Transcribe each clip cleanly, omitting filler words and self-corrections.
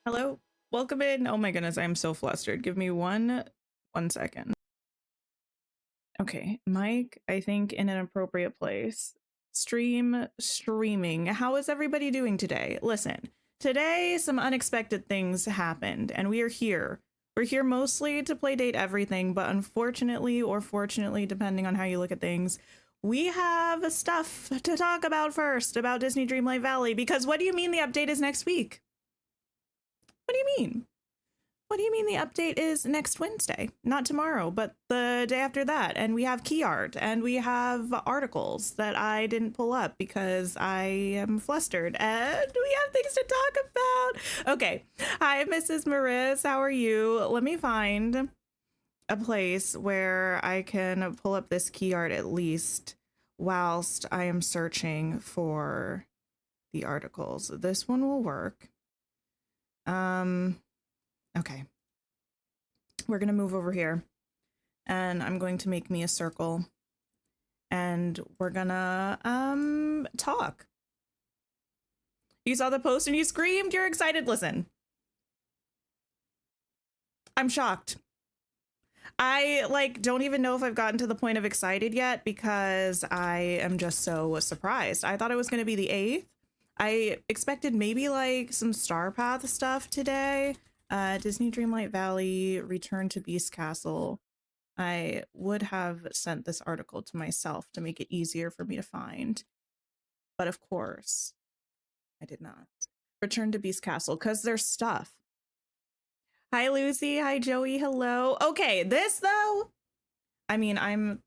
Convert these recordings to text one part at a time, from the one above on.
Hello, welcome in. Oh my goodness, I'm so flustered. Give me one second. Okay, Mike, I think in an appropriate place. Streaming. How is everybody doing today? Listen, today some unexpected things happened and we are here. We're here mostly to play Date Everything, but unfortunately or fortunately, depending on how you look at things, we have stuff to talk about first about Disney Dreamlight Valley, because what do you mean the update is next week? What do you mean? What do you mean the update is next Wednesday? Not tomorrow, but the day after that. And we have key art and we have articles that I didn't pull up because I am flustered. And we have things to talk about. Okay. Hi, Mrs. Mariz. How are you? Let me find a place where I can pull up this key art at least whilst I am searching for the articles. This one will work. Okay. We're gonna move over here and I'm going to make me a circle and we're gonna talk. You saw the post and you screamed, you're excited. Listen, I'm shocked. I don't even know if I've gotten to the point of excited yet because I am just so surprised. I thought it was gonna be the 8th. I expected maybe some Star Path stuff today. Disney Dreamlight Valley, Return to Beast Castle. I would have sent this article to myself to make it easier for me to find. But of course, I did not. Return to Beast Castle, because there's stuff. Hi, Lucy. Hi, Joey. Hello. Okay, this though, I mean, I'm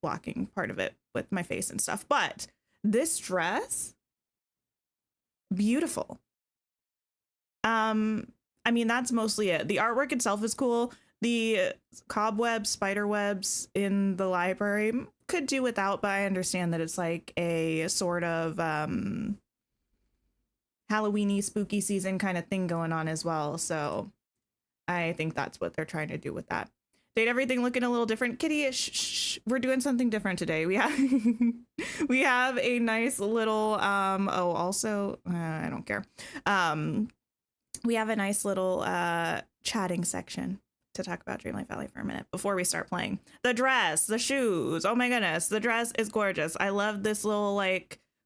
blocking part of it with my face and stuff, but this dress, beautiful. I mean, that's mostly it. The artwork itself is cool. The cobwebs, spider webs in the library could do without, but I understand that it's a sort of Halloween-y, spooky season kind of thing going on as well. So I think that's what they're trying to do with that. Date Everything looking a little different. Kitty, shh, we're doing something different today. We have we have a nice little oh, also I don't care. We have a nice little chatting section to talk about Dreamlight Valley for a minute before we start playing. The dress, the shoes. Oh my goodness, the dress is gorgeous. I love this little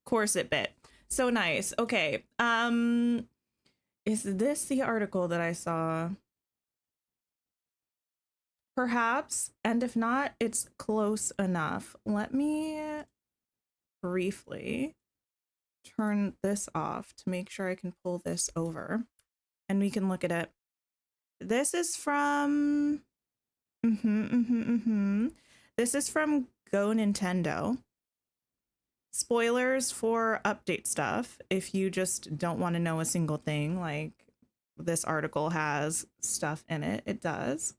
corset bit. So nice. Okay. Is this the article that I saw? Perhaps, and if not, it's close enough. Let me briefly turn this off to make sure I can pull this over and we can look at it. This is from this is from Go Nintendo. Spoilers for update stuff if you just don't want to know a single thing. This article has stuff in it. It does.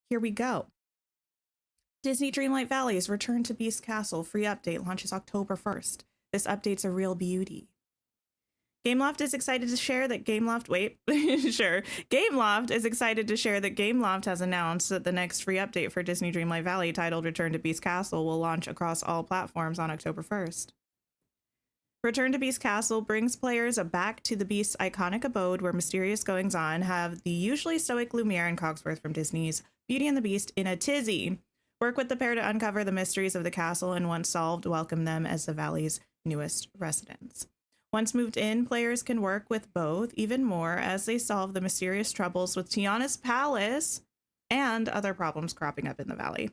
Here we go. Disney Dreamlight Valley's Return to Beast Castle free update launches October 1st. This update's a real beauty. Gameloft is excited to share that Gameloft is excited to share that Gameloft has announced that the next free update for Disney Dreamlight Valley, titled Return to Beast Castle, will launch across all platforms on October 1st. Return to Beast Castle brings players back to the Beast's iconic abode where mysterious goings-on have the usually stoic Lumiere and Cogsworth from Disney's Beauty and the Beast in a tizzy. Work with the pair to uncover the mysteries of the castle, and once solved, welcome them as the Valley's newest residents. Once moved in, players can work with both even more as they solve the mysterious troubles with Tiana's Palace and other problems cropping up in the Valley.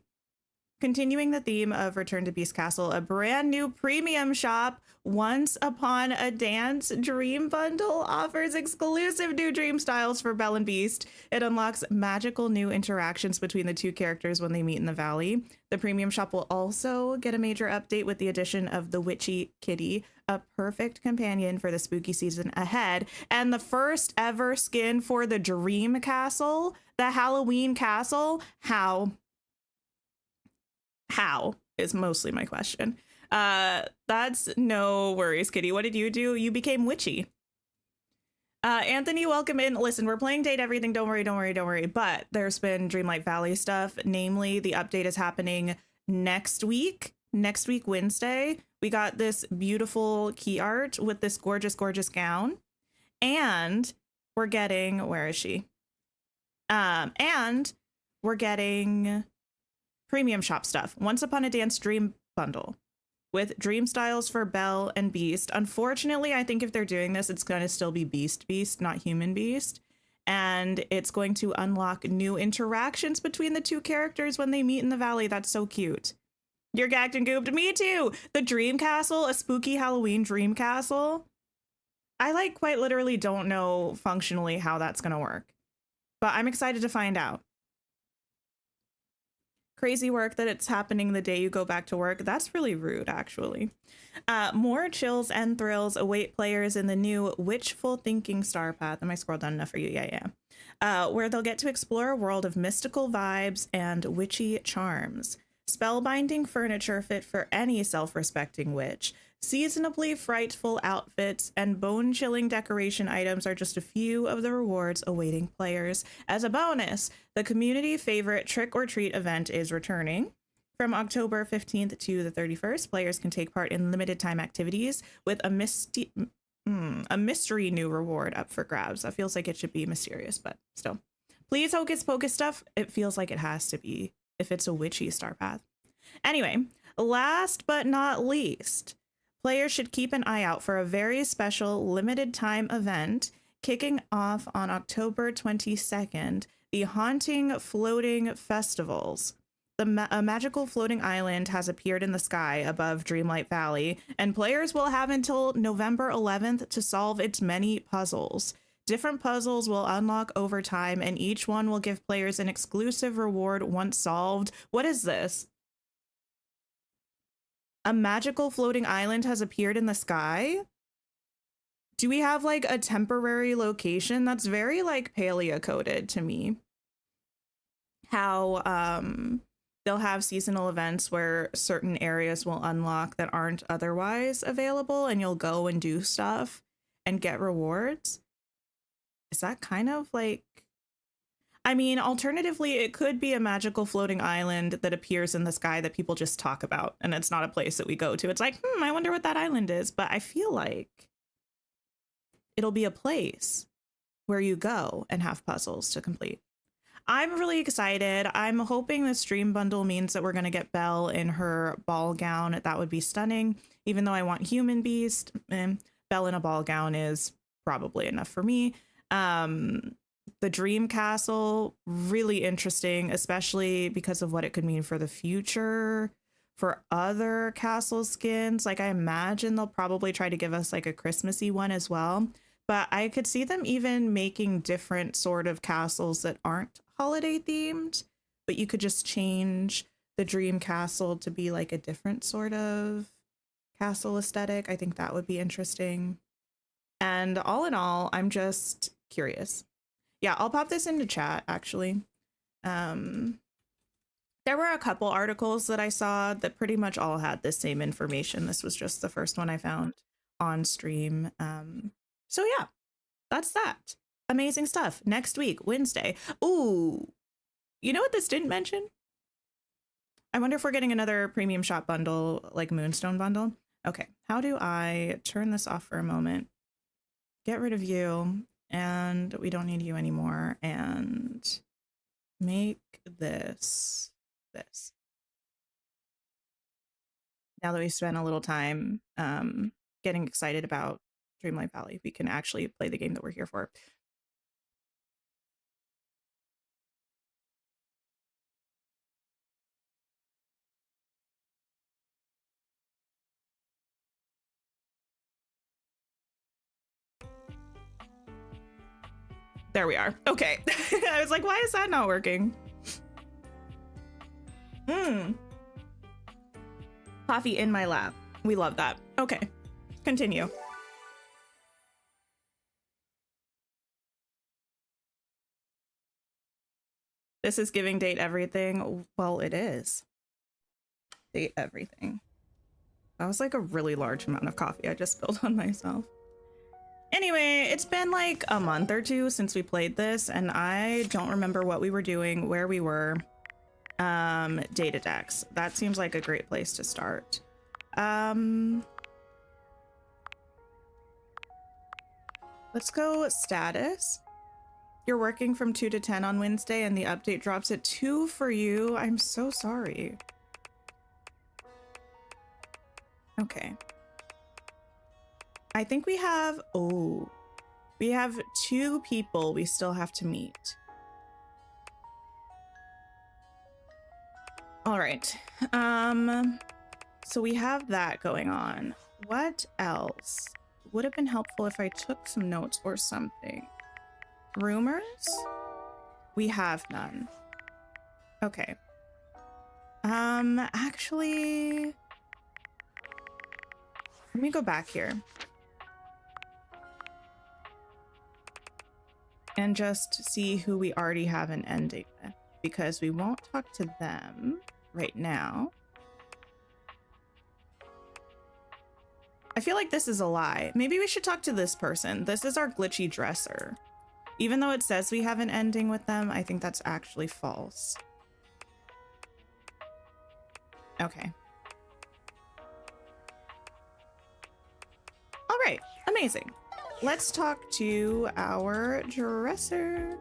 Continuing the theme of Return to Beast Castle, a brand new premium shop, Once Upon a Dance Dream Bundle, offers exclusive new dream styles for Belle and Beast. It unlocks magical new interactions between the two characters when they meet in the Valley. The premium shop will also get a major update with the addition of the Witchy Kitty, a perfect companion for the spooky season ahead, and the first ever skin for the Dream Castle, the Halloween Castle. How is mostly my question. That's no worries, Kitty. What did you do? You became witchy. Anthony, welcome in. Listen, we're playing Date Everything. Don't worry. But there's been Dreamlight Valley stuff. Namely, the update is happening next week, Wednesday. We got this beautiful key art with this gorgeous gown. And we're getting, where is she? And we're getting premium shop stuff. Once Upon a Dance Dream Bundle with dream styles for Belle and Beast. Unfortunately, I think if they're doing this, it's going to still be Beast, not Human Beast. And it's going to unlock new interactions between the two characters when they meet in the valley. That's so cute. You're gagged and gooped. Me too. The Dream Castle, a spooky Halloween Dream Castle. I like quite literally don't know functionally how that's going to work, but I'm excited to find out. Crazy work that it's happening the day you go back to work. That's really rude, actually. More chills and thrills await players in the new Witchful Thinking Star Path. Am I scrolled down enough for you? Yeah. Where they'll get to explore a world of mystical vibes and witchy charms. Spellbinding furniture fit for any self-respecting witch. Seasonably frightful outfits and bone-chilling decoration items are just a few of the rewards awaiting players. As a bonus, the community favorite Trick or Treat event is returning. From October 15th to the 31st, players can take part in limited time activities with a mystery new reward up for grabs. That feels like it should be mysterious, but still. Please Hocus Pocus stuff. It feels like it has to be if it's a witchy star path. Anyway, last but not least, players should keep an eye out for a very special limited time event kicking off on October 22nd, the Haunting Floating Festivals. A magical floating island has appeared in the sky above Dreamlight Valley, and players will have until November 11th to solve its many puzzles. Different puzzles will unlock over time, and each one will give players an exclusive reward once solved. What is this? A magical floating island has appeared in the sky? Do we have like a temporary location? That's very like paleo coded to me. How they'll have seasonal events where certain areas will unlock that aren't otherwise available, and you'll go and do stuff and get rewards. Is that kind of like, I mean, alternatively, it could be a magical floating island that appears in the sky that people just talk about, and it's not a place that we go to. It's like, I wonder what that island is. But I feel like it'll be a place where you go and have puzzles to complete. I'm really excited. I'm hoping this dream bundle means that we're going to get Belle in her ball gown. That would be stunning. Even though I want Human Beast, Belle in a ball gown is probably enough for me. The Dream Castle, really interesting, especially because of what it could mean for the future, for other castle skins. Like, I imagine they'll probably try to give us like a Christmassy one as well. But I could see them even making different sort of castles that aren't holiday themed, but you could just change the Dream Castle to be like a different sort of castle aesthetic. I think that would be interesting. And all in all, I'm just curious. Yeah, I'll pop this into chat, actually. There were a couple articles that I saw that pretty much all had the same information. This was just the first one I found on stream. So yeah, that's that. Amazing stuff. Next week, Wednesday. Ooh, you know what this didn't mention? I wonder if we're getting another premium shop bundle, like Moonstone bundle. Okay, how do I turn this off for a moment? Get rid of you. And we don't need you anymore, and make this. Now that we spent a little time getting excited about Dreamlight Valley, we can actually play the game that we're here for. There we are. Okay. I was like, why is that not working? Coffee in my lap. We love that. Okay. Continue. This is giving date everything. Well, it is. Date everything. That was like a really large amount of coffee I just spilled on myself. Anyway, it's been like a month or two since we played this, and I don't remember what we were doing, where we were. Data decks. That seems like a great place to start. Let's go status. You're working from 2 to 10 on Wednesday and the update drops at 2 for you. I'm so sorry. Okay. I think we have, we have 2 people we still have to meet. All right. So we have that going on. What else? Would have been helpful if I took some notes or something. Rumors? We have none. Okay. Actually, let me go back here and just see who we already have an ending with, because we won't talk to them right now. I feel like this is a lie. Maybe we should talk to this person. This is our glitchy dresser. Even though it says we have an ending with them, I think that's actually false. Okay. All right, amazing. Let's talk to our dresser.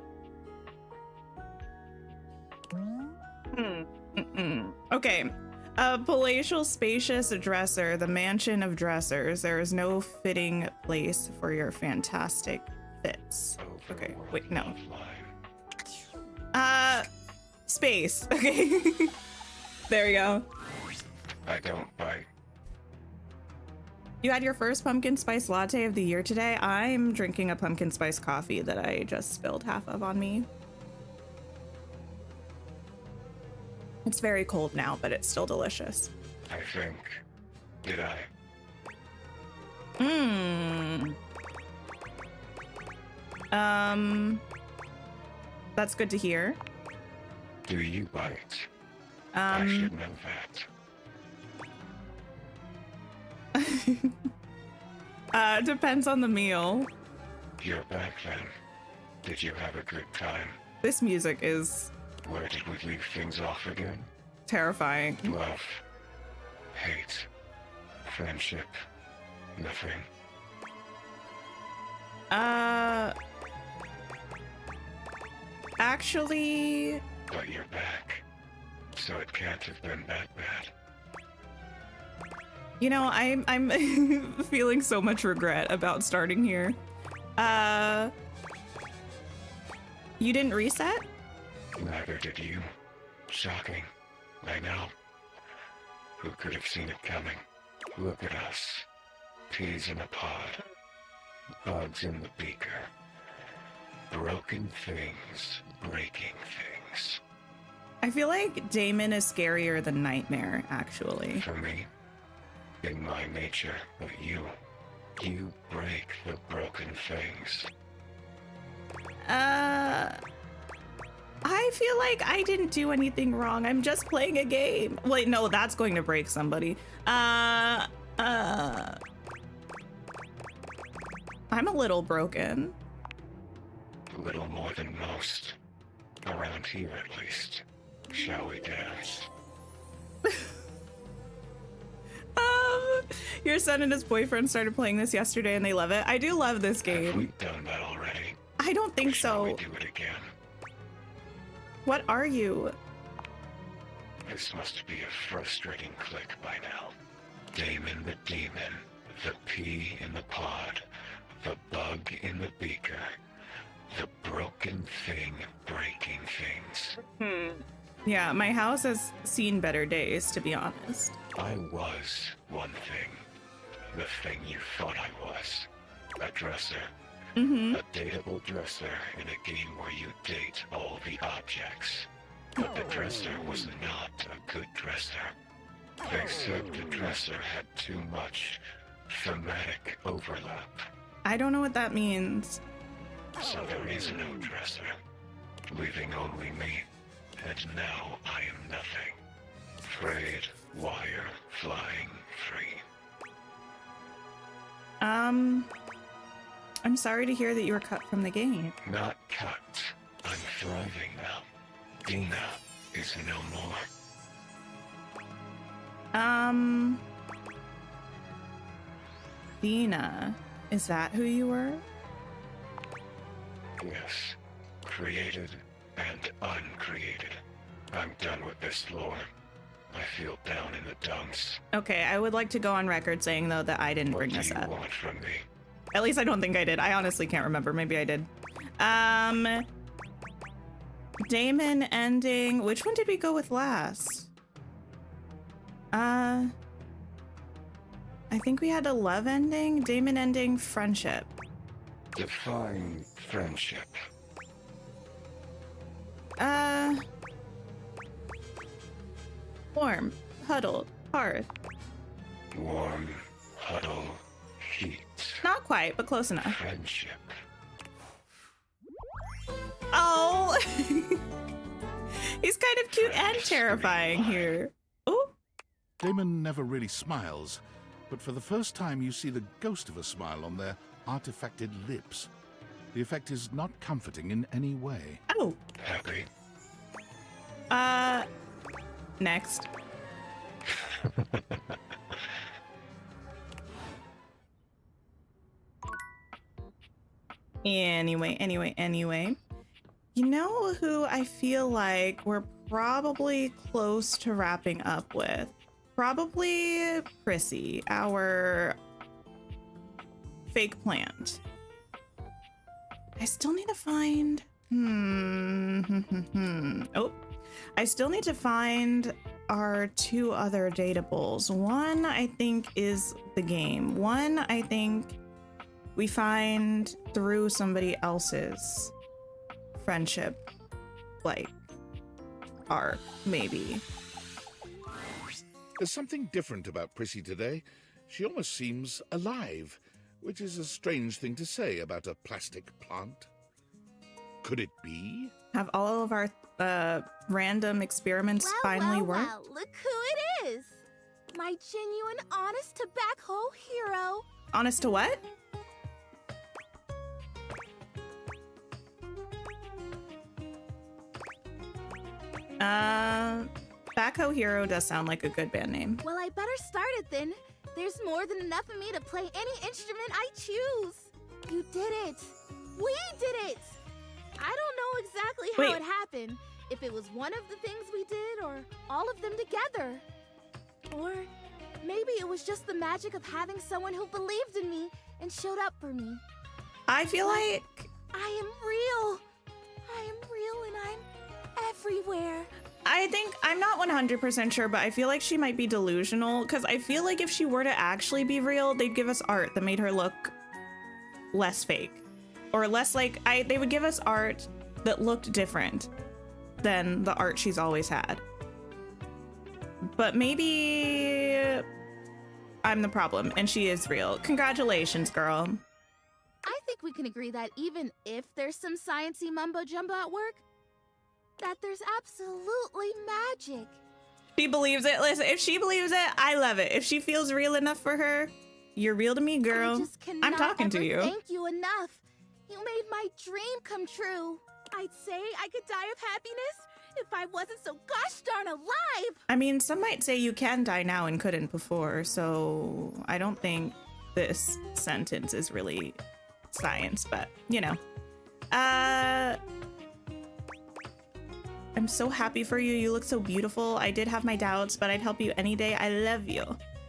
Okay. A palatial, spacious dresser, the mansion of dressers. There is no fitting place for your fantastic fits. Okay, wait, no. Space. Okay. There we go. I don't bite. You had your first pumpkin spice latte of the year today. I'm drinking a pumpkin spice coffee that I just spilled half of on me. It's very cold now, but it's still delicious. I think. Did I? That's good to hear. Do you bite? I should know that. Depends on the meal. You're back then. Did you have a good time? This music is Where did we leave things off again? terrifying. Love. Hate. Friendship. Nothing. Actually, But you're back. So it can't have been that bad. you know, I'm feeling so much regret about starting here. You didn't reset? Neither did you. Shocking. I know. Who could have seen it coming? Look at us. Peas in a pod. Bugs in the beaker. Broken things, breaking things. I feel like Damon is scarier than Nightmare, actually. For me, in my nature, but you break the broken things. I feel like I didn't do anything wrong. I'm just playing a game. Wait, no, that's going to break somebody. I'm a little broken. A little more than most. Around here, at least. Shall we dance? Your son and his boyfriend started playing this yesterday and they love it. I do love this Have game. we done that already? I don't think Shall we so. do it again? What are you? This must be a frustrating click by now. Damon the demon, the pea in the pod, the bug in the beaker, the broken thing breaking things. Yeah, my house has seen better days, to be honest. I was one thing. The thing you thought I was. A dresser. Mm-hmm. A dateable dresser in a game where you date all the objects. But the dresser was not a good dresser. They said the dresser had too much thematic overlap. I don't know what that means. So there is no dresser, leaving only me. And now I am nothing. Frayed wire flying free. I'm sorry to hear that you were cut from the game. Not cut. I'm thriving now. Dina is no more. Dina, is that who you were? Yes. Created and uncreated. I'm done with this lore. I feel down in the dumps. Okay, I would like to go on record saying, though, that I didn't What bring do this you up. want from me? At least I don't think I did. I honestly can't remember. Maybe I did. Damon ending. Which one did we go with last? I think we had a love ending. Damon ending, friendship. Define friendship. Warm, huddled, hearth. Warm, huddle, heat. Not quite, but close enough. Friendship. Oh! He's kind of cute and terrifying here. Oh! Damon never really smiles, but for the first time you see the ghost of a smile on their artifacted lips. The effect is not comforting in any way. Oh! Happy. Next. Anyway. You know who I feel like we're probably close to wrapping up with? Probably Prissy, our fake plant. I still need to find... Oh, I still need to find our two other datables. One, I think, is the game. One, I think we find through somebody else's friendship, like, arc, maybe. There's something different about Prissy today. She almost seems alive, which is a strange thing to say about a plastic plant. Could it be? Have all of our random experiments finally worked? Well, look who it is! My genuine, honest tobacco hero. Honest to what? Backhoe Hero does sound like a good band name. Well, I better start it then. There's more than enough of me to play any instrument I choose. You did it. We did it. I don't know exactly how it happened. If it was one of the things we did or all of them together. Or maybe it was just the magic of having someone who believed in me and showed up for me. I feel like... I am real. I am real and I'm everywhere. I think, I'm not 100% sure, but I feel like she might be delusional, because I feel like if she were to actually be real, they'd give us art that made her look less fake. Or less like, they would give us art that looked different than the art she's always had. But maybe I'm the problem, and she is real. Congratulations, girl. I think we can agree that even if there's some sciencey mumbo-jumbo at work, that there's absolutely magic. She believes it. Listen, if she believes it, I love it. If she feels real enough for her, you're real to me, girl. I just cannot I'm talking to ever you. Thank you enough. You made my dream come true. I'd say I could die of happiness if I wasn't so gosh darn alive. I mean, some might say you can die now and couldn't before, so I don't think this sentence is really science, but you know. I'm so happy for you. You look so beautiful. I did have my doubts, but I'd help you any day. I love you.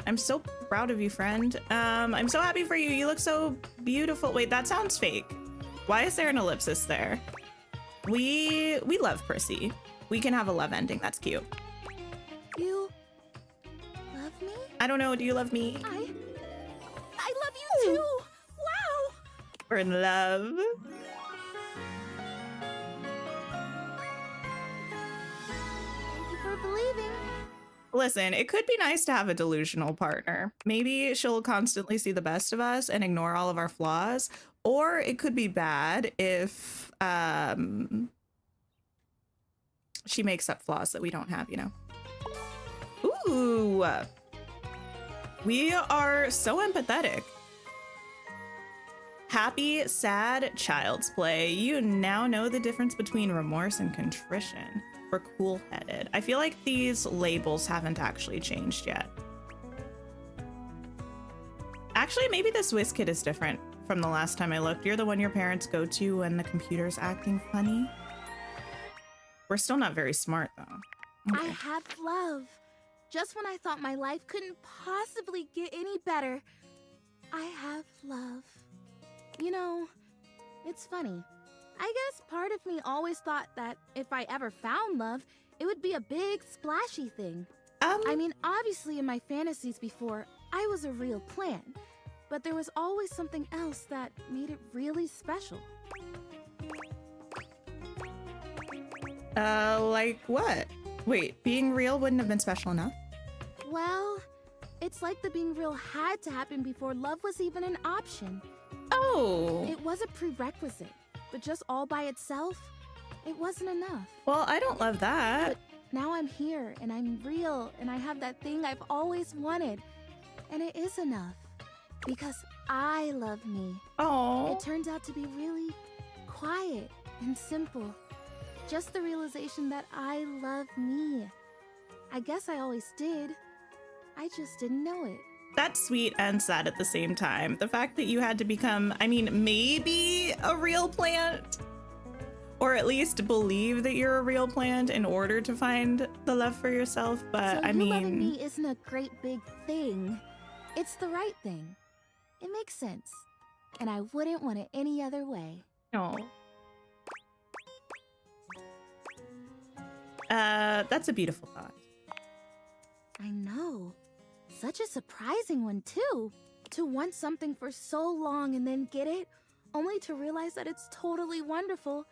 I'm so proud of you, friend. I'm so happy for you. You look so beautiful. Wait, that sounds fake. Why is there an ellipsis there? We love Prissy. We can have a love ending. That's cute. You love me? I don't know. Do you love me? I love you too. Wow. We're in love. Thank you for believing. Listen, it could be nice to have a delusional partner. Maybe she'll constantly see the best of us and ignore all of our flaws. Or it could be bad if she makes up flaws that we don't have, you know? Ooh. We are so empathetic. Happy, sad, child's play. You now know the difference between remorse and contrition. We're cool-headed. I feel like these labels haven't actually changed yet. Actually, maybe this Whiz Kid is different from the last time I looked. You're the one your parents go to when the computer's acting funny. We're still not very smart, though. Okay. I have love. Just when I thought my life couldn't possibly get any better, I have love. You know, it's funny. I guess part of me always thought that if I ever found love, it would be a big, splashy thing. I mean, obviously in my fantasies before, I was a real plant, but there was always something else that made it really special. Like what? Wait, being real wouldn't have been special enough? Well, it's like the being real had to happen before love was even an option. Oh. It was a prerequisite, but just all by itself, it wasn't enough. Well, I don't love that. But now I'm here, and I'm real, and I have that thing I've always wanted. And it is enough. Because I love me. Oh. It turns out to be really quiet and simple. Just the realization that I love me. I guess I always did. I just didn't know it. That's sweet and sad at the same time. The fact that you had to become, I mean, maybe a real plant, or at least believe that you're a real plant in order to find the love for yourself. But so I mean, loving me isn't a great big thing. It's the right thing. It makes sense. And I wouldn't want it any other way. no. That's a beautiful thought. I know. Such a surprising one, too. To want something for so long and then get it, only to realize that it's totally wonderful,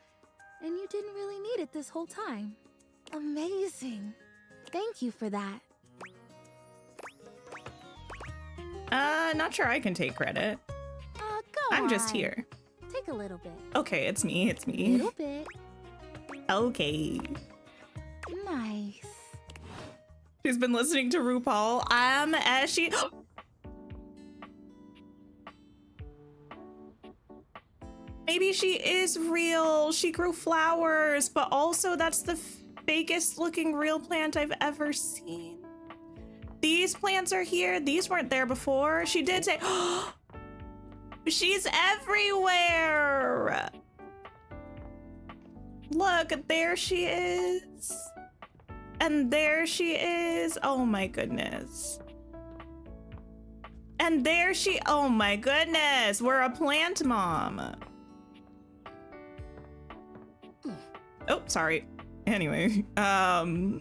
and you didn't really need it this whole time. Amazing. Thank you for that. Not sure I can take credit. Go I'm just on. here. Take a little bit. Okay, it's me, it's A me. little bit. Okay. Nice. She's been listening to RuPaul. As she... Maybe she is real. She grew flowers, but also that's the fakest looking real plant I've ever seen. These plants are here. These weren't there before. She did say, she's everywhere. Look, there she is. And there she is. Oh my goodness. And there she, oh my goodness. We're a plant mom. Oh, sorry. Anyway, oh,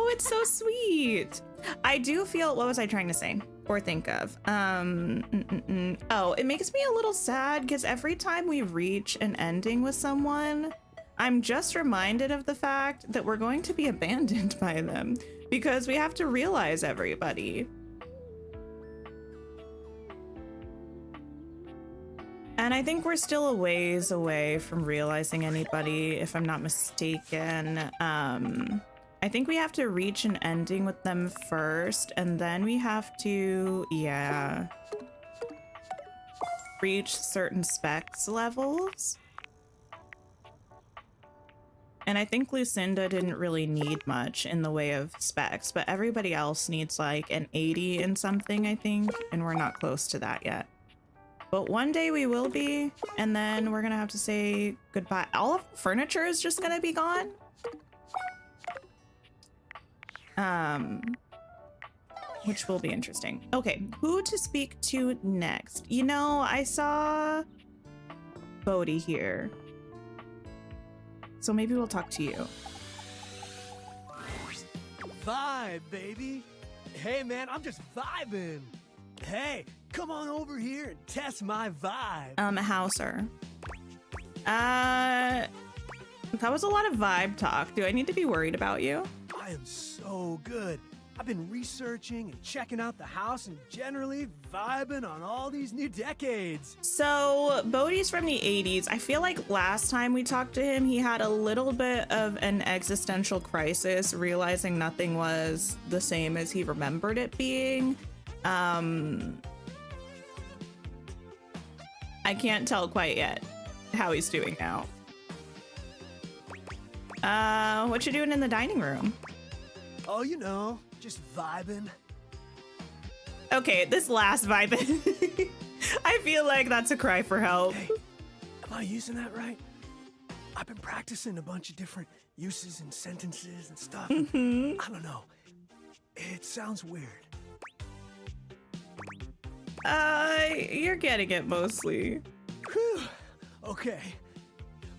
it's so sweet. I do feel, what was I trying to say or think of? Oh, it makes me a little sad because every time we reach an ending with someone, I'm just reminded of the fact that we're going to be abandoned by them because we have to realize everybody. And I think we're still a ways away from realizing anybody, if I'm not mistaken. I think we have to reach an ending with them first, and then we have to, yeah, reach certain specs levels. And I think Lucinda didn't really need much in the way of specs, but everybody else needs like an 80 and something, I think, and we're not close to that yet. But one day we will be, and then we're gonna have to say goodbye. All of the furniture is just gonna be gone. Which will be interesting. Okay, who to speak to next? You know, I saw Bodhi here. So maybe we'll talk to you. Vibe, baby. Hey, man, I'm just vibing. Hey, come on over here and test my vibe. How, sir? That was a lot of vibe talk. Do I need to be worried about you? I am so good. I've been researching and checking out the house and generally vibing on all these new decades. So, Bodhi's from the 80s. I feel like last time we talked to him, he had a little bit of an existential crisis, realizing nothing was the same as he remembered it being. I can't tell quite yet how he's doing now. What you doing in the dining room? Oh, you know, just vibing. Okay, this last vibe. I feel like that's a cry for help. Hey, am I using that right? I've been practicing a bunch of different uses and sentences and stuff. I don't know. It sounds weird. You're getting it mostly. Whew. Okay.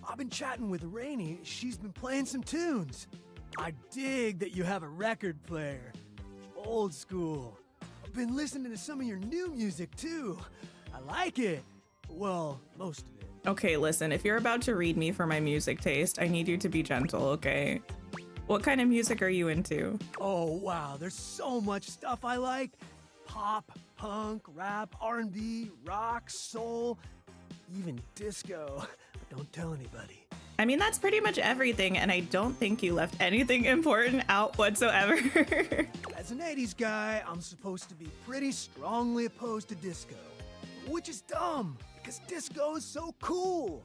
I've been chatting with Rainey. She's been playing some tunes. I dig that you have a record player. Old school. I've been listening to some of your new music too. I like it. Well, most of it. Okay, listen, if you're about to read me for my music taste, I need you to be gentle, okay? What kind of music are you into? Oh, wow. There's so much stuff I like. Pop, punk, rap, R&B, rock, soul, even disco. But don't tell anybody. I mean, that's pretty much everything, and I don't think you left anything important out whatsoever. As an 80s guy, I'm supposed to be pretty strongly opposed to disco. Which is dumb, because disco is so cool.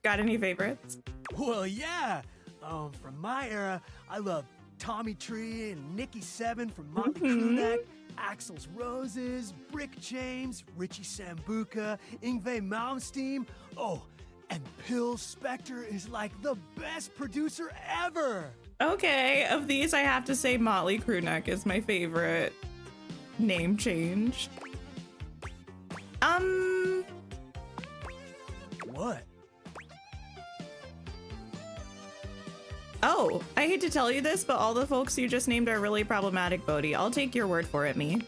Got any favorites? Well, yeah. From my era, I love Tommy Tree and Nicky Seven from Motley Crue Neck, Axl's Roses, Brick James, Richie Sambuca, Yngwie Malmsteen. Oh, and Phil Spector is like the best producer ever. Okay, of these, I have to say Motley Crue Neck is my favorite. Name change. What? Oh, I hate to tell you this, but all the folks you just named are really problematic, Bodhi. I'll take your word for it, me.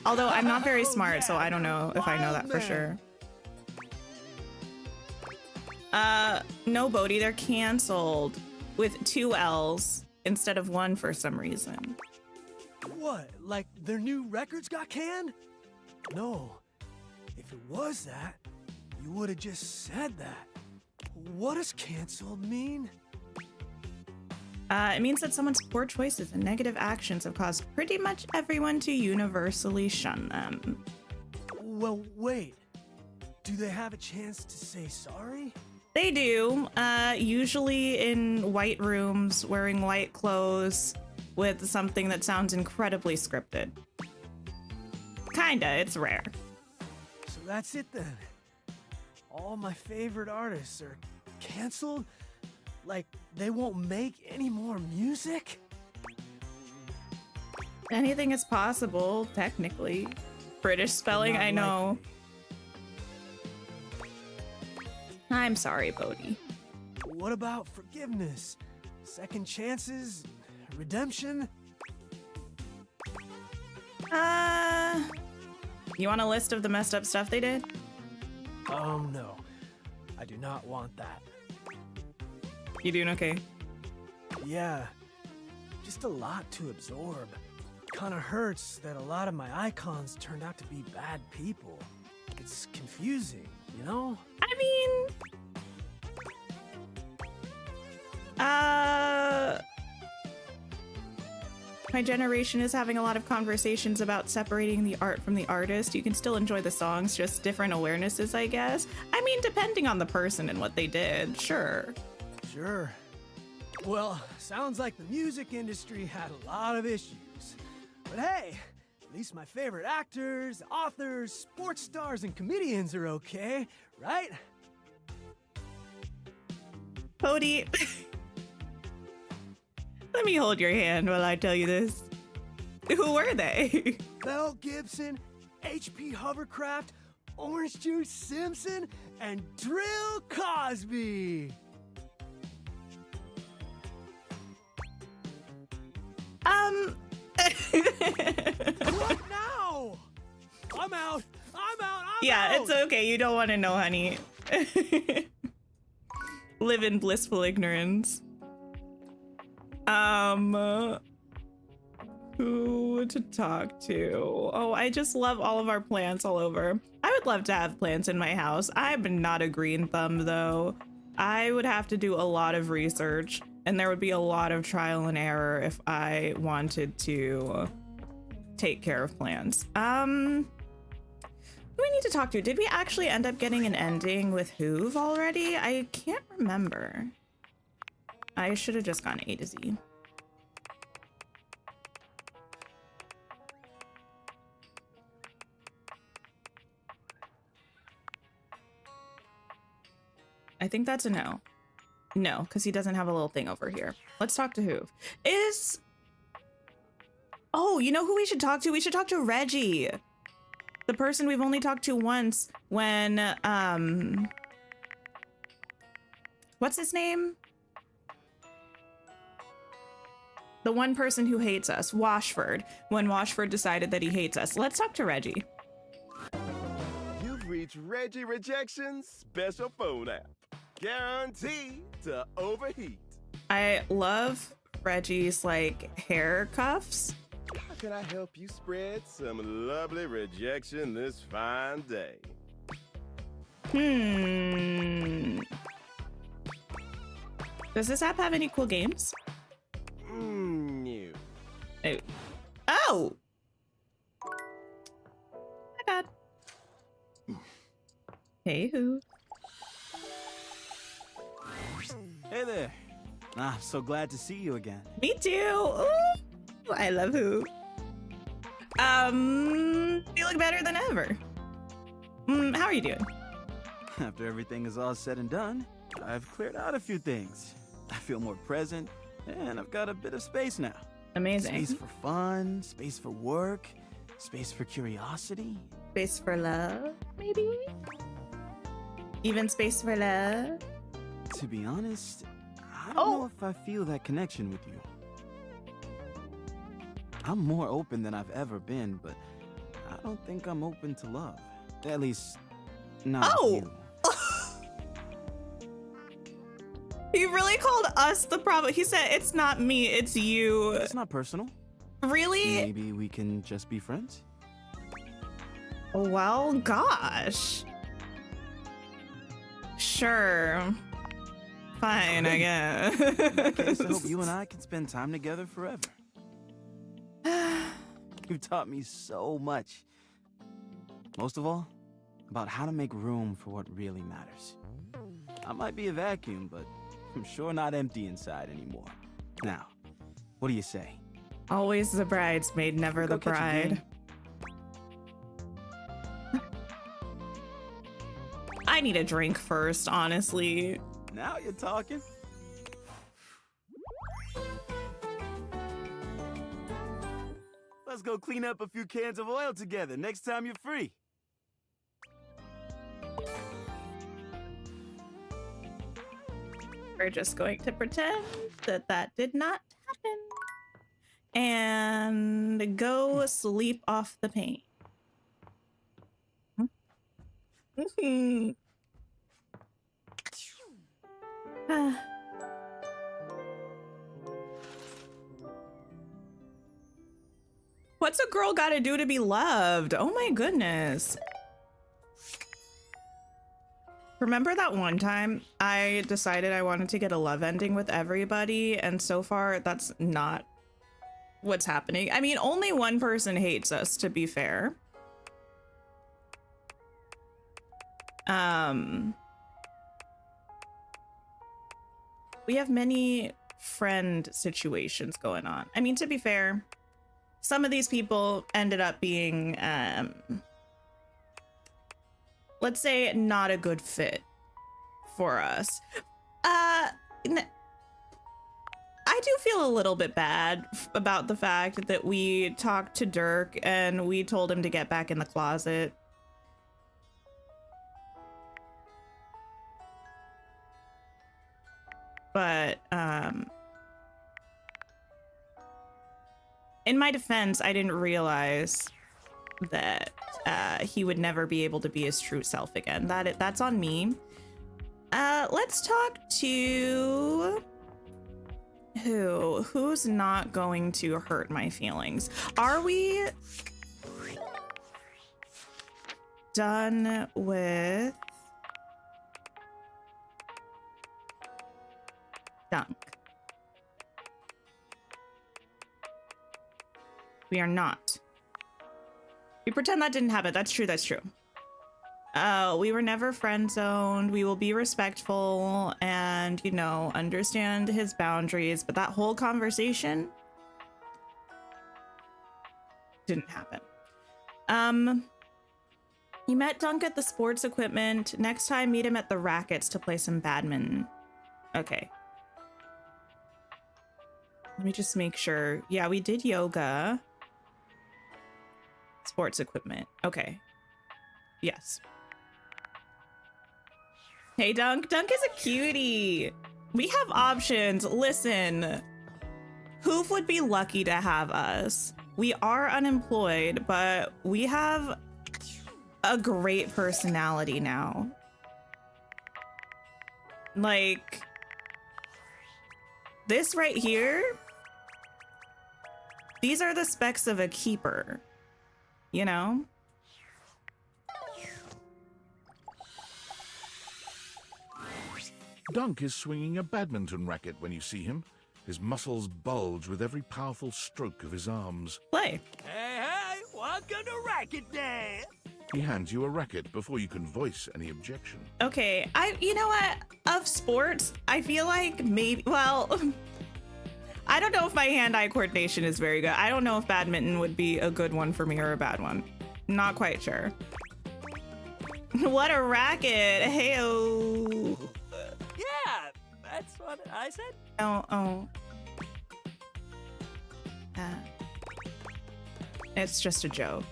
Although I'm not very smart, so I don't know if I know that for sure. No, Bodhi, they're canceled with 2 L's instead of 1 for some reason. What? Like their new records got canned? No. If it was that, you would have just said that. What does canceled mean? It means that someone's poor choices and negative actions have caused pretty much everyone to universally shun them. Well, wait. Do they have a chance to say sorry? They do, usually in white rooms, wearing white clothes, with something that sounds incredibly scripted. Kinda, it's rare. So that's it then. All my favorite artists are canceled? Like, they won't make any more music? Anything is possible, technically. British spelling, I know. I'm sorry, Bodhi. What about forgiveness? Second chances? Redemption? You want a list of the messed up stuff they did? No. I do not want that. You doing okay? Yeah. Just a lot to absorb. Kinda hurts that a lot of my icons turned out to be bad people. It's confusing, you know? I mean... My generation is having a lot of conversations about separating the art from the artist. You can still enjoy the songs, just different awarenesses, I guess. I mean, depending on the person and what they did, sure. Sure. Well, sounds like the music industry had a lot of issues. But hey, at least my favorite actors, authors, sports stars, and comedians are okay, right? Bodhi, let me hold your hand while I tell you this. Who were they? Mel Gibson, H.P. Hovercraft, Orange Juice Simpson, and Drill Cosby. What now? I'm out. Yeah, it's okay. You don't want to know, honey. Live in blissful ignorance. Who to talk to? Oh, I just love all of our plants all over. I would love to have plants in my house. I'm not a green thumb, though. I would have to do a lot of research, and there would be a lot of trial and error if I wanted to take care of plants. Who do we need to talk to? Did we actually end up getting an ending with Hoove already? I can't remember. I should have just gone A to Z. I think that's a no. No, because he doesn't have a little thing over here. Let's talk to who? Oh, you know who we should talk to? We should talk to Reggie. The person we've only talked to once when, what's his name? The one person who hates us, Washford, when Washford decided that he hates us. Let's talk to Reggie. You've reached Reggie Rejection's special phone app. Guaranteed to overheat. I love Reggie's, like, hair cuffs. How can I help you spread some lovely rejection this fine day? Does this app have any cool games? No. Oh! My bad. Hey, who? Hey there. I'm so glad to see you again. Me too. Ooh, I love who. You look better than ever. How are you doing? After everything is all said and done, I've cleared out a few things. I feel more present, and I've got a bit of space now. Amazing. Space for fun, space for work, space for curiosity. Space for love, maybe? Even space for love? To be honest, I don't know if I feel that connection with you. I'm more open than I've ever been, but I don't think I'm open to love. At least, not you. He really called us the problem. He said, it's not me, it's you. It's not personal. Really? Maybe we can just be friends? Well, gosh. Sure. Fine, I guess. In that case, I hope you and I can spend time together forever. You've taught me so much. Most of all, about how to make room for what really matters. I might be a vacuum, but I'm sure not empty inside anymore. Now, what do you say? Always the bridesmaid, never the Go catch a bride. I need a drink first, honestly. Now you're talking. Let's go clean up a few cans of oil together next time you're free. We're just going to pretend that that did not happen. And go sleep off the pain. What's a girl gotta do to be loved? Oh my goodness. Remember that one time I decided I wanted to get a love ending with everybody, and so far that's not what's happening. I mean, only one person hates us, to be fair. We have many friend situations going on. I mean, to be fair, some of these people ended up being, let's say, not a good fit for us. I do feel a little bit bad about the fact that we talked to Dirk and we told him to get back in the closet. But, in my defense, I didn't realize that he would never be able to be his true self again. That's on me. Let's talk to who's not going to hurt my feelings. Are we done with Dunk? We are not. We pretend that didn't happen. That's true. That's true. We were never friend zoned. We will be respectful and, you know, understand his boundaries. But that whole conversation didn't happen. You met Dunk at the sports equipment. Next time, meet him at the rackets to play some badminton. Okay. Let me just make sure. Yeah, we did yoga. Sports equipment. Okay. Yes. Hey, Dunk. Dunk is a cutie. We have options. Listen. Hoof would be lucky to have us. We are unemployed, but we have a great personality now. Like, this right here, these are the specs of a keeper, you know? Dunk is swinging a badminton racket when you see him. His muscles bulge with every powerful stroke of his arms. Play. Hey, hey, welcome to Racket Day. He hands you a racket before you can voice any objection. Okay, you know what? Of sports, I feel like maybe, well, I don't know if my hand-eye coordination is very good. I don't know if badminton would be a good one for me or a bad one. Not quite sure. What a racket. Hey-oh. Yeah, that's what I said. Oh. It's just a joke.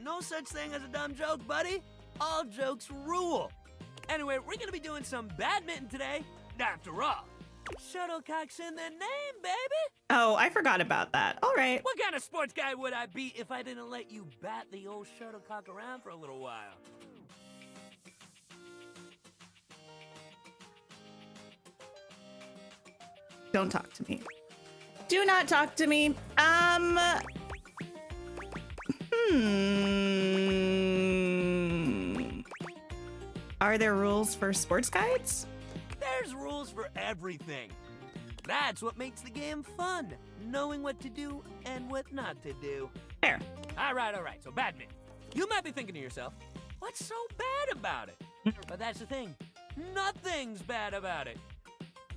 No such thing as a dumb joke, buddy. All jokes rule. Anyway, we're gonna be doing some badminton today. After all, shuttlecock's in the name, baby. Oh, I forgot about that. All right. What kind of sports guy would I be if I didn't let you bat the old shuttlecock around for a little while? Don't talk to me. Do not talk to me. Are there rules for sports guides? There's rules for everything. That's what makes the game fun, knowing what to do and what not to do. Fair. All right, so badminton. You might be thinking to yourself, what's so bad about it? But that's the thing. Nothing's bad about it.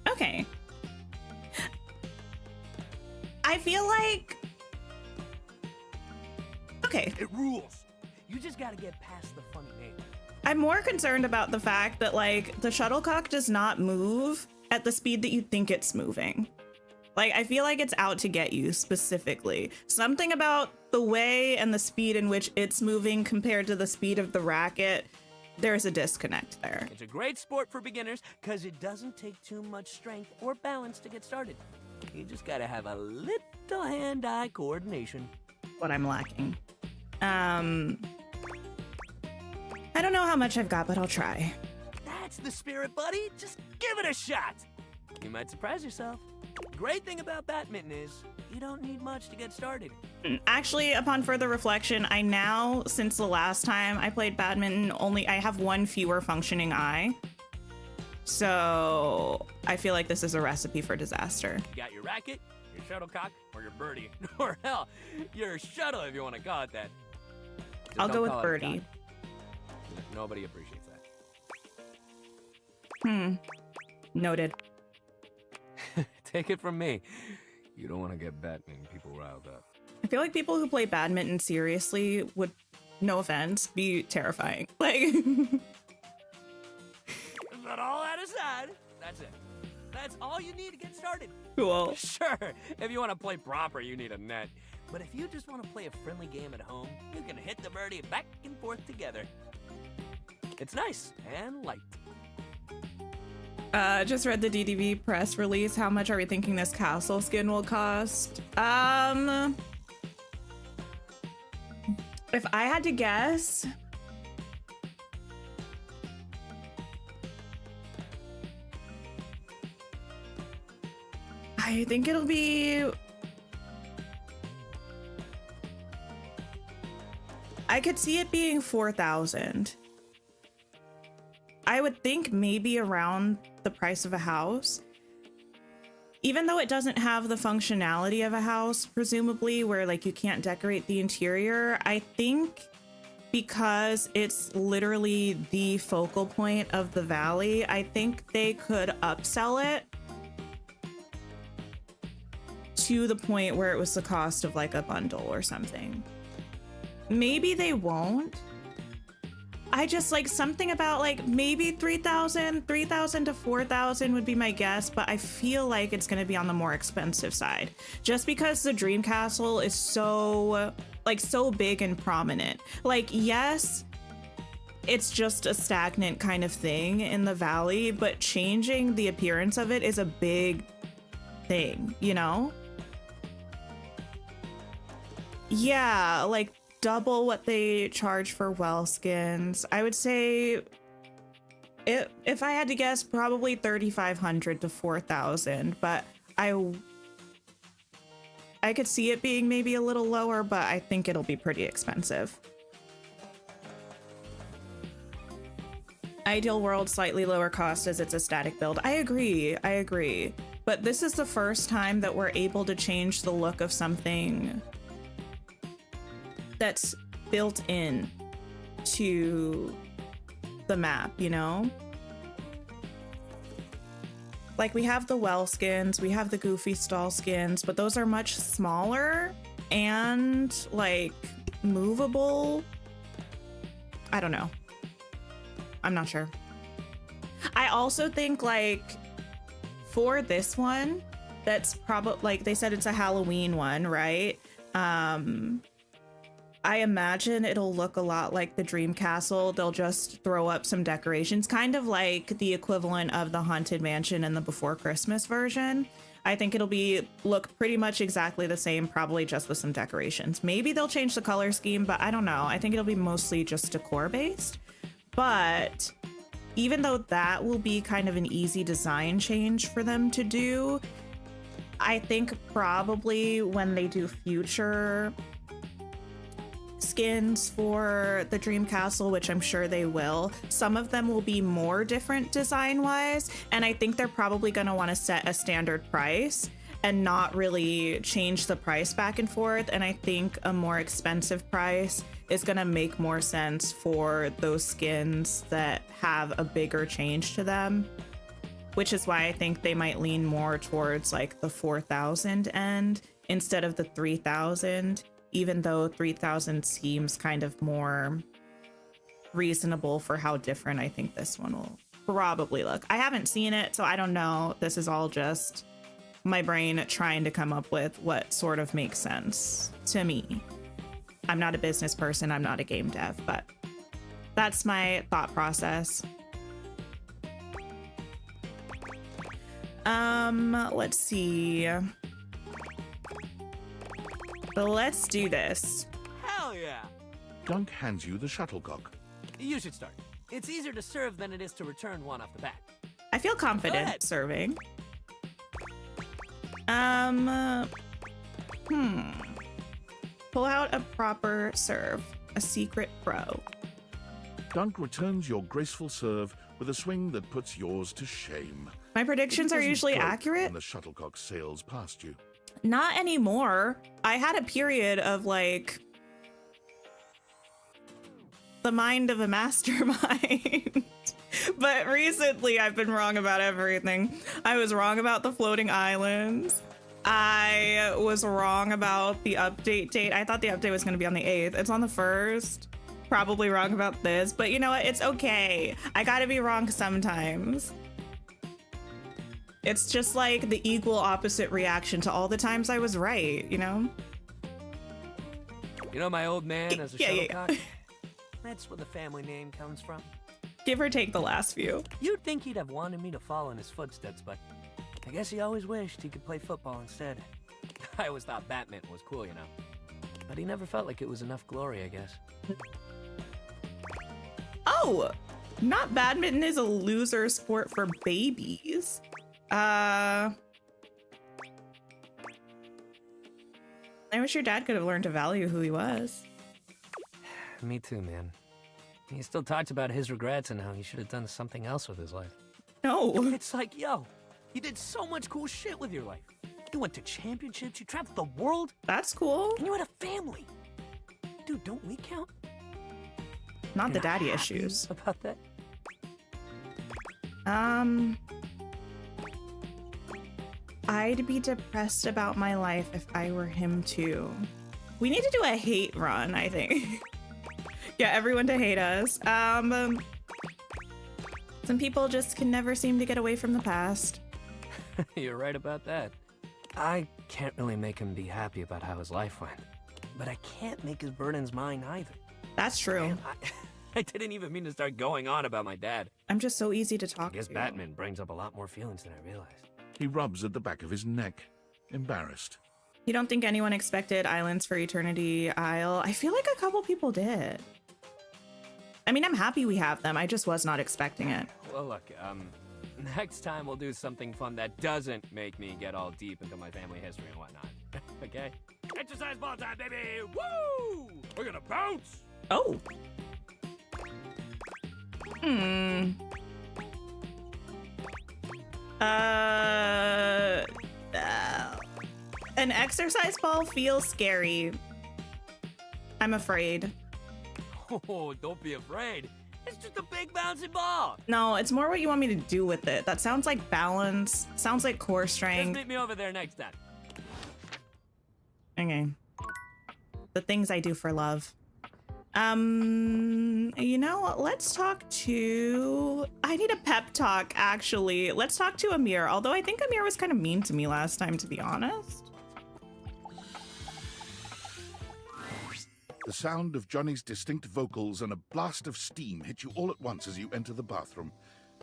Okay. I feel like... Okay. It rules. You just gotta get past the funny name. I'm more concerned about the fact that, like, the shuttlecock does not move at the speed that you think it's moving. Like, I feel like it's out to get you specifically. Something about the way and the speed in which it's moving compared to the speed of the racket, there's a disconnect there. It's a great sport for beginners because it doesn't take too much strength or balance to get started. You just gotta have a little hand-eye coordination. What I'm lacking. I don't know how much I've got, but I'll try. That's the spirit, buddy. Just give it a shot. You might surprise yourself. Great thing about badminton is you don't need much to get started. Actually, upon further reflection, I now, since the last time I played badminton, I have one fewer functioning eye. So I feel like this is a recipe for disaster. You got your racket, your shuttlecock, or your birdie. Or hell, your shuttle if you want to call it that. Just I'll don't go with call it a birdie. cock. Nobody appreciates that. Noted. Take it from me. You don't want to get badminton people riled up. I feel like people who play badminton seriously would, no offense, be terrifying. Like, But all that aside, that's it. That's all you need to get started. cool. Sure, if you want to play proper, you need a net. But if you just want to play a friendly game at home, you can hit the birdie back and forth together. It's nice and light. Just read the DDV press release. How much are we thinking this castle skin will cost? If I had to guess, I think it'll be, I could see it being 4,000. I would think maybe around the price of a house. Even though it doesn't have the functionality of a house, presumably, where like you can't decorate the interior, I think because it's literally the focal point of the valley, I think they could upsell it to the point where it was the cost of like a bundle or something. Maybe they won't, I just like something about like maybe 3,000 to 4,000 would be my guess, but I feel like it's going to be on the more expensive side just because the Dream Castle is so big and prominent. Like, yes, it's just a stagnant kind of thing in the valley, but changing the appearance of it is a big thing, you know? Yeah, like double what they charge for well skins. I would say if I had to guess, probably 3,500 to 4,000, but I could see it being maybe a little lower, but I think it'll be pretty expensive. Ideal World, slightly lower cost as it's a static build. I agree. But this is the first time that we're able to change the look of something that's built in to the map, you know? Like, we have the well skins, we have the goofy stall skins, but those are much smaller and like movable. I don't know. I'm not sure. I also think like for this one, that's probably like they said it's a Halloween one, right? I imagine it'll look a lot like the Dream Castle. They'll just throw up some decorations, kind of like the equivalent of the Haunted Mansion in the Before Christmas version. I think it'll look pretty much exactly the same, probably just with some decorations. Maybe they'll change the color scheme, but I don't know. I think it'll be mostly just decor based. But even though that will be kind of an easy design change for them to do, I think probably when they do future skins for the Dream Castle, which I'm sure they will, some of them will be more different design wise, and I think they're probably going to want to set a standard price and not really change the price back and forth. And I think a more expensive price is going to make more sense for those skins that have a bigger change to them, which is why I think they might lean more towards like the 4,000 end instead of the 3,000. Even though 3,000 seems kind of more reasonable for how different I think this one will probably look. I haven't seen it, so I don't know. This is all just my brain trying to come up with what sort of makes sense to me. I'm not a business person, I'm not a game dev, but that's my thought process. Let's see. Let's do this. Hell yeah! Dunk hands you the shuttlecock. You should start. It's easier to serve than it is to return one off the bat. I feel confident serving. Pull out a proper serve. A secret pro. Dunk returns your graceful serve with a swing that puts yours to shame. My predictions are usually accurate. When the shuttlecock sails past you. Not anymore. I had a period of like the mind of a mastermind. But recently I've been wrong about everything. I was wrong about the floating islands. I was wrong about the update date. I thought the update was going to be on the 8th. It's on the 1st. Probably wrong about this, but you know what? It's okay. I gotta be wrong sometimes. It's just like the equal opposite reaction to all the times I was right, you know? You know my old man as a shuttlecock? Yeah. That's where the family name comes from. Give or take the last few. You'd think he'd have wanted me to follow in his footsteps, but I guess he always wished he could play football instead. I always thought badminton was cool, you know? But he never felt like it was enough glory, I guess. Oh! Not badminton is a loser sport for babies. I wish your dad could have learned to value who he was. Me too, man. He still talks about his regrets and how he should have done something else with his life. No. It's like, yo, you did so much cool shit with your life. You went to championships, you traveled the world. That's cool. And you had a family. Dude, don't we count? Not the You're daddy happy issues. about that? I'd be depressed about my life if I were him too. We need to do a hate run, I think. Yeah, everyone to hate us. Some people just can never seem to get away from the past. You're right about that. I can't really make him be happy about how his life went. But I can't make his burdens mine either. That's true. Man, I didn't even mean to start going on about my dad. I'm just so easy to talk I guess to. Batman brings up a lot more feelings than I realized. He rubs at the back of his neck, embarrassed. You don't think anyone expected Islands for Eternity Isle? I feel like a couple people did. I mean, I'm happy we have them. I just was not expecting it. Well, look, next time we'll do something fun that doesn't make me get all deep into my family history and whatnot. Okay? Exercise ball time, baby! Woo! We're gonna bounce! Oh. An exercise ball feels scary. I'm afraid. Oh, don't be afraid. It's just a big bouncing ball. No, it's more what you want me to do with it. That sounds like balance. Sounds like core Just strength. meet me over there next time. Okay. The things I do for love. You know, let's talk to... I need a pep talk, actually. Let's talk to Amir, although I think Amir was kind of mean to me last time, to be honest. The sound of Johnny's distinct vocals and a blast of steam hit you all at once as you enter the bathroom.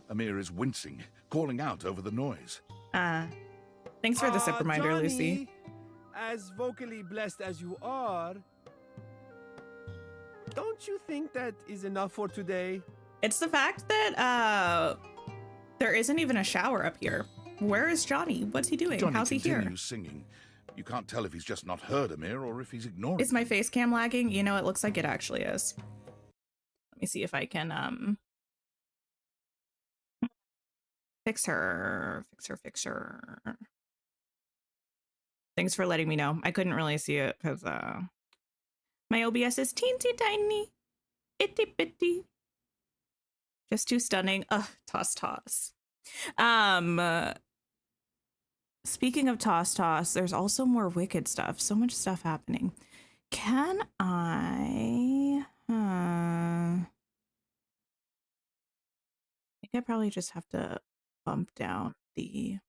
Amir is wincing, calling out over the noise. Thanks for the sip reminder, Johnny, Lucy. As vocally blessed as you are, don't you think that is enough for today? It's the fact that there isn't even a shower up here. Where is Johnny? What's he doing? Johnny How's he here? continues singing. You can't tell if he's just not heard Amir or if he's ignoring Is my face cam lagging? You know, it looks like it actually is. Let me see if I can fix her. Thanks for letting me know. I couldn't really see it because my OBS is teensy tiny, itty bitty, just too stunning. Ugh, toss. Speaking of toss, there's also more wicked stuff. So much stuff happening. Can I? I think I probably just have to bump down the.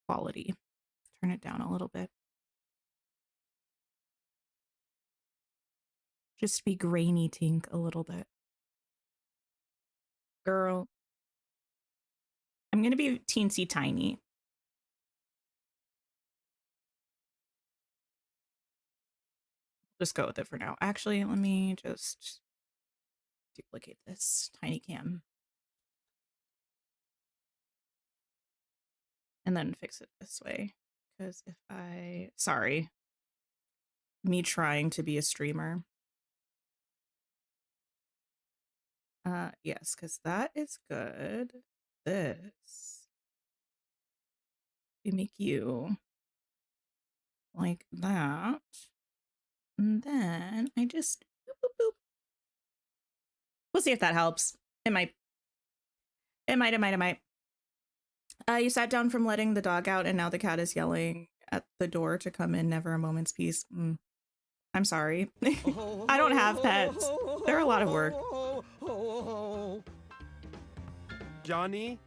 Quality. Turn it down a little bit. Just be grainy tink a little bit. Girl. I'm gonna be teensy tiny. Just go with it for now. Actually, let me just duplicate this tiny cam. And then fix it this way. Because if I... Sorry. Me trying to be a streamer. Yes, because that is good. This. We make you like that. And then I just boop, boop, boop. We'll see if that helps. It might. It might. You sat down from letting the dog out and now the cat is yelling at the door to come in. Never a moment's peace. I'm sorry. I don't have pets. They're a lot of work. Johnny?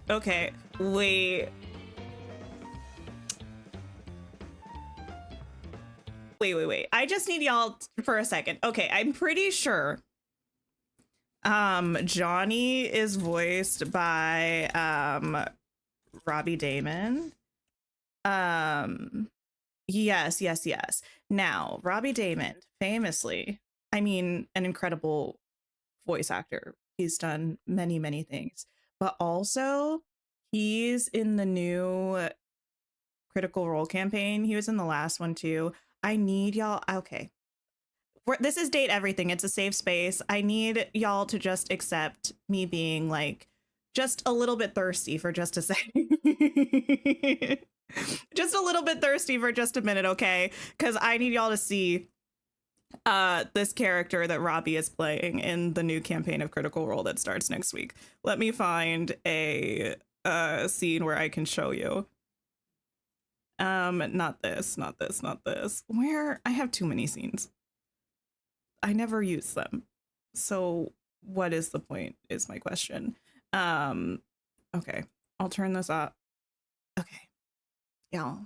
Okay, wait. Wait. I just need y'all for a second. Okay, I'm pretty sure Johnny is voiced by Robbie Damon. Yes. Now, Robbie Damon, famously, I mean, an incredible voice actor. He's done many things. But also, he's in the new Critical Role campaign. He was in the last one too. I need y'all. Okay. This is Date Everything. It's a safe space. I need y'all to just accept me being like just a little bit thirsty for just a second. Just a little bit thirsty for just a minute, okay? Because I need y'all to see this character that Robbie is playing in the new campaign of Critical Role that starts next week. Let me find a scene where I can show you. Not this. Where? I have too many scenes. I never use them. So what is the point is my question. Okay, I'll turn this up. Okay, y'all.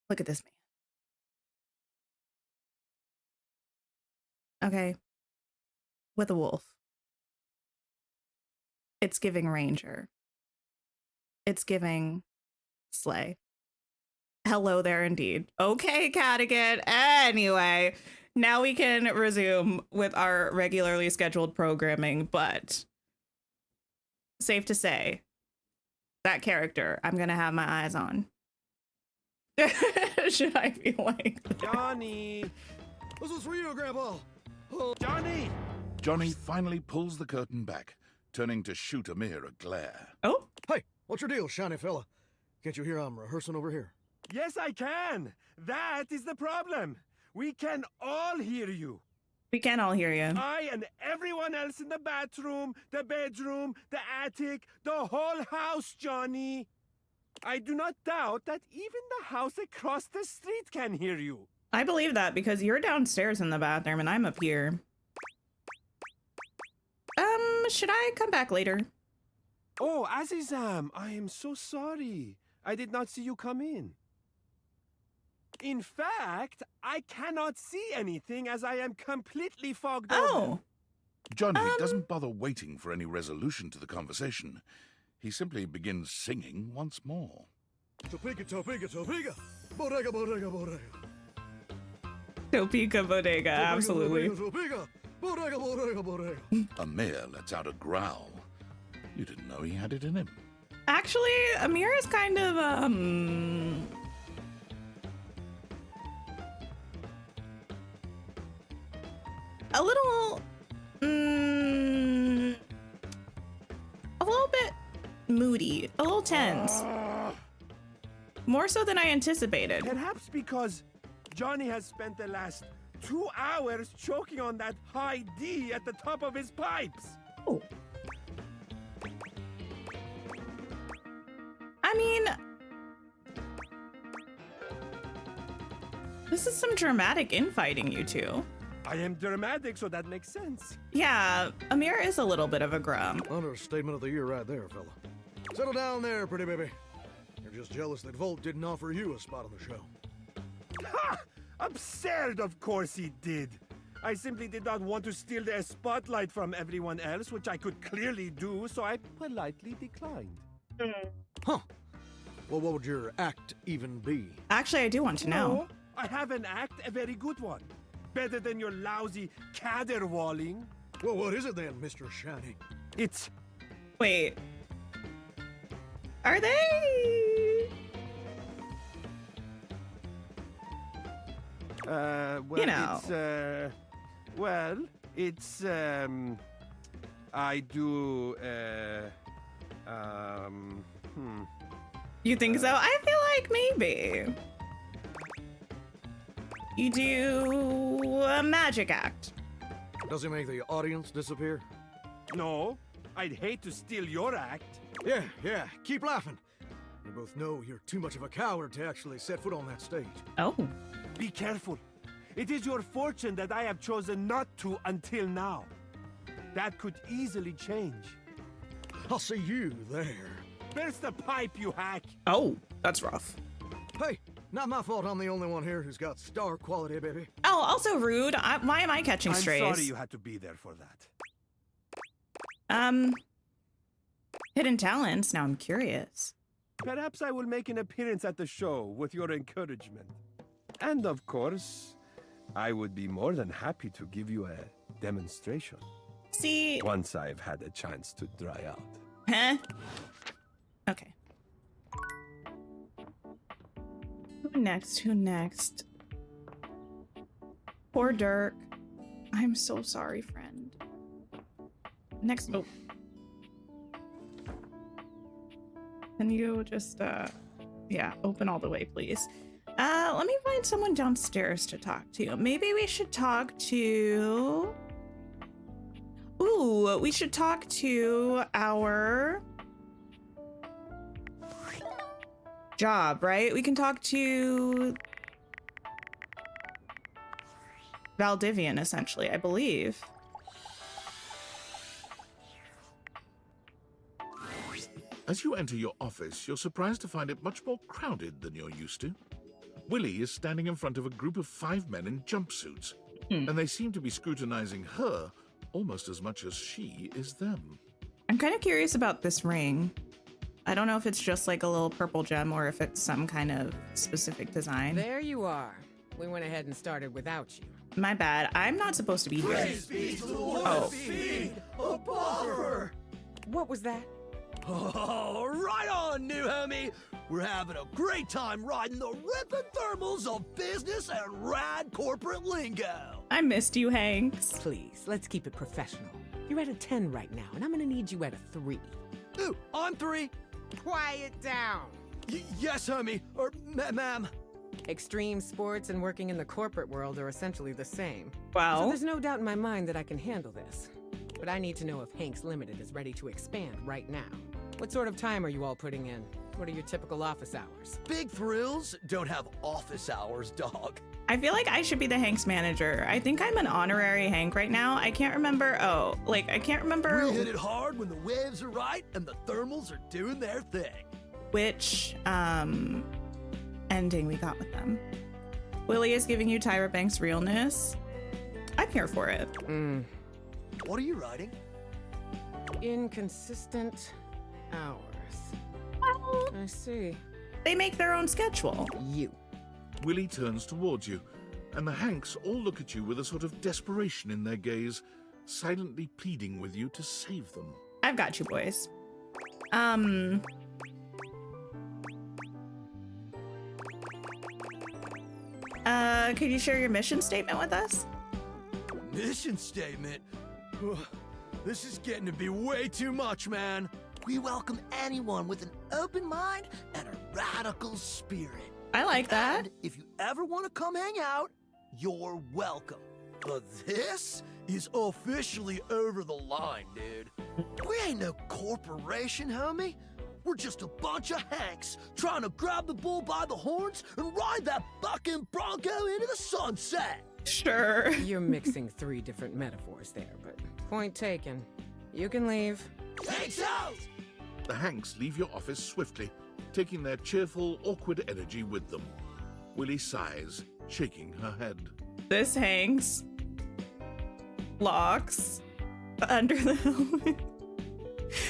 Look at this man. Okay, with a wolf. It's giving ranger. It's giving slay. Hello there indeed. Okay, Cadigan. Anyway, now we can resume with our regularly scheduled programming, but safe to say, that character I'm gonna have my eyes on. Should I be like that? Johnny! This was for you, Grandpa. Oh, Johnny! Johnny finally pulls the curtain back, turning to shoot Amir a glare. Oh? Hey, what's your deal, shiny fella? Can't you hear I'm rehearsing over here? Yes, I can. That is the problem. We can all hear you. We can all hear you. I and everyone else in the bathroom, the bedroom, the attic, the whole house, Johnny. I do not doubt that even the house across the street can hear you. I believe that because you're downstairs in the bathroom and I'm up here. Should I come back later? Oh, Azizam, I am so sorry. I did not see you come in. In fact, I cannot see anything as I am completely fogged over. Oh. Johnny doesn't bother waiting for any resolution to the conversation. He simply begins singing once more. Topeka, Topeka, Topeka. Bodega, bodega, bodega. Topeka Bodega, absolutely. Topeka, bodega, bodega, bodega. Amir lets out a growl. You didn't know he had it in him. Actually, Amir is kind of, a little bit moody, a little tense. More so than I anticipated. Perhaps because Johnny has spent the last 2 hours choking on that high D at the top of his pipes. Oh. I mean, this is some dramatic infighting, you two. I am dramatic, so that makes sense. Yeah, Amir is a little bit of a grump. Understatement of the year right there, fella. Settle down there, pretty baby. You're just jealous that Volt didn't offer you a spot on the show. Ha! Absurd, of course he did. I simply did not want to steal the spotlight from everyone else, which I could clearly do, so I politely declined. Huh. Well, what would your act even be? Actually, I do want to know. No, I have an act, a very good one. Better than your lousy caterwauling. Well, what is it then, Mr. Shiny? It's... Wait. Are they? Well, you know. It's, I do, You think so? I feel like maybe. You do a magic act. Does it make the audience disappear? No, I'd hate to steal your act. Yeah, keep laughing. We both know you're too much of a coward to actually set foot on that stage. Oh. Be careful. It is your fortune that I have chosen not to until now. That could easily change. I'll see you there. Burst the pipe, you hack! Oh, that's rough. Hey, not my fault I'm the only one here who's got star quality, baby. Oh, also rude. Why am I catching strays? I'm sorry you had to be there for that. Hidden talents. Now I'm curious. Perhaps I will make an appearance at the show with your encouragement. And of course, I would be more than happy to give you a demonstration. See? Once I've had a chance to dry out. Huh? Okay. Who next? Poor Dirk. I'm so sorry, friend. Next. Oh. Can you just, yeah, open all the way, please? Let me find someone downstairs to talk to. Maybe we should talk to... Ooh, we should talk to our job, right? We can talk to Valdivian, essentially, I believe. As you enter your office, you're surprised to find it much more crowded than you're used to. Willie is standing in front of a group of 5 men in jumpsuits, and they seem to be scrutinizing her almost as much as she is them. I'm kind of curious about this ring. I don't know if it's just like a little purple gem or if it's some kind of specific design. There you are. We went ahead and started without you. My bad. I'm not supposed to be here. Oh. A buffer! What was that? Oh, right on, new homie. We're having a great time riding the ripping thermals of business and rad corporate lingo. I missed you, Hanks. Please, let's keep it professional. You're at a 10 right now, and I'm gonna need you at a 3. Ooh, I'm 3. Quiet down. Yes, homie. Or, ma'am. Extreme sports and working in the corporate world are essentially the same. Wow. So there's no doubt in my mind that I can handle this. But I need to know if Hanks Limited is ready to expand right now. What sort of time are you all putting in? What are your typical office hours? Big thrills don't have office hours, dog. I feel like I should be the Hanks manager. I think I'm an honorary Hank right now. I can't remember. Oh, like, I can't remember We hit it hard when the waves are right and the thermals are doing their thing. which ending we got with them. Willie is giving you Tyra Banks' realness. I'm here for it. What are you writing? Inconsistent hours. I see. They make their own schedule. You. Willie turns towards you, and the Hanks all look at you with a sort of desperation in their gaze, silently pleading with you to save them. I've got you, boys. Could you share your mission statement with us? Mission statement? This is getting to be way too much, man. We welcome anyone with an open mind and a radical spirit. I like that. And if you ever want to come hang out, you're welcome. But this is officially over the line, dude. We ain't no corporation, homie. We're just a bunch of Hanks trying to grab the bull by the horns and ride that bucking bronco into the sunset. Sure. You're mixing 3 different metaphors there, but point taken. You can leave. Hanks out! The Hanks leave your office swiftly, taking their cheerful, awkward energy with them. Willie sighs, shaking her head. This Hanks locks under the helmet.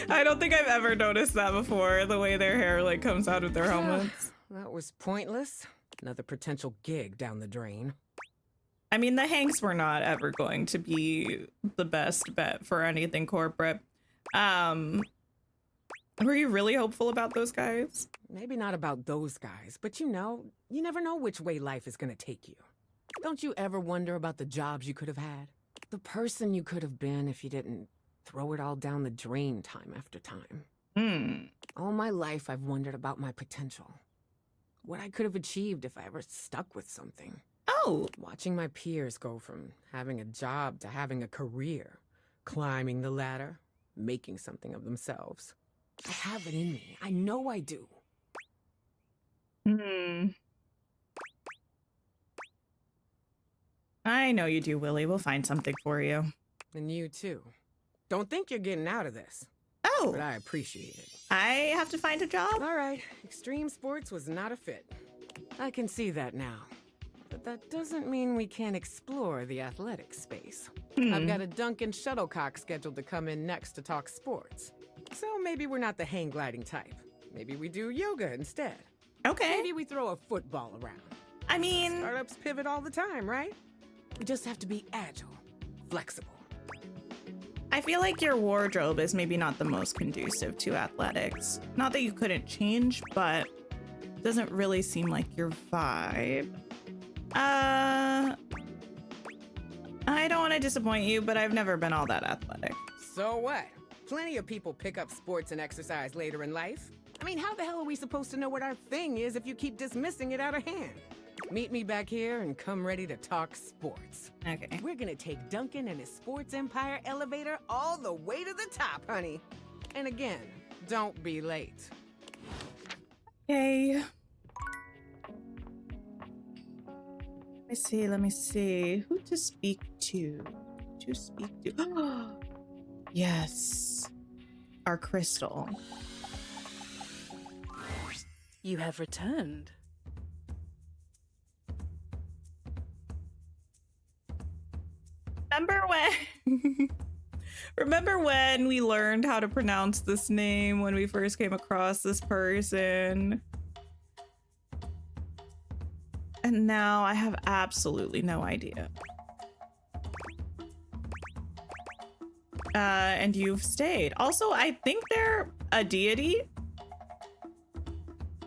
I don't think I've ever noticed that before, the way their hair like comes out of their helmets. That was pointless. Another potential gig down the drain. I mean, the Hanks were not ever going to be the best bet for anything corporate. Were you really hopeful about those guys? Maybe not about those guys, but you never know which way life is gonna take you. Don't you ever wonder about the jobs you could have had? The person you could have been if you didn't throw it all down the drain time after time. All my life I've wondered about my potential. What I could have achieved if I ever stuck with something. Oh. Watching my peers go from having a job to having a career, climbing the ladder, making something of themselves. I have it in me. I know I do. I know you do, Willie. We'll find something for you. And you too. Don't think you're getting out of this. Oh. But I appreciate it. I have to find a job? All right. Extreme sports was not a fit. I can see that now. But that doesn't mean we can't explore the athletic space. I've got a Duncan shuttlecock scheduled to come in next to talk sports. So maybe we're not the hang gliding type. Maybe we do yoga instead. Okay. Maybe we throw a football around. I mean... Startups pivot all the time, right? We just have to be agile, flexible. I feel like your wardrobe is maybe not the most conducive to athletics. Not that you couldn't change, but it doesn't really seem like your vibe. I don't want to disappoint you, but I've never been all that athletic. So what? Plenty of people pick up sports and exercise later in life. I mean, how the hell are we supposed to know what our thing is if you keep dismissing it out of hand? Meet me back here and come ready to talk sports. Okay. We're gonna take Duncan and his sports empire elevator all the way to the top, honey. And again, don't be late. Okay. Let me see. Who to speak to? Yes. Our crystal. You have returned. Remember when we learned how to pronounce this name when we first came across this person? And now I have absolutely no idea. And you've stayed. Also, I think they're a deity.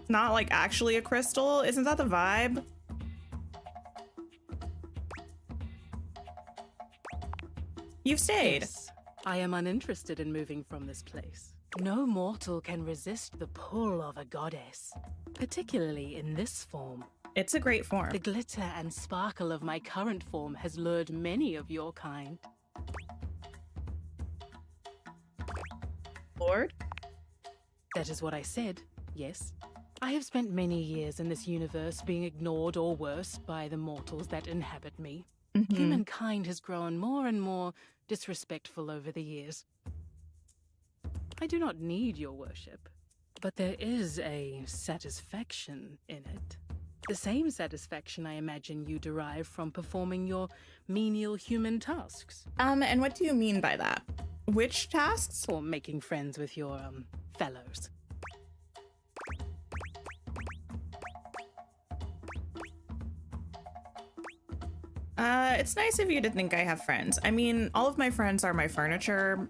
Not like actually a crystal. Isn't that the vibe? You've stayed. Yes, I am uninterested in moving from this place. No mortal can resist the pull of a goddess, particularly in this form. It's a great form. The glitter and sparkle of my current form has lured many of your kind. Lord? That is what I said, yes. I have spent many years in this universe being ignored or worse by the mortals that inhabit me. Humankind has grown more and more disrespectful over the years. I do not need your worship, but there is a satisfaction in it. The same satisfaction I imagine you derive from performing your menial human tasks. And what do you mean by that? Which tasks? Or making friends with your, fellows. It's nice of you to think I have friends. I mean, all of my friends are my furniture.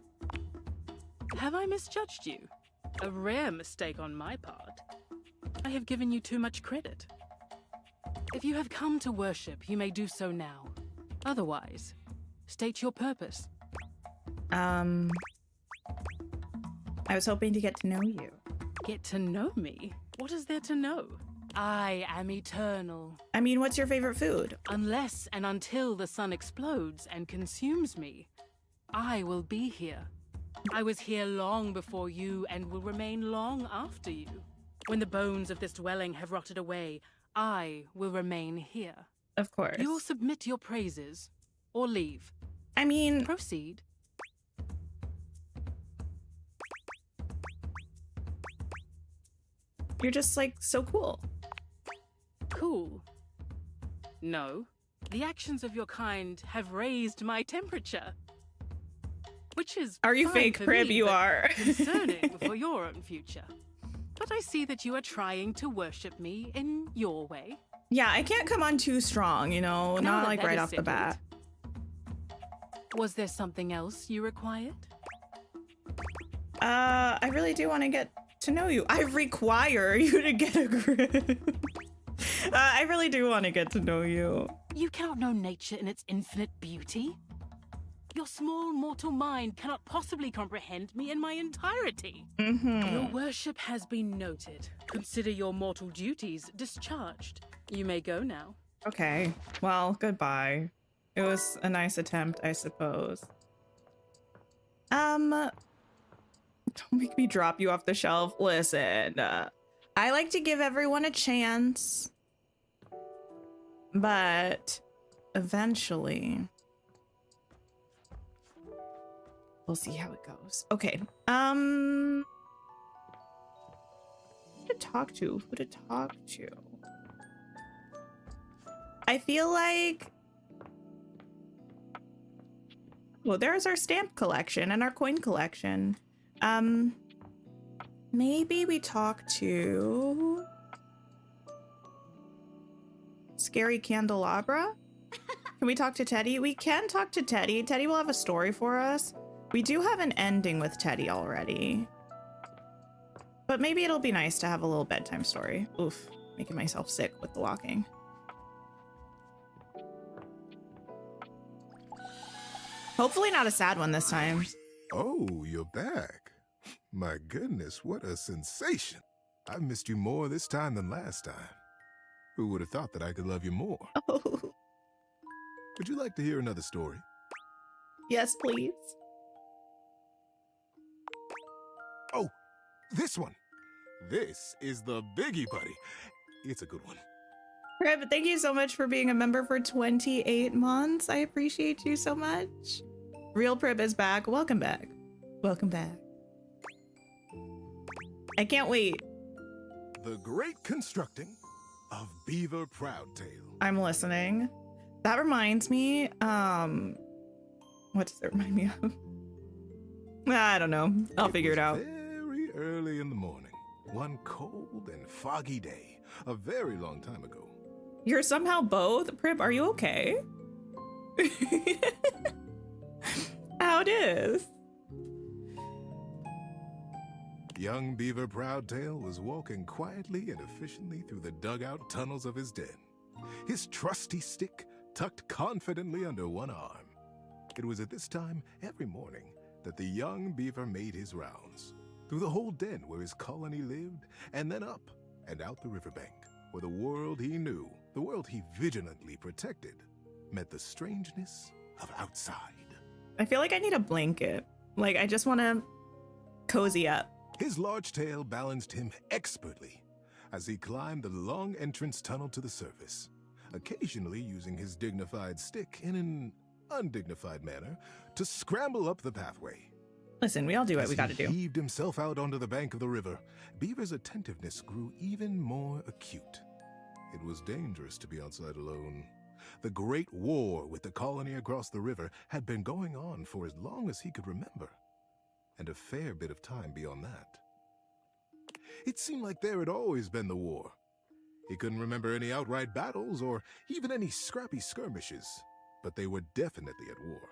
Have I misjudged you? A rare mistake on my part. I have given you too much credit. If you have come to worship, you may do so now. Otherwise, state your purpose. I was hoping to get to know you. Get to know me? What is there to know? I am eternal. I mean, what's your favorite food? Unless and until the sun explodes and consumes me, I will be here. I was here long before you and will remain long after you. When the bones of this dwelling have rotted away, I will remain here. Of course. You will submit your praises or leave. I mean... Proceed. You're just, like, so cool. Cool. No. The actions of your kind have raised my temperature. Which is Are you fine fake, for Crib? me, You but are. concerning for your own future. But I see that you are trying to worship me in your way. Yeah, I can't come on too strong, you know? Now Not, that like, that right is off the bat. Was there something else you required? I really do want to get to know you. I require you to get a grip. I really do want to get to know you. You cannot know nature in its infinite beauty. Your small mortal mind cannot possibly comprehend me in my entirety. Your worship has been noted. Consider your mortal duties discharged. You may go now. Okay. Well, goodbye. It was a nice attempt, I suppose. Don't make me drop you off the shelf. Listen, I like to give everyone a chance, but eventually we'll see how it goes. Okay. Who to talk to? Who to talk to? I feel like... Well, there's our stamp collection and our coin collection. Maybe we talk to... Scary Candelabra? Can we talk to Teddy? We can talk to Teddy. Teddy will have a story for us. We do have an ending with Teddy already. But maybe it'll be nice to have a little bedtime story. Oof, making myself sick with the walking. Hopefully not a sad one this time. Oh, you're back. My goodness, what a sensation. I've missed you more this time than last time. Who would have thought that I could love you more? Oh. Would you like to hear another story? Yes, please. Oh, this one. This is the Biggie Buddy. It's a good one. Rib, thank you so much for being a member for 28 months. I appreciate you so much. Real Prib is back. Welcome back. Welcome back. I can't wait. The Great Constructing of Beaver Proudtail. I'm listening. That reminds me, what does it remind me of? I don't know. I'll figure it out. Very early in the morning. One cold and foggy day. A very long time ago. You're somehow both? Prib, are you okay? How it is? Young Beaver Proudtail was walking quietly and efficiently through the dugout tunnels of his den, his trusty stick tucked confidently under one arm. It was at this time every morning that the young beaver made his rounds, through the whole den where his colony lived, and then up and out the riverbank, where the world he knew, the world he vigilantly protected, met the strangeness of outside. I feel like I need a blanket. Like, I just want to cozy up. His large tail balanced him expertly as he climbed the long entrance tunnel to the surface, occasionally using his dignified stick in an undignified manner to scramble up the pathway. Listen, we all do what we gotta do. As he heaved himself out onto the bank of the river, Beaver's attentiveness grew even more acute. It was dangerous to be outside alone. The Great War with the colony across the river had been going on for as long as he could remember, and a fair bit of time beyond that. It seemed like there had always been the war. He couldn't remember any outright battles or even any scrappy skirmishes, but they were definitely at war.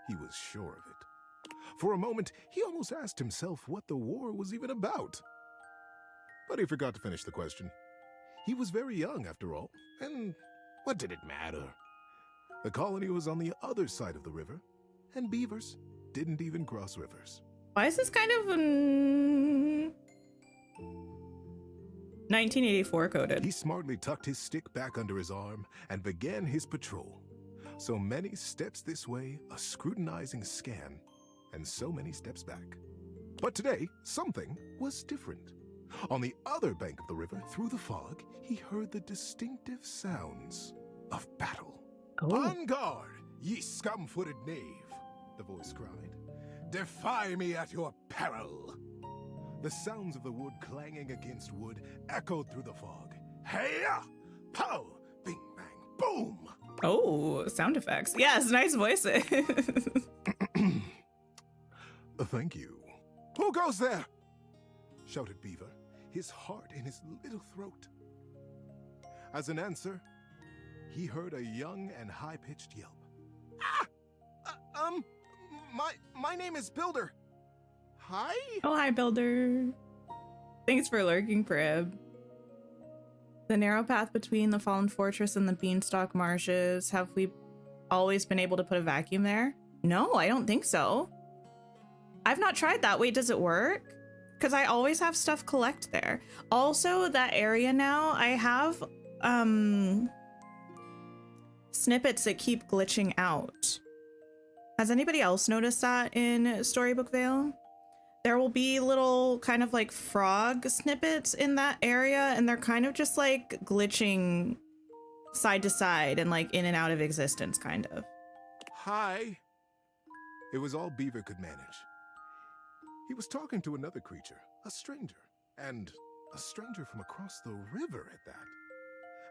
He was sure of it. For a moment, he almost asked himself what the war was even about. But he forgot to finish the question. He was very young, after all, and what did it matter? The colony was on the other side of the river, and beavers didn't even cross rivers. Why is this kind of 1984 coded? He smartly tucked his stick back under his arm and began his patrol. So many steps this way, a scrutinizing scan, and so many steps back. But today, something was different. On the other bank of the river, through the fog, he heard the distinctive sounds of battle. Oh. On guard, ye scum-footed knave, the voice cried. Defy me at your peril. The sounds of the wood clanging against wood echoed through the fog. Hey-ya! Pow! Bing, bang, boom! Oh, sound effects. Yes, nice voices. Thank you. Who goes there? Shouted Beaver, his heart in his little throat. As an answer, he heard a young and high-pitched yelp. My name is Builder. Hi? Oh, hi, Builder. Thanks for lurking, Prib. The narrow path between the fallen fortress and the beanstalk marshes. Have we always been able to put a vacuum there? No, I don't think so. I've not tried that. Wait, does it work? Because I always have stuff collect there. Also, that area now, I have snippets that keep glitching out. Has anybody else noticed that in Storybook Vale? There will be little kind of like frog snippets in that area, and they're kind of just like glitching side to side and like in and out of existence, kind of. Hi. It was all Beaver could manage. He was talking to another creature, a stranger, and a stranger from across the river at that.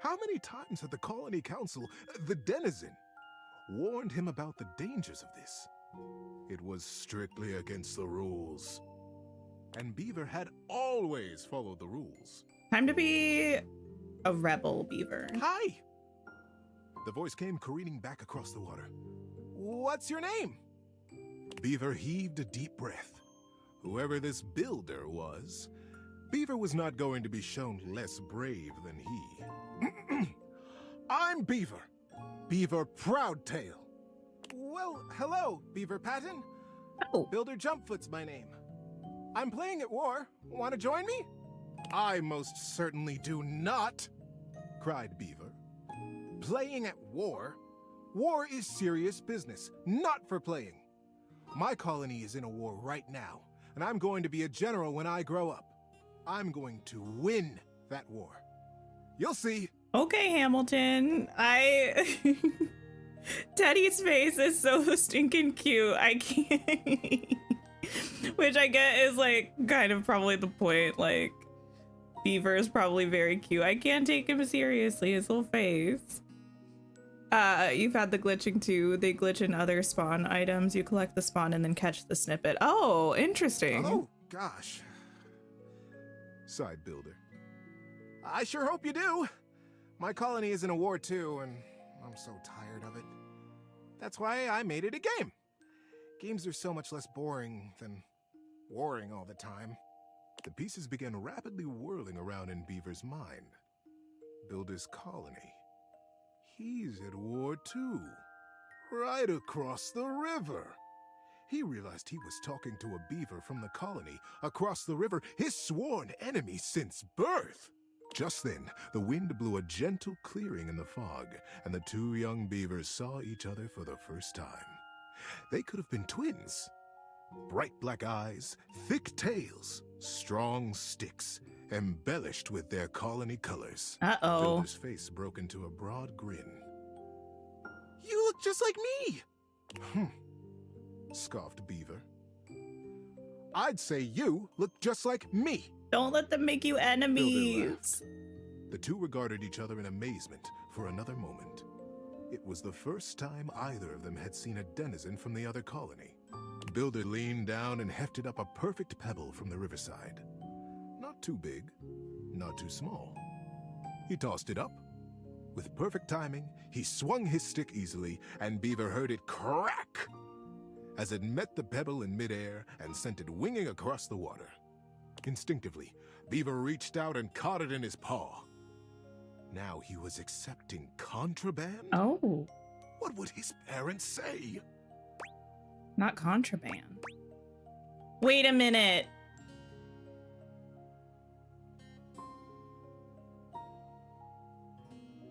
How many times had the colony council, the denizen, warned him about the dangers of this? It was strictly against the rules. And Beaver had always followed the rules. Time to be a rebel, Beaver. Hi! The voice came careening back across the water. What's your name? Beaver heaved a deep breath. Whoever this builder was, Beaver was not going to be shown less brave than he. I'm Beaver. Beaver Proudtail. Well, hello, Beaver Patton. Oh. Builder Jumpfoot's my name. I'm playing at war. Want to join me? I most certainly do not. cried Beaver. Playing at war? War is serious business, not for playing. My colony is in a war right now, and I'm going to be a general when I grow up. I'm going to win that war. You'll see. Okay, Hamilton. Teddy's face is so stinking cute. I can't. Which I get is like kind of probably the point. Like, Beaver is probably very cute. I can't take him seriously. His little face. You've had the glitching too. They glitch in other spawn items. You collect the spawn and then catch the snippet. Oh, interesting. Oh, gosh. Sighed Builder. I sure hope you do. My colony is in a war too, and I'm so tired of it. That's why I made it a game. Games are so much less boring than warring all the time. The pieces began rapidly whirling around in Beaver's mind. Builder's colony. He's at war too. Right across the river. He realized he was talking to a beaver from the colony across the river, his sworn enemy since birth. Just then, the wind blew a gentle clearing in the fog, and the two young beavers saw each other for the first time. They could have been twins. Bright black eyes, thick tails, strong sticks, embellished with their colony colors. Uh-oh. Builder's face broke into a broad grin. You look just like me! Scoffed Beaver. I'd say you look just like me. Don't let them make you enemies. The two regarded each other in amazement for another moment. It was the first time either of them had seen a denizen from the other colony. Builder leaned down and hefted up a perfect pebble from the riverside. Not too big, not too small. He tossed it up. With perfect timing, he swung his stick easily, and Beaver heard it crack as it met the pebble in midair and sent it winging across the water. Instinctively, Beaver reached out and caught it in his paw. Now he was accepting contraband? Oh. What would his parents say? Not contraband. Wait a minute.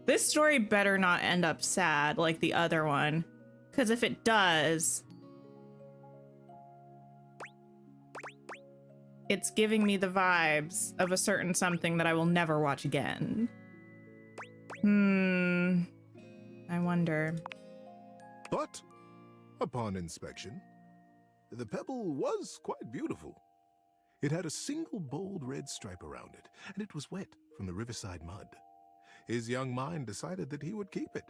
This story better not end up sad like the other one. Because if it does, it's giving me the vibes of a certain something that I will never watch again. I wonder. But, upon inspection, the pebble was quite beautiful. It had a single bold red stripe around it, and it was wet from the riverside mud. His young mind decided that he would keep it.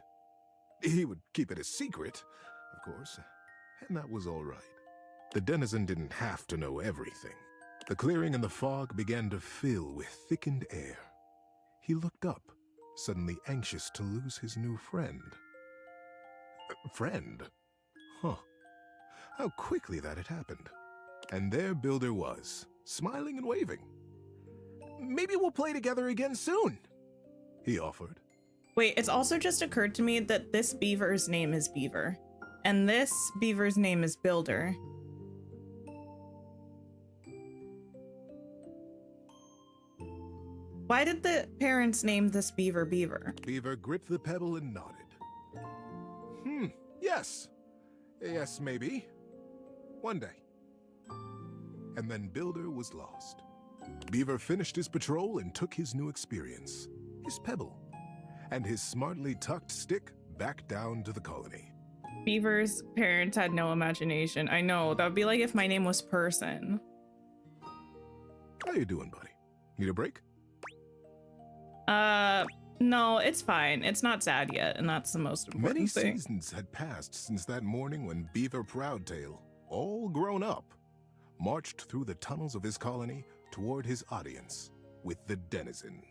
He would keep it a secret, of course, and that was all right. The denizen didn't have to know everything. The clearing and the fog began to fill with thickened air. He looked up, suddenly anxious to lose his new friend. Friend? Huh. How quickly that had happened. And there Builder was, smiling and waving. Maybe we'll play together again soon, he offered. Wait, it's also just occurred to me that this beaver's name is Beaver, and this beaver's name is Builder. Why did the parents name this beaver Beaver? Beaver gripped the pebble and nodded. Yes. Yes, maybe. One day. And then Builder was lost. Beaver finished his patrol and took his new experience, his pebble, and his smartly tucked stick back down to the colony. Beaver's parents had no imagination. I know, that would be like if my name was Person. How you doing, buddy? Need a break? No, it's fine. It's not sad yet, and that's the most important thing. Many seasons had passed since that morning when Beaver Proudtail, all grown up, marched through the tunnels of his colony toward his audience with the denizen.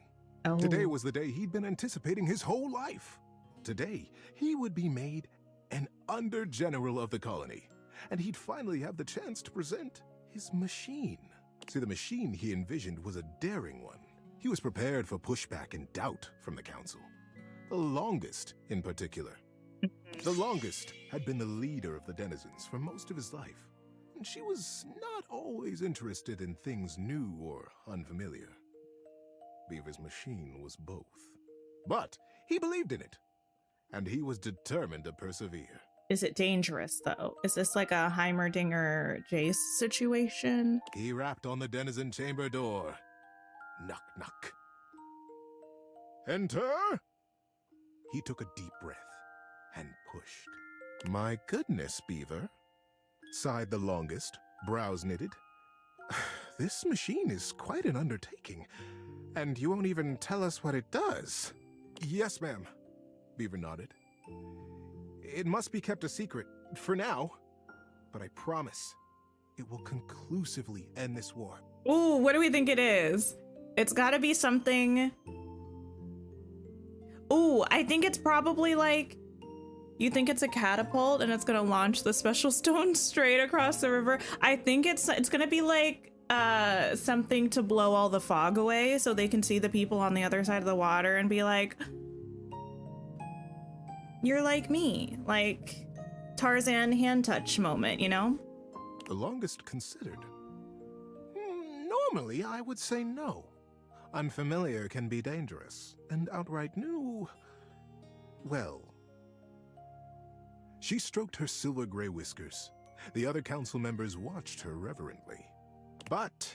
Oh. Today was the day he'd been anticipating his whole life. Today, he would be made an under-general of the colony, and he'd finally have the chance to present his machine. See, the machine he envisioned was a daring one. He was prepared for pushback and doubt from the council. The longest, in particular. The longest had been the leader of the denizens for most of his life, and she was not always interested in things new or unfamiliar. Beaver's machine was both. But he believed in it, and he was determined to persevere. Is it dangerous, though? Is this like a Heimerdinger Jace situation? He rapped on the denizen chamber door. Knock, knock. Enter! He took a deep breath and pushed. My goodness, Beaver, sighed the longest, brows knitted. This machine is quite an undertaking, and you won't even tell us what it does. Yes, ma'am, Beaver nodded. It must be kept a secret, for now, but I promise it will conclusively end this war. Ooh, what do we think it is? It's gotta be something... Ooh, I think it's probably like... You think it's a catapult and it's gonna launch the special stone straight across the river? I think it's gonna be like something to blow all the fog away so they can see the people on the other side of the water and be like... You're like me, like Tarzan hand touch moment, you know? The longest considered. Normally, I would say no. Unfamiliar can be dangerous, and outright new, well. She stroked her silver-gray whiskers. The other council members watched her reverently. But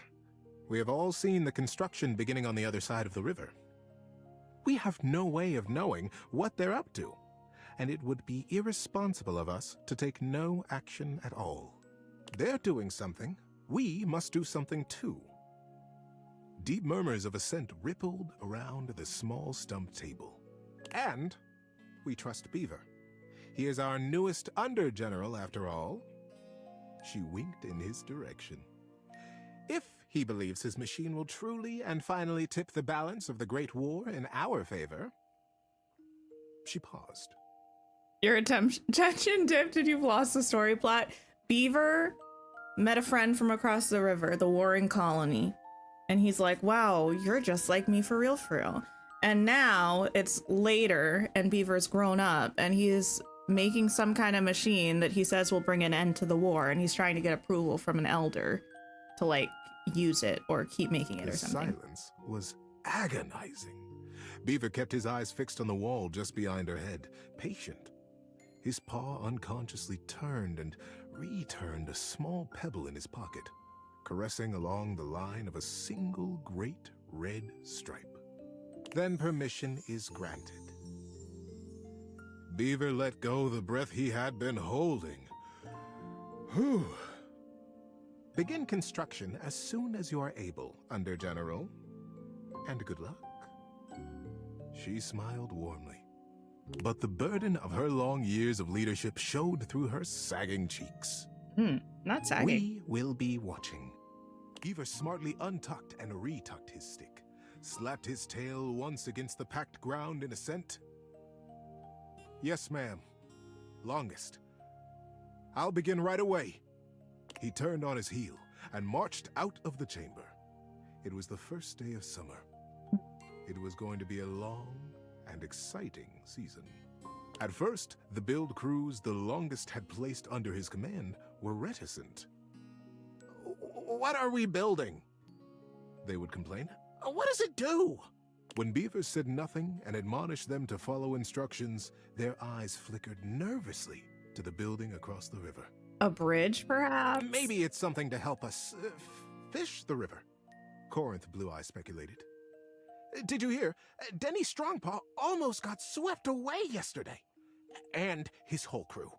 we have all seen the construction beginning on the other side of the river. We have no way of knowing what they're up to, and it would be irresponsible of us to take no action at all. They're doing something. We must do something too. Deep murmurs of assent rippled around the small stump table. And we trust Beaver. He is our newest under-general, after all. She winked in his direction. If he believes his machine will truly and finally tip the balance of the Great War in our favor. She paused. Your attention dipped and you've lost the story plot. Beaver met a friend from across the river, the warring colony. And he's like, wow, you're just like me for real, for real. And now it's later and Beaver's grown up and he's making some kind of machine that he says will bring an end to the war. And he's trying to get approval from an elder to like use it or keep making it or something. The silence was agonizing. Beaver kept his eyes fixed on the wall just behind her head, patient. His paw unconsciously turned and returned a small pebble in his pocket, caressing along the line of a single great red stripe. Then permission is granted. Beaver let go the breath he had been holding. Whew. Begin construction as soon as you are able, Under-General. And good luck. She smiled warmly, but the burden of her long years of leadership showed through her sagging cheeks. Not sagging. We will be watching. Beaver smartly untucked and retucked his stick, slapped his tail once against the packed ground in assent. Yes, ma'am. Longest. I'll begin right away. He turned on his heel and marched out of the chamber. It was the first day of summer. It was going to be a long and exciting season. At first, the build crews the longest had placed under his command were reticent. What are we building? They would complain. What does it do? When Beaver said nothing and admonished them to follow instructions, their eyes flickered nervously to the building across the river. A bridge, perhaps? Maybe it's something to help us fish the river, Corinth Blue Eye speculated. Did you hear? Denny Strongpaw almost got swept away yesterday. And his whole crew.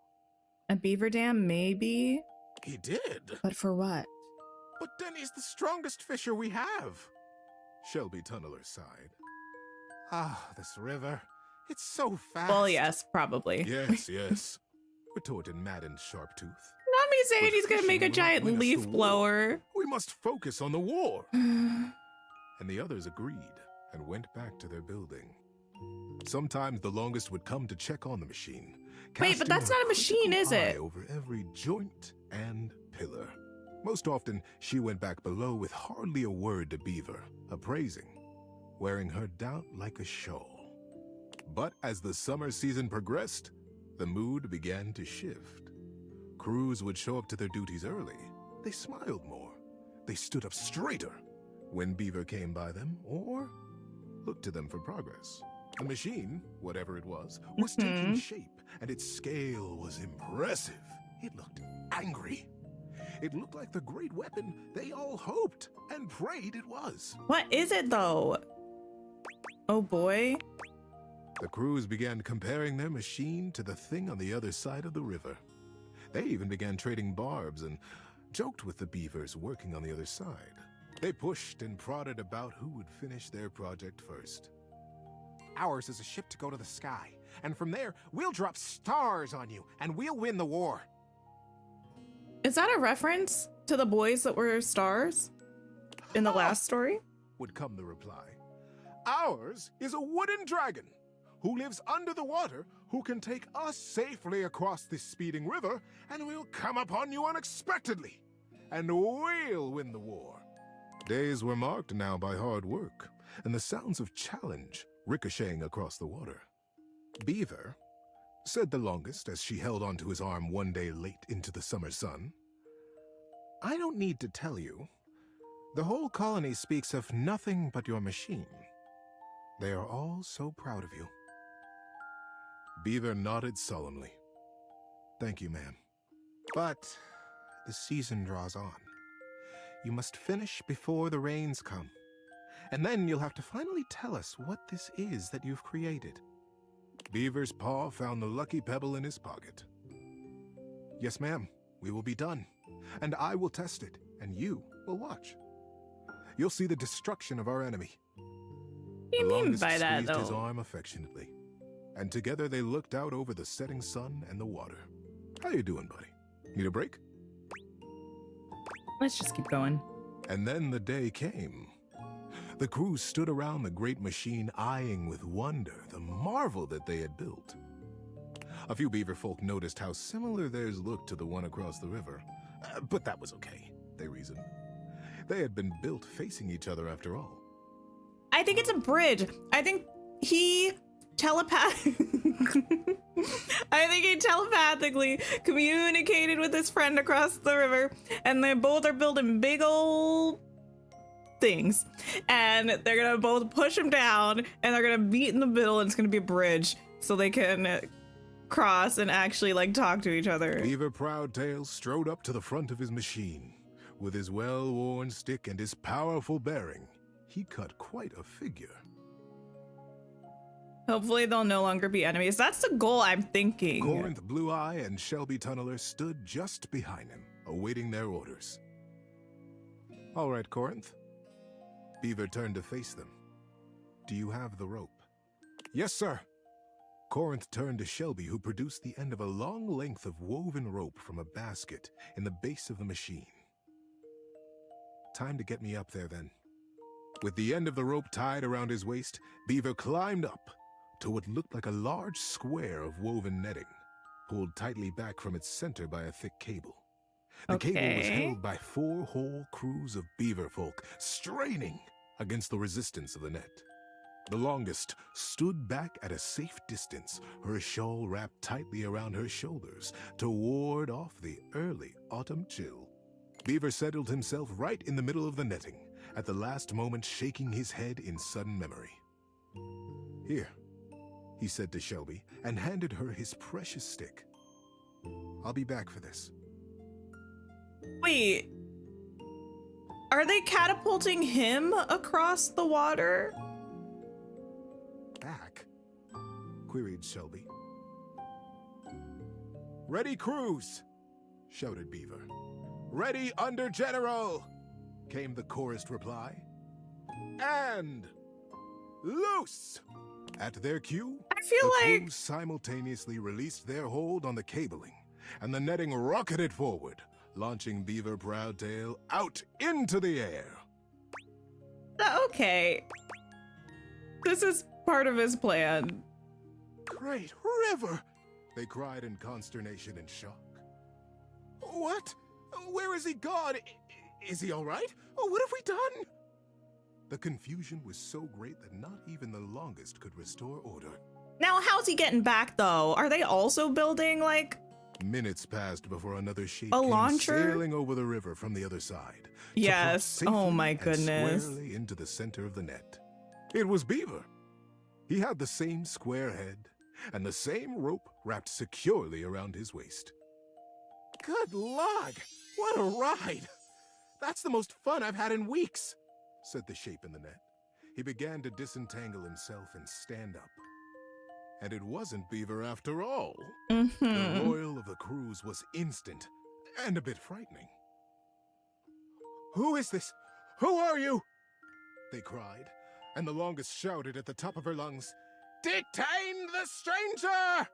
A beaver dam, maybe? He did. But for what? But Denny's the strongest fisher we have. Shelby Tunneler sighed. Ah, this river. It's so fast. Well, yes, probably. Yes, retorted maddened Sharptooth. Not me saying he's gonna make a giant leaf blower. We must focus on the war. And the others agreed and went back to their building. Sometimes the longest would come to check on the machine. Wait, but that's not a machine, is it? Over every joint and pillar. Most often, she went back below with hardly a word to Beaver, appraising, wearing her doubt like a shawl. But as the summer season progressed, the mood began to shift. Crews would show up to their duties early. They smiled more. They stood up straighter when Beaver came by them or looked to them for progress. The machine, whatever it was taking shape, and its scale was impressive. It looked angry. It looked like the great weapon they all hoped and prayed it was. What is it, though? Oh, boy. The crews began comparing their machine to the thing on the other side of the river. They even began trading barbs and joked with the beavers working on the other side. They pushed and prodded about who would finish their project first. Ours is a ship to go to the sky, and from there, we'll drop stars on you, and we'll win the war. Is that a reference to the boys that were stars in the last story? Would come the reply. Ours is a wooden dragon who lives under the water, who can take us safely across this speeding river, and we'll come upon you unexpectedly, and we'll win the war. Days were marked now by hard work, and the sounds of challenge ricocheting across the water. Beaver, said the longest as she held onto his arm one day late into the summer sun, I don't need to tell you. The whole colony speaks of nothing but your machine. They are all so proud of you. Beaver nodded solemnly. Thank you, ma'am. But the season draws on. You must finish before the rains come. And then you'll have to finally tell us what this is that you've created. Beaver's paw found the lucky pebble in his pocket. Yes, ma'am, we will be done. And I will test it, and you will watch. You'll see the destruction of our enemy. What do you mean by that, squeezed his though? arm affectionately, and together they looked out over the setting sun and the water. How you doing, buddy? Need a break? Let's just keep going. And then the day came. The crew stood around the great machine, eyeing with wonder the marvel that they had built. A few beaver folk noticed how similar theirs looked to the one across the river. But that was okay, they reasoned. They had been built facing each other after all. I think it's a bridge. I think he telepathically communicated with his friend across the river, and they both are building big old things, and they're gonna both push him down, and they're gonna meet in the middle, and it's gonna be a bridge so they can cross and actually like talk to each other. Beaver Proudtail strode up to the front of his machine. With his well-worn stick and his powerful bearing, he cut quite a figure. Hopefully they'll no longer be enemies. That's the goal, I'm thinking. Corinth, Blue Eye, and Shelby Tunneler stood just behind him, awaiting their orders. All right, Corinth. Beaver turned to face them. Do you have the rope? Yes, sir. Corinth turned to Shelby, who produced the end of a long length of woven rope from a basket in the base of the machine. Time to get me up there, then. With the end of the rope tied around his waist, Beaver climbed up to what looked like a large square of woven netting, pulled tightly back from its center by a thick cable. The cable was held by 4 whole crews of beaver folk, straining against the resistance of the net. The longest stood back at a safe distance, her shawl wrapped tightly around her shoulders to ward off the early autumn chill. Beaver settled himself right in the middle of the netting, at the last moment shaking his head in sudden memory. Here, he said to Shelby, and handed her his precious stick. I'll be back for this. Wait, are they catapulting him across the water? Back? Queried Shelby. Ready, crews! Shouted Beaver. Ready under General! Came the chorused reply. And loose! At their cue, I feel the like crews simultaneously released their hold on the cabling, and the netting rocketed forward, launching Beaver Proudtail out into the air. Okay. This is part of his plan. Great river! They cried in consternation and shock. What? Where is he gone? Is he all right? Oh, what have we done? The confusion was so great that not even the longest could restore order. Now, how's he getting back, though? Are they also building, like... Minutes passed before another shape a came launcher? sailing over the river from the other side. Yes. Oh, my and goodness. squarely into the center of the net. It was Beaver. He had the same square head and the same rope wrapped securely around his waist. Good log! What a ride! That's the most fun I've had in weeks, said the shape in the net. He began to disentangle himself and stand up. And it wasn't Beaver after all. The royal of the cruise was instant and a bit frightening. Who is this? Who are you? They cried, and the longest shouted at the top of her lungs, Detain the stranger!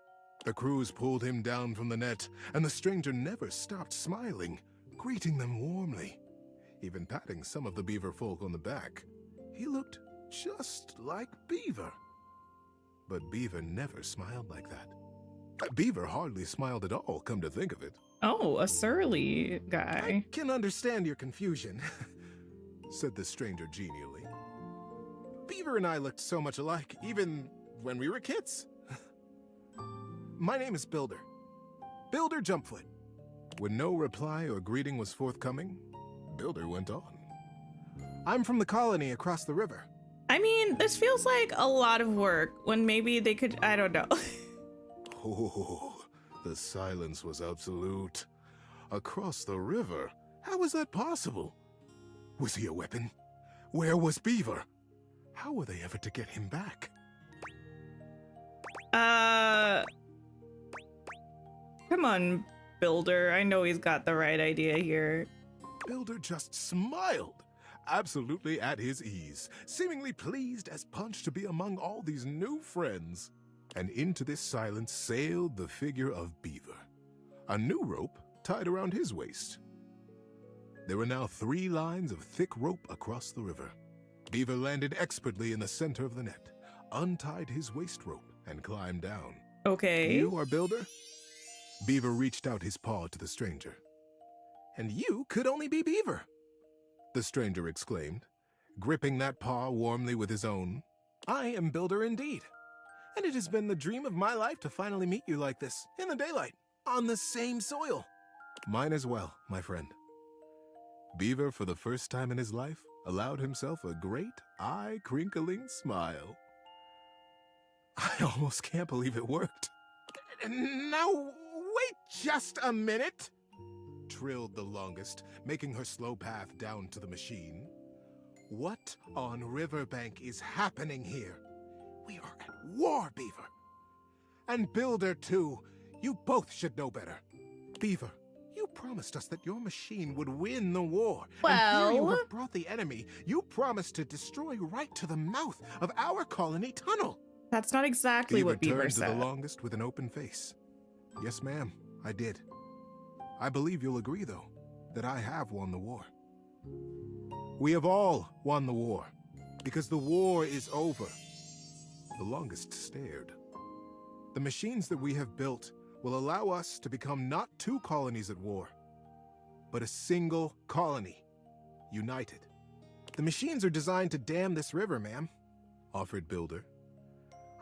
The crews pulled him down from the net, and the stranger never stopped smiling, greeting them warmly, even patting some of the beaver folk on the back. He looked just like Beaver. But Beaver never smiled like that. Beaver hardly smiled at all, come to think of it. Oh, a surly guy. I can understand your confusion, said the stranger genially. Beaver and I looked so much alike, even when we were kids. My name is Builder. Builder Jumpfoot. When no reply or greeting was forthcoming, Builder went on. I'm from the colony across the river. I mean, this feels like a lot of work when maybe they could, I don't know. Oh, the silence was absolute. Across the river? How was that possible? Was he a weapon? Where was Beaver? How were they ever to get him back? Come on, Builder. I know he's got the right idea here. Builder just smiled, absolutely at his ease, seemingly pleased as punch to be among all these new friends. And into this silence sailed the figure of Beaver, a new rope tied around his waist. There were now 3 lines of thick rope across the river. Beaver landed expertly in the center of the net, untied his waist rope, and climbed down. Okay. You are Builder? Beaver reached out his paw to the stranger. And you could only be Beaver, the stranger exclaimed, gripping that paw warmly with his own. I am Builder indeed, and it has been the dream of my life to finally meet you like this, in the daylight, on the same soil. Mine as well, my friend. Beaver, for the first time in his life, allowed himself a great, eye-crinkling smile. I almost can't believe it worked. Now, wait just a minute, trilled the longest, making her slow path down to the machine. What on Riverbank is happening here? We are at war, Beaver. And Builder, too. You both should know better. Beaver, you promised us that your machine would win the war. Well, and here you have brought the enemy. You promised to destroy right to the mouth of our colony tunnel. That's not exactly what Beaver turned said. to the longest with an open face. Yes, ma'am, I did. I believe you'll agree, though, that I have won the war. We have all won the war, because the war is over. The longest stared. The machines that we have built will allow us to become not 2 colonies at war, but a single colony, united. The machines are designed to dam this river, ma'am, offered Builder.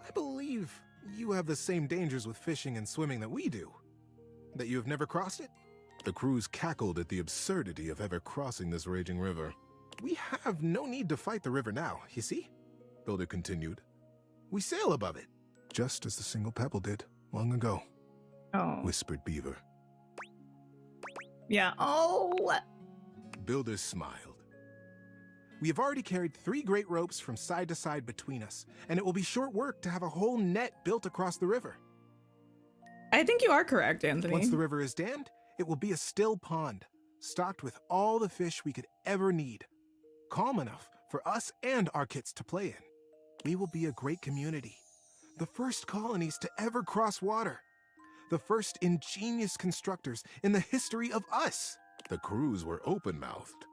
I believe you have the same dangers with fishing and swimming that we do. That you have never crossed it? The crews cackled at the absurdity of ever crossing this raging river. We have no need to fight the river now, you see? Builder continued. We sail above it. Just as the single pebble did, long ago. Oh. Whispered Beaver. Yeah. Oh. Builder smiled. We have already carried 3 great ropes from side to side between us, and it will be short work to have a whole net built across the river. I think you are correct, Anthony. Once the river is dammed, it will be a still pond, stocked with all the fish we could ever need, calm enough for us and our kits to play in. We will be a great community, the first colonies to ever cross water, the first ingenious constructors in the history of us. The crews were open-mouthed.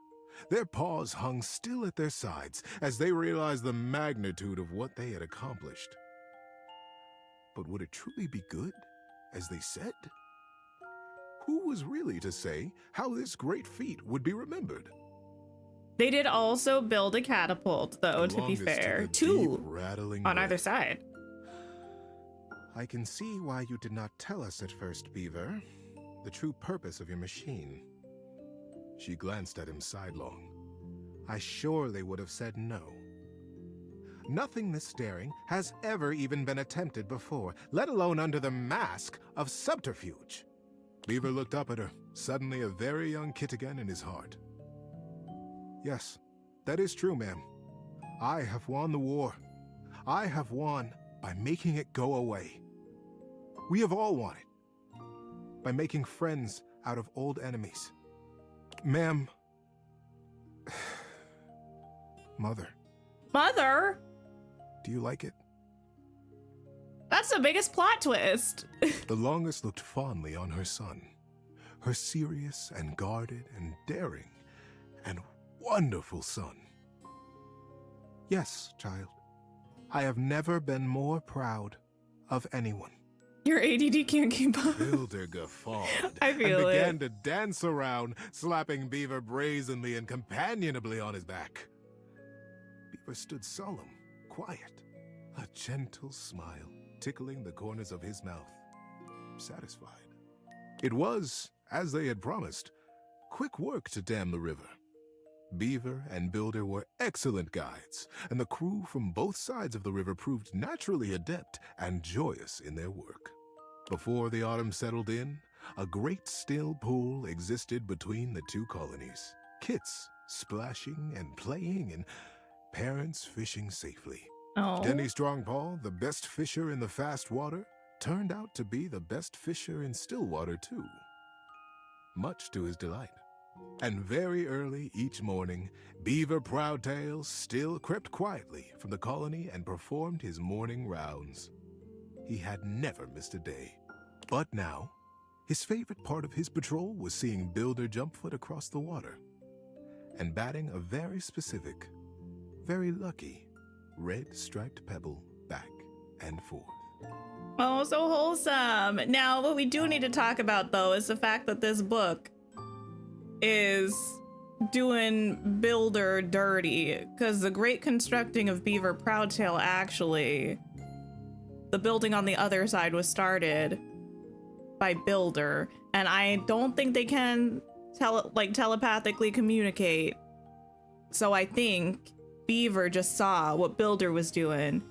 Their paws hung still at their sides as they realized the magnitude of what they had accomplished. But would it truly be good, as they said? Who was really to say how this great feat would be remembered? They did also build a catapult, though, to be fair. 2 on either side. I can see why you did not tell us at first, Beaver, the true purpose of your machine. She glanced at him sidelong. I surely would have said no. Nothing this daring has ever even been attempted before, let alone under the mask of subterfuge. Beaver looked up at her, suddenly a very young kit again in his heart. Yes, that is true, ma'am. I have won the war. I have won by making it go away. We have all won it. By making friends out of old enemies. Ma'am. Mother. Mother? Do you like it? That's the biggest plot twist. The longest looked fondly on her son. Her serious and guarded and daring and wonderful son. Yes, child. I have never been more proud of anyone. Your ADD can't keep up. Builder guffawed I feel and it. began to dance around, slapping Beaver brazenly and companionably on his back. Beaver stood solemn, quiet, a gentle smile tickling the corners of his mouth, satisfied. It was, as they had promised, quick work to dam the river. Beaver and Builder were excellent guides, and the crew from both sides of the river proved naturally adept and joyous in their work. Before the autumn settled in, a great still pool existed between the two colonies. Kits splashing and playing, and parents fishing safely. Oh. Denny Strongpaw, the best fisher in the fast water, turned out to be the best fisher in still water too, much to his delight. And very early each morning, Beaver Proudtail still crept quietly from the colony and performed his morning rounds. He had never missed a day. But now, his favorite part of his patrol was seeing Builder Jumpfoot across the water and batting a very specific, very lucky, red striped pebble back and forth. Oh, so wholesome. Now, what we do need to talk about, though, is the fact that this book is doing Builder dirty, because the great constructing of Beaver Proudtail, actually, the building on the other side was started by Builder, and I don't think they can telepathically communicate. So I think Beaver just saw what Builder was doing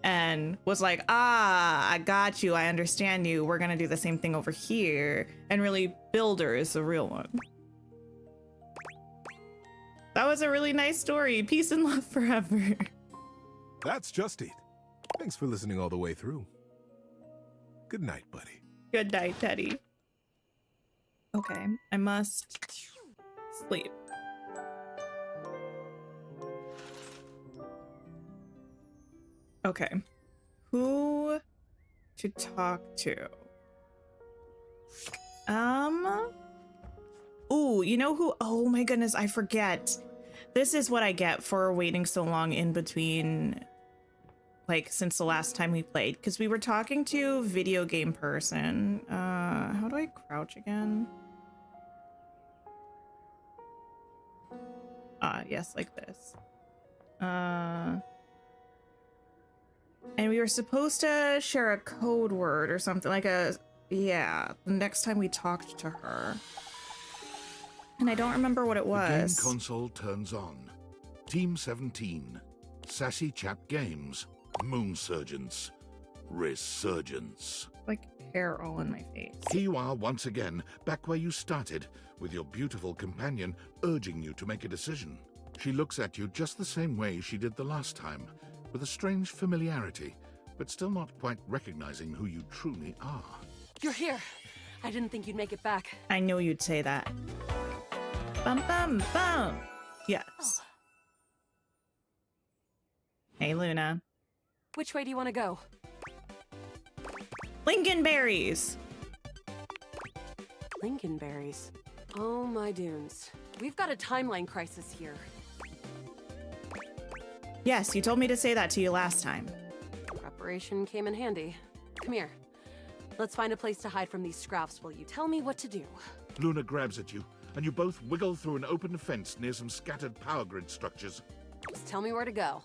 and was like, I got you, I understand you, we're gonna do the same thing over here. And really, Builder is the real one. That was a really nice story. Peace and love forever. That's just it. Thanks for listening all the way through. Good night, buddy. Good night, Teddy. Okay, I must sleep. Okay, who to talk to? Ooh, you know who? Oh my goodness, I forget. This is what I get for waiting so long in between, like, since the last time we played, because we were talking to video game person. How do I crouch again? Yes, like this. And we were supposed to share a code word or something, like yeah, the next time we talked to her. And I don't remember what it was. The game console turns on. Team 17. Sassy Chap Games. Moon Surgeons. Resurgence. Like hair all in my face. Here you are once again, back where you started, with your beautiful companion urging you to make a decision. She looks at you just the same way she did the last time, with a strange familiarity, but still not quite recognizing who you truly are. You're here. I didn't think you'd make it back. I know you'd say that. Bum bum bum. Yes. Hey, Luna. Which way do you want to go? Lincolnberries. Lincolnberries. Oh my dunes. We've got a timeline crisis here. Yes, you told me to say that to you last time. Preparation came in handy. Come here. Let's find a place to hide from these scraps while you tell me what to do. Luna grabs at you, and you both wiggle through an open fence near some scattered power grid structures. Just tell me where to go.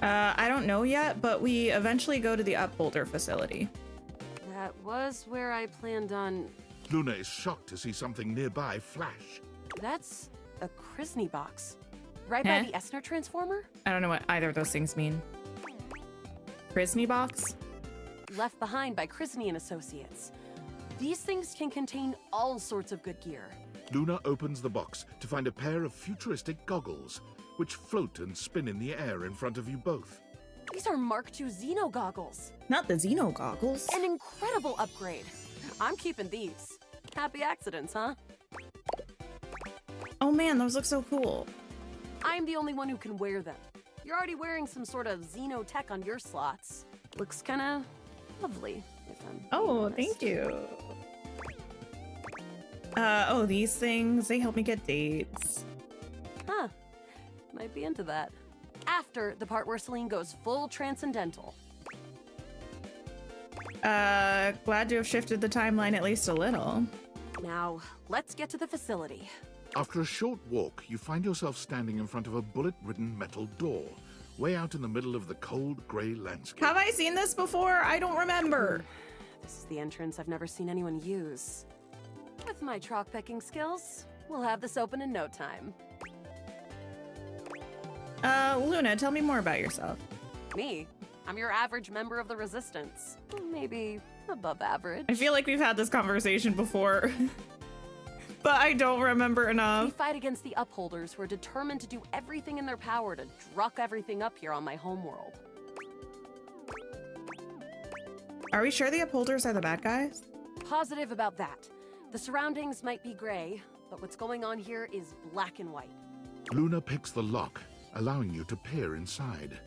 I don't know yet, but we eventually go to the Upholder facility. That was where I planned on... Luna is shocked to see something nearby flash. That's a Krisny box. Right by the Esner transformer? I don't know what either of those things mean. Prissy box? Left behind by Crisney and Associates. These things can contain all sorts of good gear. Luna opens the box to find a pair of futuristic goggles, which float and spin in the air in front of you both. These are Mark II Xeno goggles. Not the Xeno goggles. An incredible upgrade. I'm keeping these. Happy accidents, huh? Oh man, those look so cool. I'm the only one who can wear them. You're already wearing some sort of Xeno tech on your slots. Looks kinda lovely, if I'm being honest. Thank you. Oh, these things, they help me get dates. Huh. Might be into that. After the part where Celine goes full transcendental. Glad to have shifted the timeline at least a little. Now, let's get to the facility. After a short walk, you find yourself standing in front of a bullet-ridden metal door, way out in the middle of the cold, grey landscape. Have I seen this before? I don't remember. This is the entrance I've never seen anyone use. With my chalk picking skills, we'll have this open in no time. Luna, tell me more about yourself. Me? I'm your average member of the Resistance. Maybe above average. I feel like we've had this conversation before, but I don't remember enough. We fight against the Upholders, who are determined to do everything in their power to druck everything up here on my homeworld. Are we sure the Upholders are the bad guys? Positive about that. The surroundings might be gray, but what's going on here is black and white. Luna picks the lock, allowing you to peer inside.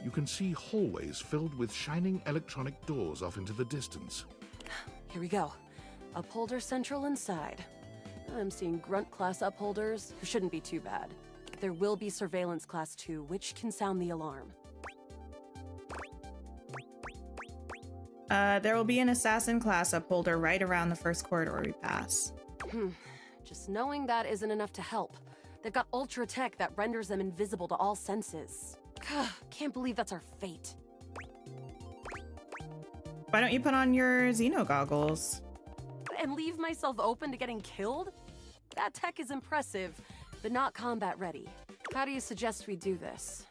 You can see hallways filled with shining electronic doors off into the distance. Here we go. Upholder Central inside. I'm seeing Grunt class Upholders, who shouldn't be too bad. There will be Surveillance Class 2, which can sound the alarm. There will be an Assassin class Upholder right around the first corridor we pass. Just knowing that isn't enough to help. They've got ultra tech that renders them invisible to all senses. Can't believe that's our fate. Why don't you put on your Xeno goggles? And leave myself open to getting killed? That tech is impressive, but not combat ready. How do you suggest we do this?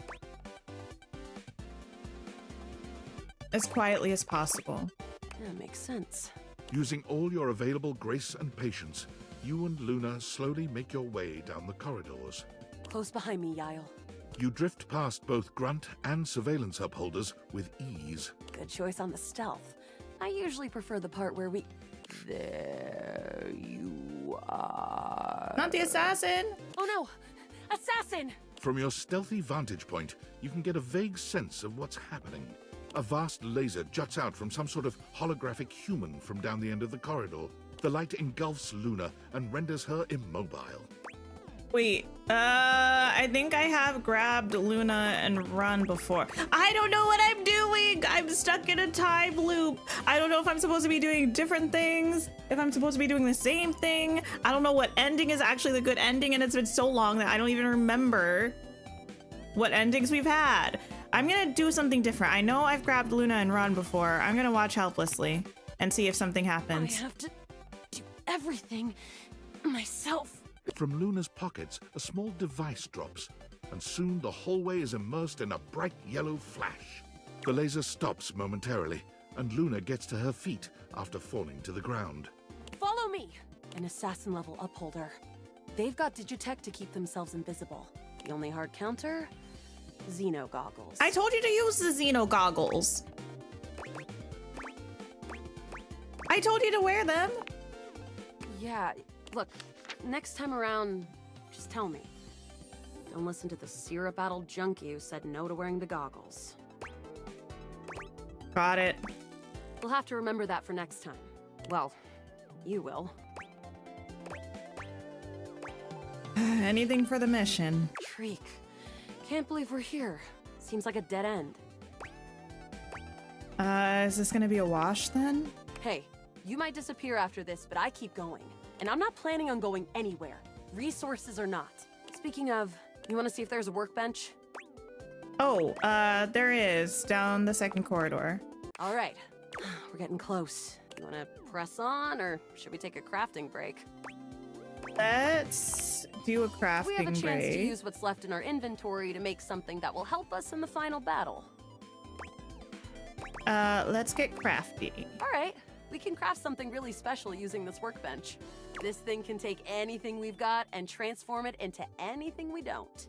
As quietly as possible. That makes sense. Using all your available grace and patience, you and Luna slowly make your way down the corridors. Close behind me, Yael. You drift past both Grunt and Surveillance Upholders with ease. Good choice on the stealth. I usually prefer the part where we... There you are. Not the assassin! Oh no! Assassin! From your stealthy vantage point, you can get a vague sense of what's happening. A vast laser juts out from some sort of holographic human from down the end of the corridor. The light engulfs Luna and renders her immobile. Wait, I think I have grabbed Luna and run before. I don't know what I'm doing! I'm stuck in a time loop. I don't know if I'm supposed to be doing different things, if I'm supposed to be doing the same thing. I don't know what ending is actually the good ending, and it's been so long that I don't even remember what endings we've had. I'm gonna do something different. I know I've grabbed Luna and run before. I'm gonna watch helplessly and see if something happens. I have to do everything myself. From Luna's pockets, a small device drops, and soon the hallway is immersed in a bright yellow flash. The laser stops momentarily, and Luna gets to her feet after falling to the ground. Follow me! An assassin-level upholder. They've got digitech to keep themselves invisible. The only hard counter? Xeno goggles. I told you to use the Xeno goggles. I told you to wear them. Yeah, look, next time around, just tell me. Don't listen to the syrup-addled junkie who said no to wearing the goggles. Got it. We'll have to remember that for next time. Well, you will. Anything for the mission. Shriek. Can't believe we're here. Seems like a dead end. Is this gonna be a wash then? Hey, you might disappear after this, but I keep going. And I'm not planning on going anywhere. Resources or not. Speaking of, you want to see if there's a workbench? Oh, there is, down the second corridor. All right, we're getting close. You want to press on, or should we take a crafting break? Let's do a crafting We have a chance break. to use what's left in our inventory to make something that will help us in the final battle. Let's get crafty. All right, we can craft something really special using this workbench. This thing can take anything we've got and transform it into anything we don't.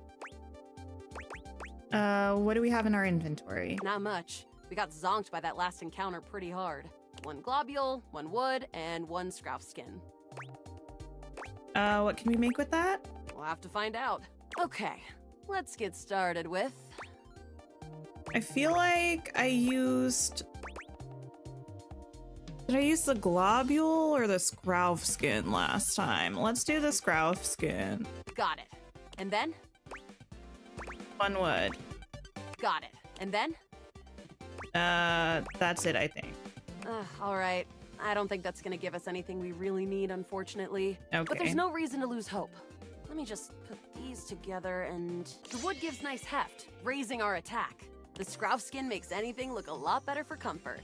What do we have in our inventory? Not much. We got zonked by that last encounter pretty hard. 1 globule, 1 wood, and 1 scrouf skin. What can we make with that? We'll have to find out. Okay, let's get started with... I feel like I used... Did I use the globule or the scrouf skin last time? Let's do the scrouf skin. Got it. And then? 1 wood. Got it. And then? That's it, I think. All right. I don't think that's gonna give us anything we really need, unfortunately. Okay. But there's no reason to lose hope. Let me just put these together and... The wood gives nice heft, raising our attack. The scrouf skin makes anything look a lot better for comfort.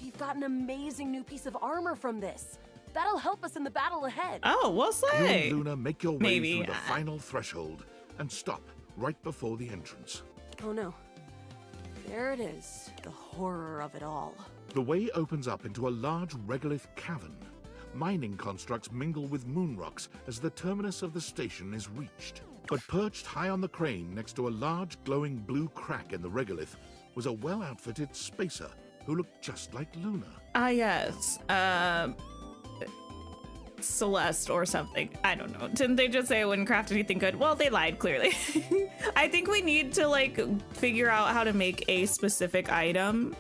We've got an amazing new piece of armor from this. That'll help us in the battle ahead. Oh, we'll You say. and Luna make your way Maybe. through the final threshold and stop right before the entrance. Oh no. There it is. The horror of it all. The way opens up into a large regolith cavern. Mining constructs mingle with moon rocks as the terminus of the station is reached. But perched high on the crane next to a large glowing blue crack in the regolith was a well-outfitted spacer who looked just like Luna. Ah, yes. Celeste or something. I don't know. Didn't they just say I wouldn't craft anything good? Well, they lied, clearly. I think we need to, like, figure out how to make a specific item.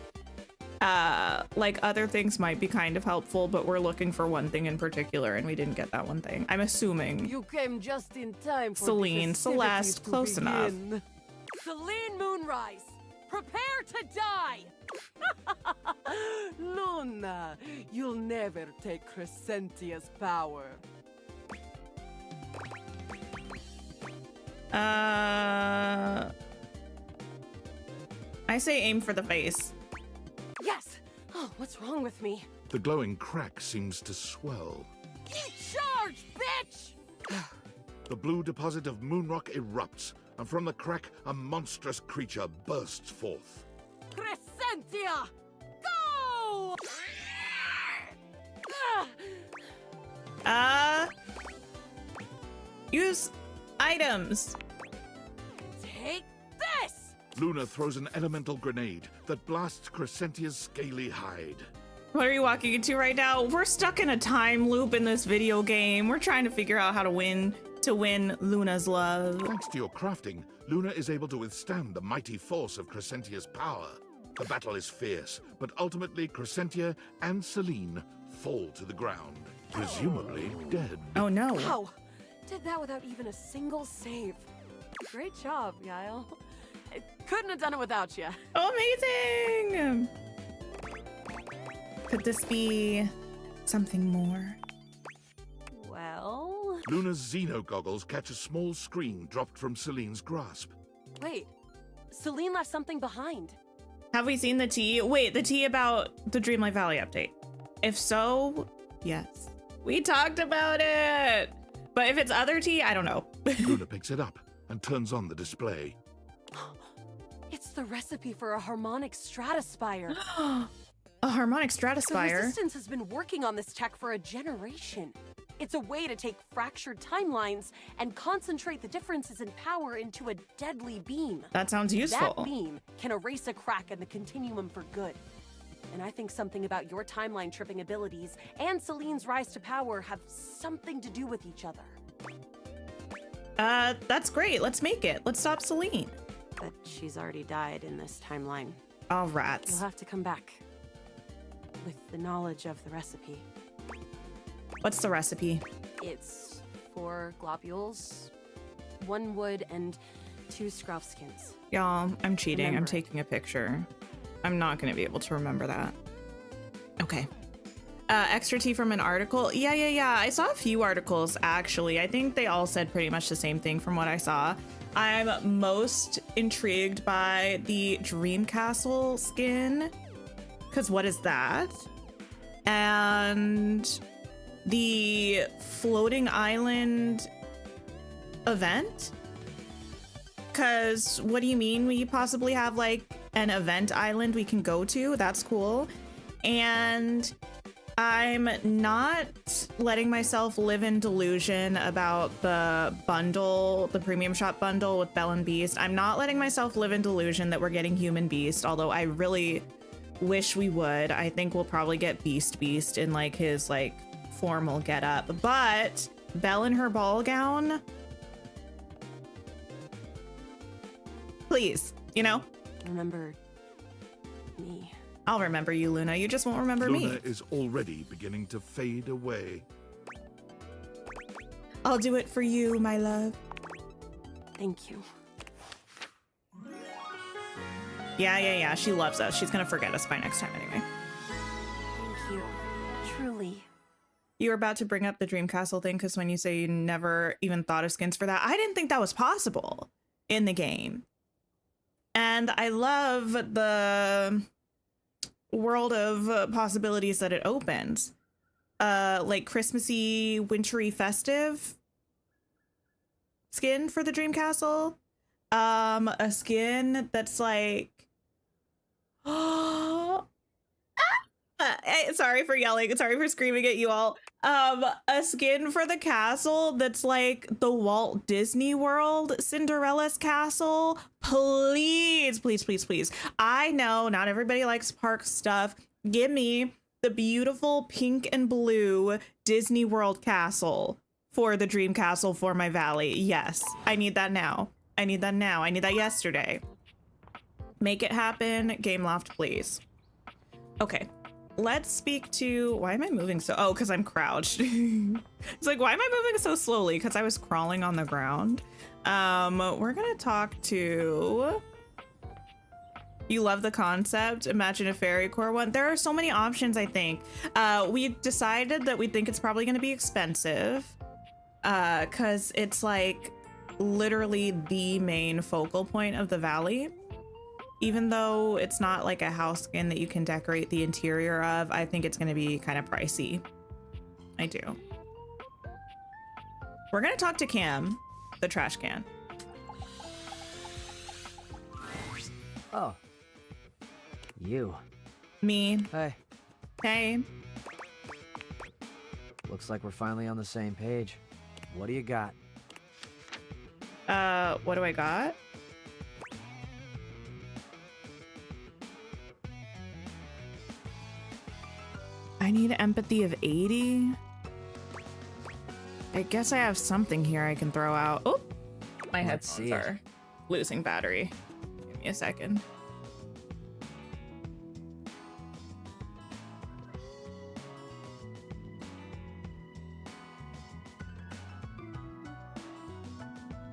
Like, other things might be kind of helpful, but we're looking for one thing in particular, and we didn't get that one thing. I'm assuming. You came just in time for Celine, the Celeste, festivities to close enough. begin. Celine Moonrise, prepare to die! Luna, you'll never take Crescentia's power. I say aim for the face. Yes! Oh, what's wrong with me? The glowing crack seems to swell. Charge, bitch! The blue deposit of moonrock erupts, and from the crack, a monstrous creature bursts forth. Crescentia! Go! Use items. Take this! Luna throws an elemental grenade that blasts Crescentia's scaly hide. What are you walking into right now? We're stuck in a time loop in this video game. We're trying to figure out how to win Luna's love. Thanks to your crafting, Luna is able to withstand the mighty force of Crescentia's power. The battle is fierce, but ultimately Crescentia and Celine fall to the ground, presumably dead. Oh no. Wow! Did that without even a single save. Great job, Yael. I couldn't have done it without you. Oh, amazing! Could this be something more? Well... Luna's Xeno goggles catch a small screen dropped from Celine's grasp. Wait, Celine left something behind. Have we seen the tea? Wait, the tea about the Dreamlight Valley update? If so, yes. We talked about it! But if it's other tea, I don't know. Luna picks it up and turns on the display. It's the recipe for a harmonic stratospire. A harmonic The stratospire? Resistance has been working on this tech for a generation. It's a way to take fractured timelines and concentrate the differences in power into a deadly beam. That sounds useful. That beam can erase a crack in the continuum for good. And I think something about your timeline tripping abilities and Celine's rise to power have something to do with each other. That's great. Let's make it. Let's stop Celine. But she's already died in this timeline. All rats. You'll have to come back with the knowledge of the recipe. What's the recipe? It's 4 globules, 1 wood, and 2 scrouf skins. Y'all, I'm cheating. Remember I'm it. taking a picture. I'm not going to be able to remember that. Okay. Extra tea from an article. Yeah. I saw a few articles, actually. I think they all said pretty much the same thing from what I saw. I'm most intrigued by the Dream Castle skin, because what is that? And the floating island event. Because what do you mean we possibly have like an event island we can go to? That's cool. And I'm not letting myself live in delusion about the bundle, the premium shop bundle with Belle and Beast. I'm not letting myself live in delusion that we're getting Human Beast, although I really wish we would. I think we'll probably get Beast in like his like formal getup, but Belle in her ball gown, please, you know? Remember me. I'll remember you, Luna. You just won't remember me. Luna is already beginning to fade away. I'll do it for you, my love. Thank you. Yeah. She loves us. She's gonna forget us by next time anyway. Thank you. Truly. You were about to bring up the Dream Castle thing because when you say you never even thought of skins for that, I didn't think that was possible in the game. And I love the world of possibilities that it opens. Like Christmassy, wintry, festive skin for the Dream Castle. A skin that's like, sorry for yelling, sorry for screaming at you all. A skin for the castle that's like the Walt Disney World Cinderella's castle. Please, please, please, please. I know not everybody likes park stuff. Give me the beautiful pink and blue Disney World castle for the Dream Castle for my valley. Yes, I need that now. I need that now. I need that yesterday. Make it happen, Gameloft, please. Okay. Let's speak to, why am I moving so, oh, because I'm crouched. It's like, why am I moving so slowly? Because I was crawling on the ground. We're gonna talk to, you love the concept, imagine a fairy core one. There are so many options, I think. We decided that we think it's probably gonna be expensive, because it's like literally the main focal point of the valley. Even though it's not like a house skin that you can decorate the interior of, I think it's gonna be kind of pricey. I do. We're gonna talk to Cam, the trash can. Oh. You. Me. Hey. Hey. Looks like we're finally on the same page. What do you got? What do I got? I need empathy of 80. I guess I have something here I can throw out. Oh, my headphones are losing battery. Give me a second.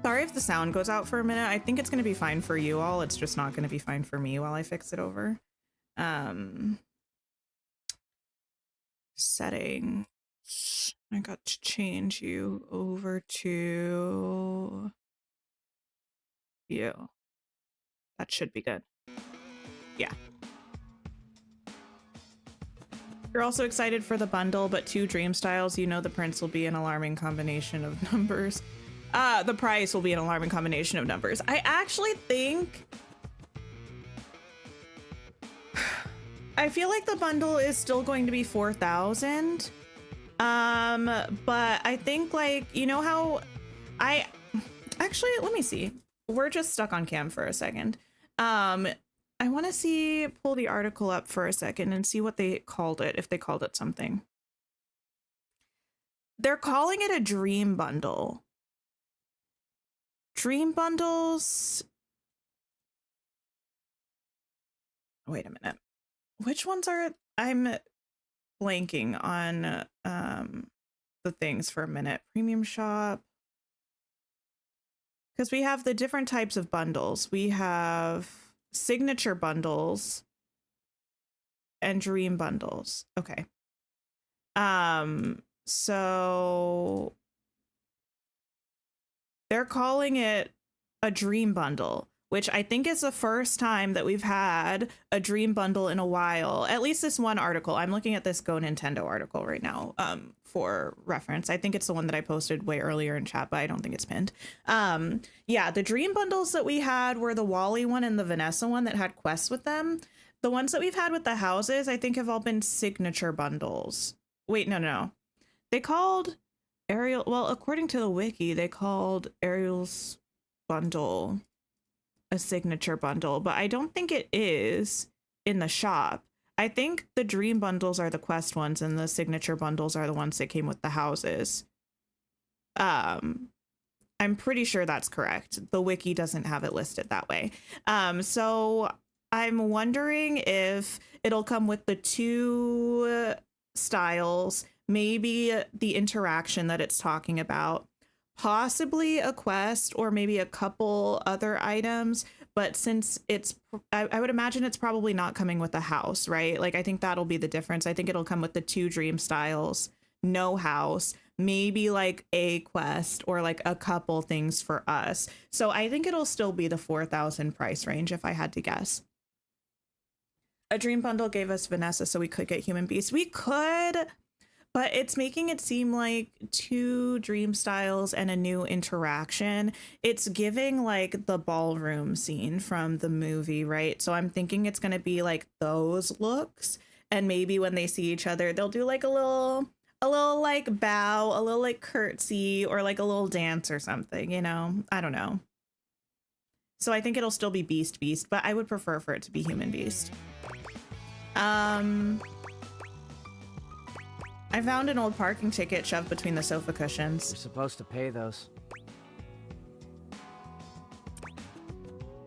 Sorry if the sound goes out for a minute. I think it's going to be fine for you all. It's just not going to be fine for me while I fix it over. Settings. I got to change you over to you. That should be good. Yeah. You're also excited for the bundle, but 2 dream styles. You know the prince will be an alarming combination of numbers. The price will be an alarming combination of numbers. I actually think I feel like the bundle is still going to be 4,000. But I think, like, you know how actually, let me see. We're just stuck on Cam for a second. I want to pull the article up for a second and see what they called it, if they called it something. They're calling it a dream bundle. Dream bundles. Wait a minute. Which ones are, I'm blanking on the things for a minute. Premium shop. Because we have the different types of bundles. We have signature bundles and dream bundles. Okay. So they're calling it a dream bundle. which I think is the first time that we've had a dream bundle in a while. At least this one article. I'm looking at this Go Nintendo article right now for reference. I think it's the one that I posted way earlier in chat, but I don't think it's pinned. Yeah, the dream bundles that we had were the Wally one and the Vanessa one that had quests with them. The ones that we've had with the houses, I think, have all been signature bundles. Wait, no. They called Ariel, well, according to the wiki, they called Ariel's bundle a signature bundle, but I don't think it is in the shop. I think the dream bundles are the quest ones and the signature bundles are the ones that came with the houses. I'm pretty sure that's correct. The wiki doesn't have it listed that way. So I'm wondering if it'll come with the 2 styles, maybe the interaction that it's talking about, possibly a quest, or maybe a couple other items. But since it's, I would imagine it's probably not coming with a house, right? Like, I think that'll be the difference. I think it'll come with the 2 dream styles, no house, maybe like a quest or like a couple things for us. So I think it'll still be the 4,000 price range if I had to guess. A dream bundle gave us Vanessa, so we could get Human Beast. We could, but it's making it seem like 2 dream styles and a new interaction. It's giving like the ballroom scene from the movie, right? So I'm thinking it's going to be like those looks, and maybe when they see each other, they'll do like a little like bow, a little like curtsy, or like a little dance or something, you know? I don't know. So I think it'll still be Beast, but I would prefer for it to be Human Beast. I found an old parking ticket shoved between the sofa cushions. You're supposed to pay those.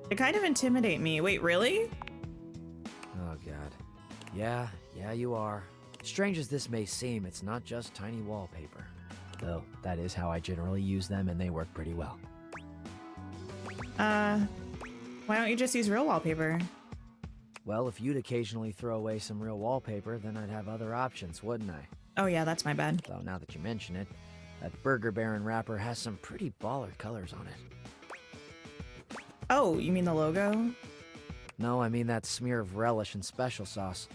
They kind of intimidate me. Wait, really? Oh, God. Yeah, you are. Strange as this may seem, it's not just tiny wallpaper. Though, that is how I generally use them, and they work pretty well. Why don't you just use real wallpaper? Well, if you'd occasionally throw away some real wallpaper, then I'd have other options, wouldn't I? Oh yeah, that's my bad. Though now that you mention it, that Burger Baron wrapper has some pretty baller colors on it. Oh, you mean the logo? No, I mean that smear of relish and special sauce.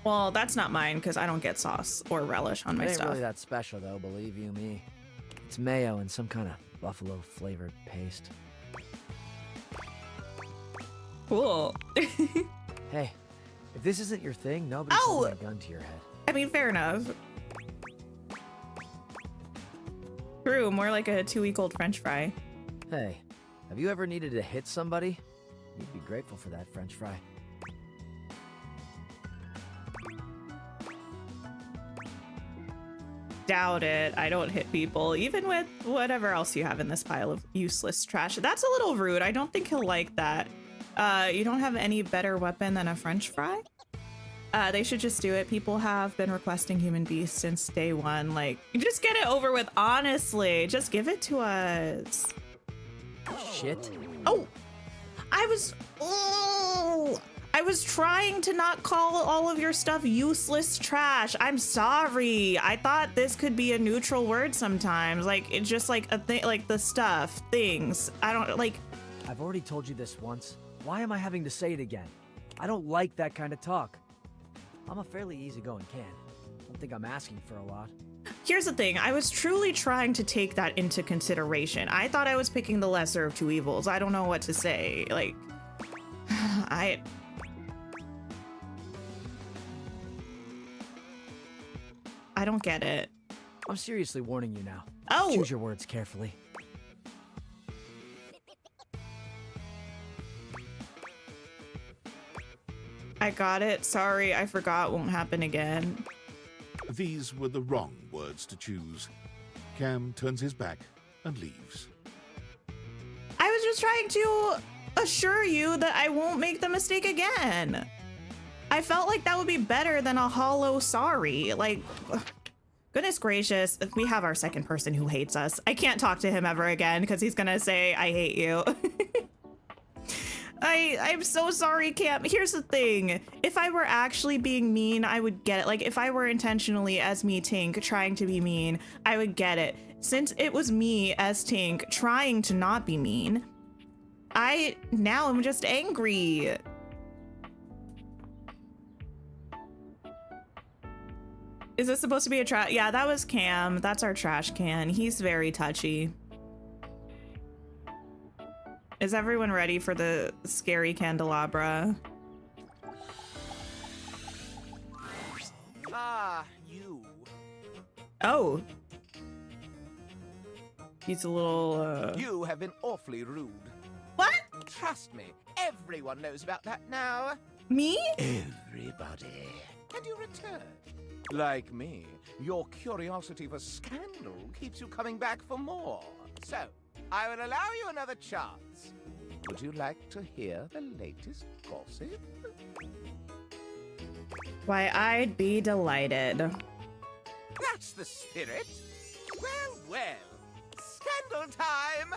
Well, that's not mine, because I don't get sauce or relish on my It ain't stuff. really that special, though, believe you me. It's mayo and some kind of buffalo-flavored paste. Cool. Hey, if this isn't your thing, nobody's holding a gun to your head. I mean, fair enough. True, more like a 2-week-old French fry. Hey, have you ever needed to hit somebody? You'd be grateful for that French fry. Doubt it. I don't hit people, even with whatever else you have in this pile of useless trash. That's a little rude. I don't think he'll like that. You don't have any better weapon than a French fry? They should just do it. People have been requesting Human Beast since day 1. Like, just get it over with, honestly. Just give it to us. Shit. Oh! I was trying to not call all of your stuff useless trash. I'm sorry. I thought this could be a neutral word sometimes. Like, it's just like a thing, like the stuff, things. I don't, like... I've already told you this once. Why am I having to say it again? I don't like that kind of talk. I'm a fairly easygoing can. I don't think I'm asking for a lot. Here's the thing. I was truly trying to take that into consideration. I thought I was picking the lesser of 2 evils. I don't know what to say. Like, I don't get it. I'm seriously warning you now. Oh! Choose your words carefully. I got it. Sorry, I forgot. Won't happen again. These were the wrong words to choose. Cam turns his back and leaves. I was just trying to assure you that I won't make the mistake again. I felt like that would be better than a hollow sorry. Like, goodness gracious, we have our second person who hates us. I can't talk to him ever again because he's gonna say, I hate you. I'm so sorry, Cam. Here's the thing. If I were actually being mean, I would get it. Like, if I were intentionally, as me, Tink, trying to be mean, I would get it. Since it was me, as Tink, trying to not be mean, Now I'm just angry. Is this supposed to be a trash? Yeah, that was Cam. That's our trash can. He's very touchy. Is everyone ready for the scary Candelabra? Ah, you. Oh. He's a little, You have been awfully rude. What? Trust me, everyone knows about that now. Me? Everybody. And you return. Like me, your curiosity for scandal keeps you coming back for more. So, I will allow you another chance. Would you like to hear the latest gossip? Why, I'd be delighted. That's the spirit. Well, well. Scandal time!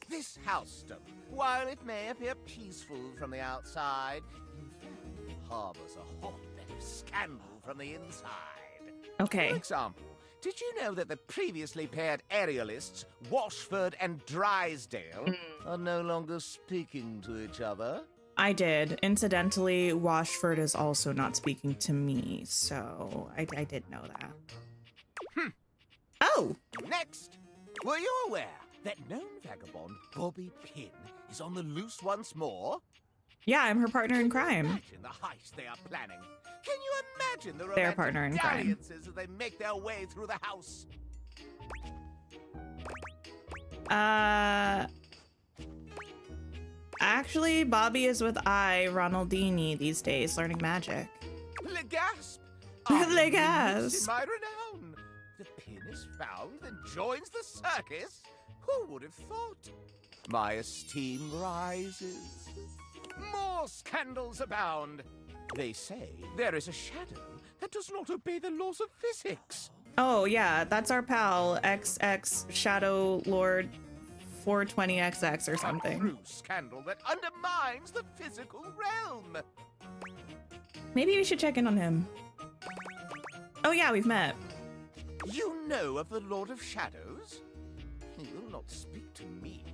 This housedom, while it may appear peaceful from the outside, in fact harbors a hotbed of scandal from the inside. Okay. For example, did you know that the previously paired aerialists, Washford and Drysdale, are no longer speaking to each other? I did. Incidentally, Washford is also not speaking to me, so I did know that. Oh! Next, were you aware that known vagabond Bobby Pin is on the loose once more? Yeah, I'm her partner in crime. Imagine the heist they are planning. Can you imagine the Their partner in romantic crime. dalliances as they make their way through the house? Actually, Bobby is with Ronaldini these days, learning magic. Le gasp! Le gasp! In my renown. The pin is found and joins the circus. Who would have thought? My esteem rises. More scandals abound. They say there is a shadow that does not obey the laws of physics. Oh, yeah, that's our pal, XX Shadow Lord 420XX or something. A true scandal that undermines the physical realm. Maybe we should check in on him. Oh, yeah, we've met. You know of the Lord of Shadows? He will not speak to me.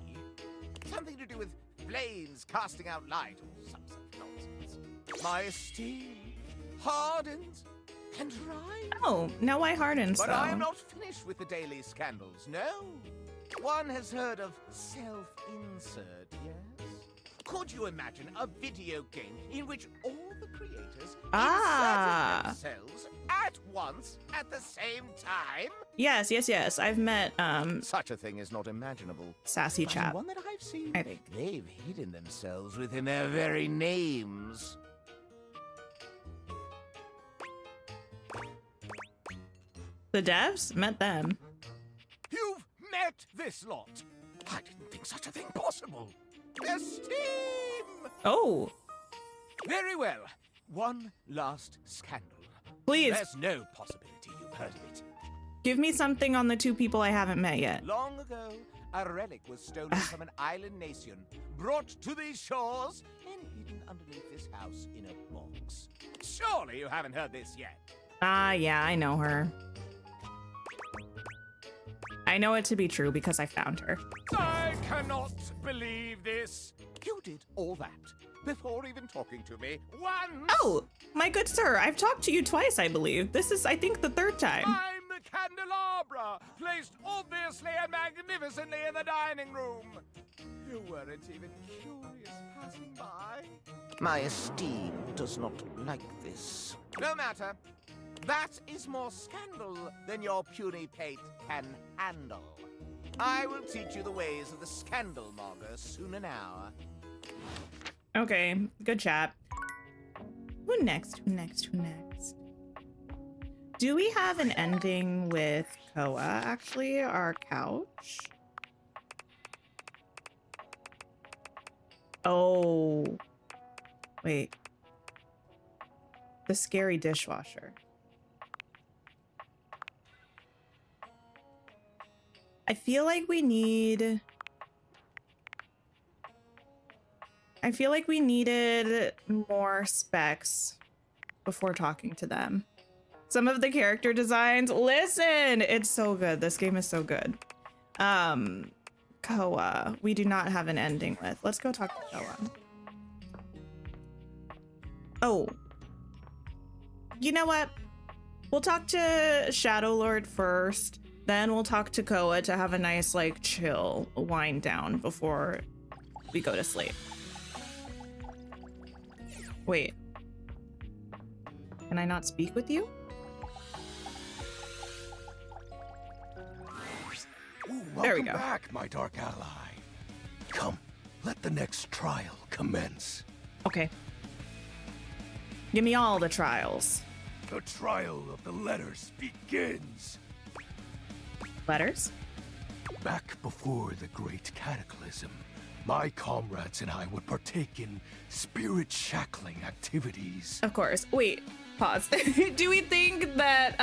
Something to do with flames casting out light or some such nonsense. My esteem hardens and rises. Oh, now why hardens, But though? I am not finished with the daily scandals, no. One has heard of self-insert, yes? Could you imagine a video game in which all the creators inserted themselves at once at the same time? Yes, yes, yes. I've met, Such a thing is not imaginable. Sassy But chap. the one that I've seen, I think. they've hidden themselves within their very names. The devs? Met them. You've met this lot. I didn't think such a thing possible. Esteem! Oh. Very well. One last scandal. Please. There's no possibility you've heard of it. Give me something on the two people I haven't met yet. Long ago, a relic was stolen from an island nation, brought to these shores, and hidden underneath this house in a box. Surely you haven't heard this yet. Yeah, I know her. I know it to be true because I found her. I cannot believe this. You did all that before even talking to me once. Oh, my good sir, I've talked to you twice, I believe. This is, I think, the third time. I'm the Candelabra, placed obviously and magnificently in the dining room. You weren't even curious passing by. My esteem does not like this. No matter. That is more scandal than your puny pate can handle. I will teach you the ways of the scandal monger soon now. Okay, good chat. Who next? Who next? Who next? Do we have an ending with Koa, actually? Our couch? Oh. Wait. The scary dishwasher. I feel like we need... I feel like we needed more specs before talking to them. Some of the character designs, listen, it's so good. This game is so good. Koa. We do not have an ending with. Let's go talk to Koa. Oh. You know what? We'll talk to Shadow Lord first. Then we'll talk to Koa to have a nice, like, chill wind down before we go to sleep. Wait. Can I not speak with you? Ooh, there we welcome go. back, my dark ally. Come, let the next trial commence. Okay. Give me all the trials. The trial of the letters begins. Letters? Back before the great cataclysm, my comrades and I would partake in spirit shackling activities. Of course. Wait, pause. Do we think that,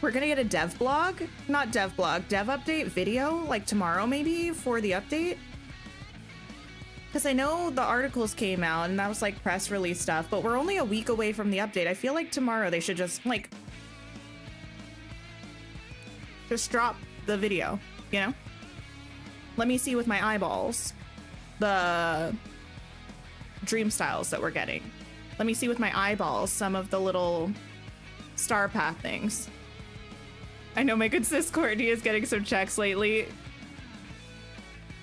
we're gonna get a dev blog? Not dev blog, dev update video, like tomorrow maybe, for the update? Because I know the articles came out and that was like press release stuff, but we're only a week away from the update. I feel like tomorrow they should just like drop the video, you know? Let me see with my eyeballs the dream styles that we're getting. Let me see with my eyeballs some of the little star path things. I know my good sis Courtney is getting some checks lately.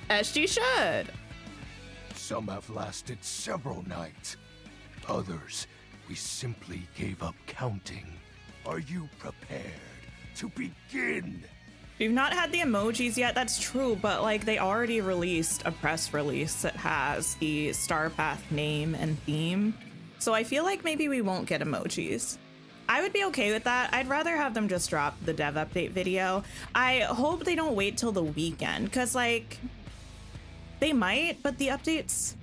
As she should. Some have lasted several nights. Others, we simply gave up counting. Are you prepared to begin? We've not had the emojis yet, that's true, but like they already released a press release that has the Star Path name and theme. So I feel like maybe we won't get emojis. I would be okay with that. I'd rather have them just drop the dev update video. I hope they don't wait till the weekend, because like they might, but the update's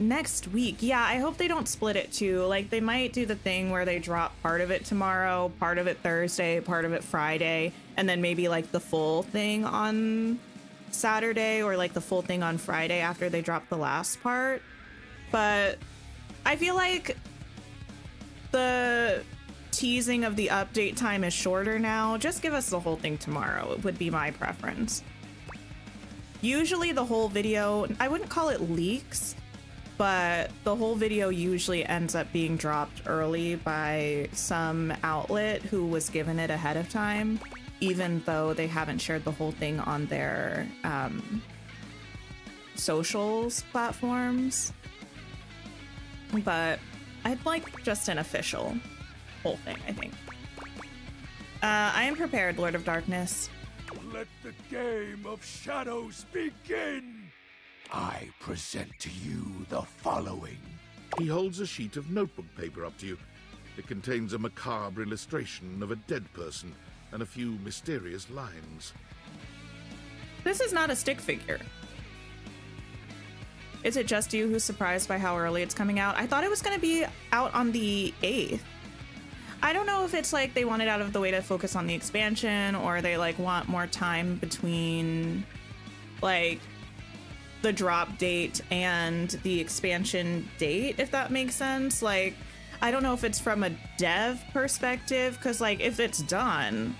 next week. Yeah, I hope they don't split it too. Like they might do the thing where they drop part of it tomorrow, part of it Thursday, part of it Friday, and then maybe like the full thing on Saturday or like the full thing on Friday after they drop the last part. But I feel like the teasing of the update time is shorter now. Just give us the whole thing tomorrow. It would be my preference. Usually the whole video, I wouldn't call it leaks, but the whole video usually ends up being dropped early by some outlet who was given it ahead of time, even though they haven't shared the whole thing on their socials platforms. But I'd like just an official whole thing, I think. I am prepared, Lord of Darkness. Let the game of shadows begin! I present to you the following. He holds a sheet of notebook paper up to you. It contains a macabre illustration of a dead person and a few mysterious lines. This is not a stick figure. Is it just you who's surprised by how early it's coming out? I thought it was going to be out on the 8th. I don't know if it's like they want it out of the way to focus on the expansion, or they like want more time between like the drop date and the expansion date, if that makes sense. Like, I don't know if it's from a dev perspective, because like if it's done,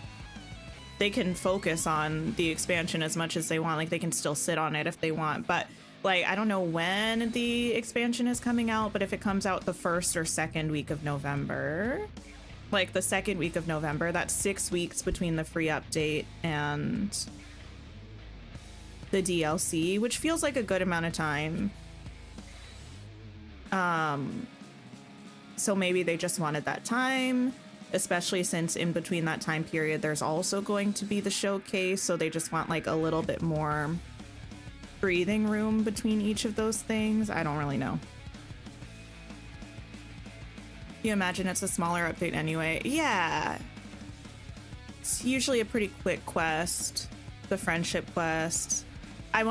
they can focus on the expansion as much as they want. Like they can still sit on it if they want, but like I don't know when the expansion is coming out, but if it comes out the 1st or 2nd week of November, like the 2nd week of November, that's 6 weeks between the free update and the DLC, which feels like a good amount of time. So maybe they just wanted that time, especially since in between that time period there's also going to be the showcase, so they just want like a little bit more breathing room between each of those things. I don't really know. You imagine it's a smaller update anyway. Yeah, it's usually a pretty quick quest, the friendship quest. I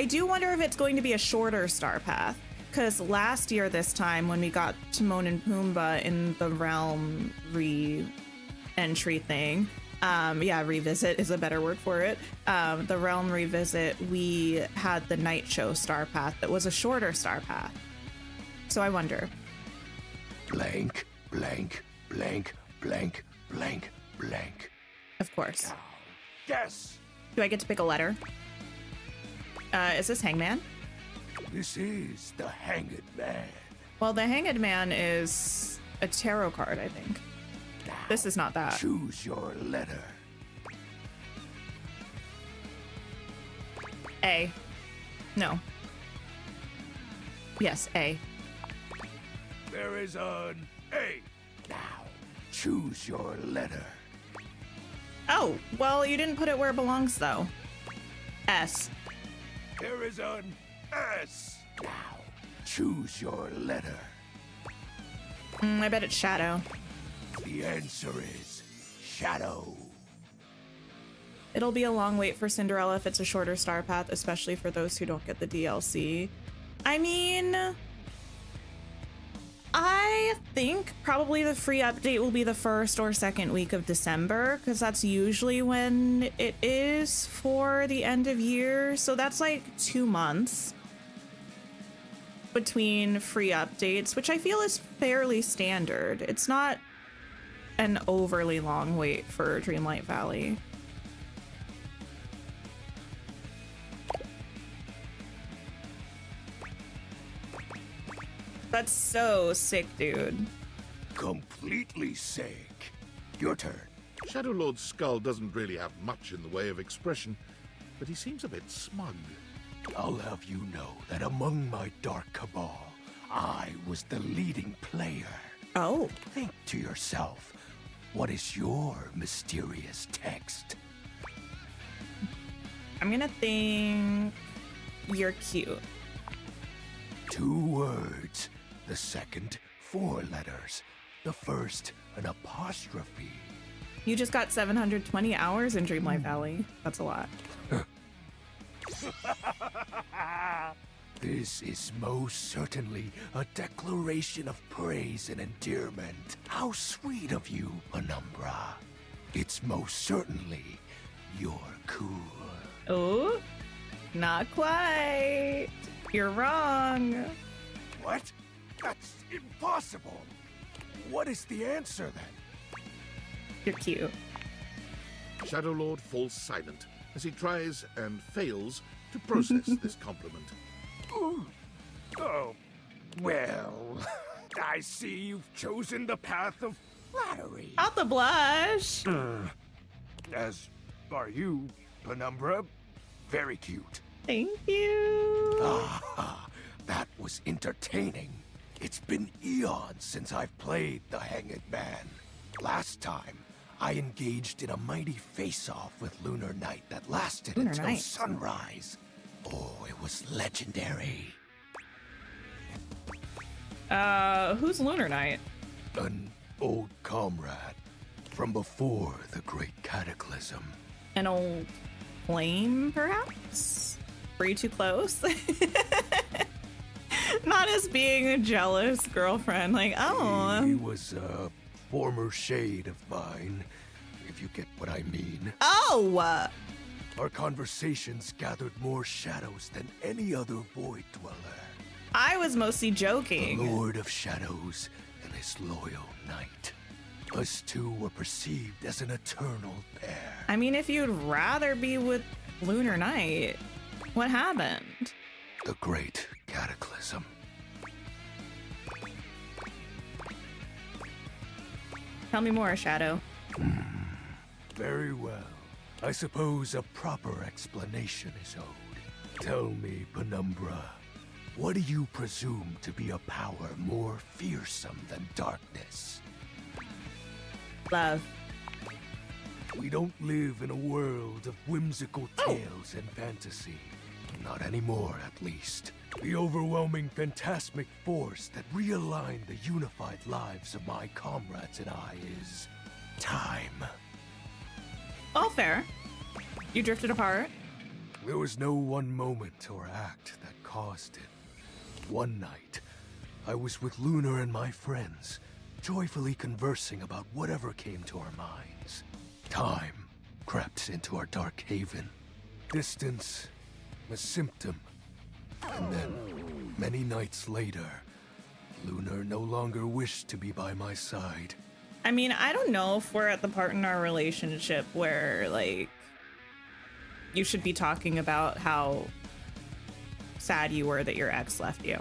do wonder if it's going to be a shorter star path, because last year this time when we got Timon and Pumbaa in the realm re-entry thing, yeah, revisit is a better word for it. The realm revisit, we had the night show star path that was a shorter star path. So I wonder. Blank, blank, blank, blank, blank blank. Of course. Now, guess. Do I get to pick a letter? Is this Hangman? This is the Hanged Man. Well, the Hanged Man is a tarot card, I think. Now, this is not that. Choose your letter. A. No. Yes, A. There is an A. Now, choose your letter. Oh, well, you didn't put it where it belongs, though. S. There is an S. Now, choose your letter. I bet it's Shadow. The answer is Shadow. It'll be a long wait for Cinderella if it's a shorter star path, especially for those who don't get the DLC. I mean, I think probably the free update will be the 1st or 2nd week of December, because that's usually when it is for the end of year. So that's like 2 months between free updates, which I feel is fairly standard. It's not an overly long wait for Dreamlight Valley. That's so sick, dude. Completely sick. Your turn. Shadow Lord's skull doesn't really have much in the way of expression, but he seems a bit smug. I'll have you know that among my dark cabal, I was the leading player. Oh. Think to yourself, what is your mysterious text? I'm gonna think you're cute. 2 words. The second, 4 letters. The first, an apostrophe. You just got 720 hours in Dreamlight Valley. That's a lot. This is most certainly a declaration of praise and endearment. How sweet of you, Penumbra. It's most certainly you're cool. Oh, not quite. You're wrong. What? That's impossible. What is the answer then? You're cute. Shadow Lord falls silent as he tries and fails to process this compliment. Ooh. Oh, well, I see you've chosen the path of flattery. Out the blush. As are you, Penumbra. Very cute. Thank you. Ah, that was entertaining. It's been eons since I've played the Hanged Man. Last time, I engaged in a mighty face-off with Lunar Knight that lasted until sunrise. Oh, it was legendary. Who's Lunar Knight? An old comrade from before the Great Cataclysm. An old flame, perhaps? Were you too close? Not as being a jealous girlfriend, like, oh. He was a former shade of mine, if you get what I mean. Oh! Our conversations gathered more shadows than any other void dweller. I was mostly joking. The Lord of Shadows and his loyal knight. Us two were perceived as an eternal pair. I mean, if you'd rather be with Lunar Knight, what happened? The Great Cataclysm. Tell me more, Shadow. Very well. I suppose a proper explanation is owed. Tell me, Penumbra, what do you presume to be a power more fearsome than darkness? Love. We don't live in a world of whimsical tales and fantasy. Not anymore, at least. The overwhelming phantasmic force that realigned the unified lives of my comrades and I is time. All fair. You drifted apart. There was no one moment or act that caused it. One night, I was with Lunar and my friends, joyfully conversing about whatever came to our minds. Time crept into our dark haven. Distance, a symptom. And then, many nights later, Lunar no longer wished to be by my side. I mean, I don't know if we're at the part in our relationship where, like, you should be talking about how sad you were that your ex left you.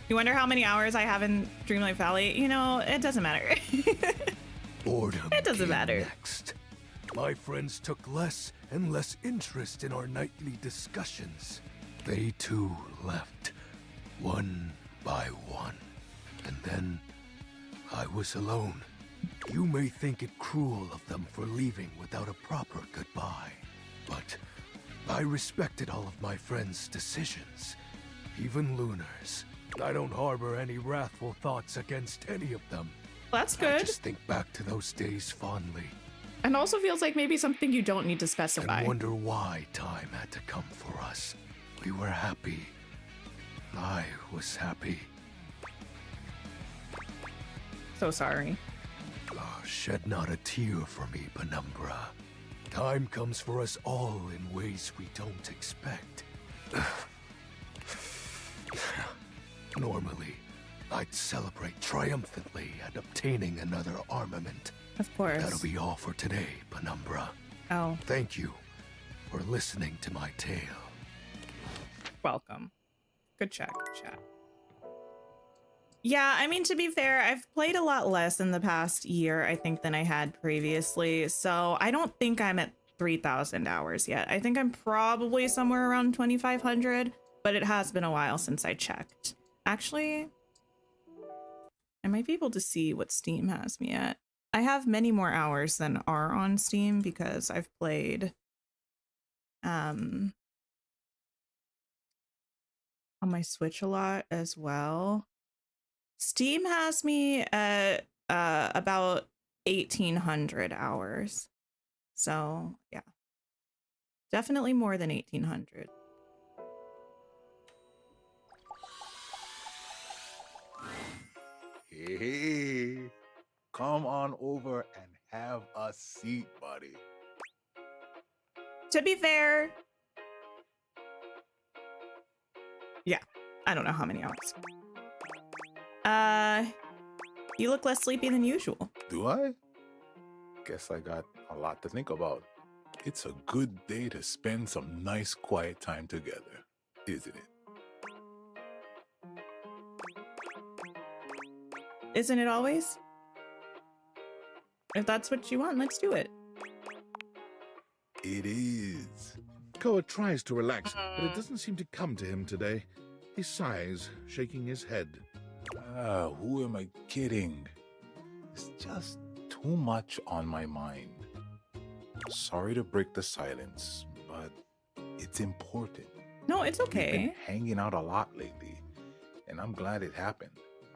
You wonder how many hours I have in Dreamlight Valley? You know, it doesn't matter. Boredom. It doesn't matter. Next. My friends took less and less interest in our nightly discussions. They too left, one by one. And then I was alone. You may think it cruel of them for leaving without a proper goodbye, but I respected all of my friends' decisions, even Lunar's. I don't harbor any wrathful thoughts against any of them. That's good. I just think back to those days fondly. And also feels like maybe something you don't need to specify. And wonder why time had to come for us. We were happy. I was happy. So sorry. Shed not a tear for me, Penumbra. Time comes for us all in ways we don't expect. Normally, I'd celebrate triumphantly at obtaining another armament. Of course. That'll be all for today, Penumbra. Oh. Thank you for listening to my tale. Welcome. Good chat, good chat. Yeah, I mean, to be fair, I've played a lot less in the past year, I think, than I had previously. So I don't think I'm at 3,000 hours yet. I think I'm probably somewhere around 2,500, but it has been a while since I checked. Actually, I might be able to see what Steam has me at. I have many more hours than are on Steam because I've played on my Switch a lot as well. Steam has me at about 1,800 hours. So, yeah. Definitely more than 1,800. Hey, come on over and have a seat, buddy. To be fair, yeah, I don't know how many hours. You look less sleepy than usual. Do I? Guess I got a lot to think about. It's a good day to spend some nice quiet time together, isn't it? Isn't it always? If that's what you want, let's do it. It is. Koa tries to relax, but it doesn't seem to come to him today. He sighs, shaking his head. Who am I kidding? It's just too much on my mind. Sorry to break the silence, but it's important. No, it's okay. We've been hanging out a lot lately, and I'm glad it happened.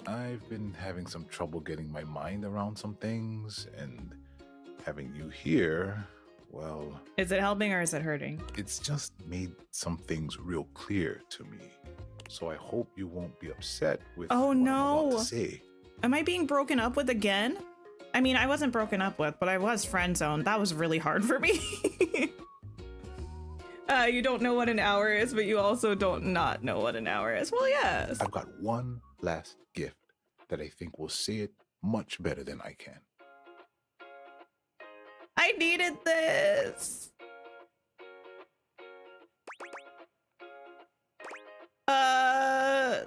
I've been having some trouble getting my mind around some things, and having you here, well... Is it helping or is it hurting? It's just made some things real clear to me. So I hope you won't be upset with what I'm about to say. Am I being broken up with again? I mean, I wasn't broken up with, but I was friend zoned. That was really hard for me. You don't know what an hour is, but you also don't not know what an hour is. Well, yes. I've got one last gift that I think will say it much better than I can. I needed this.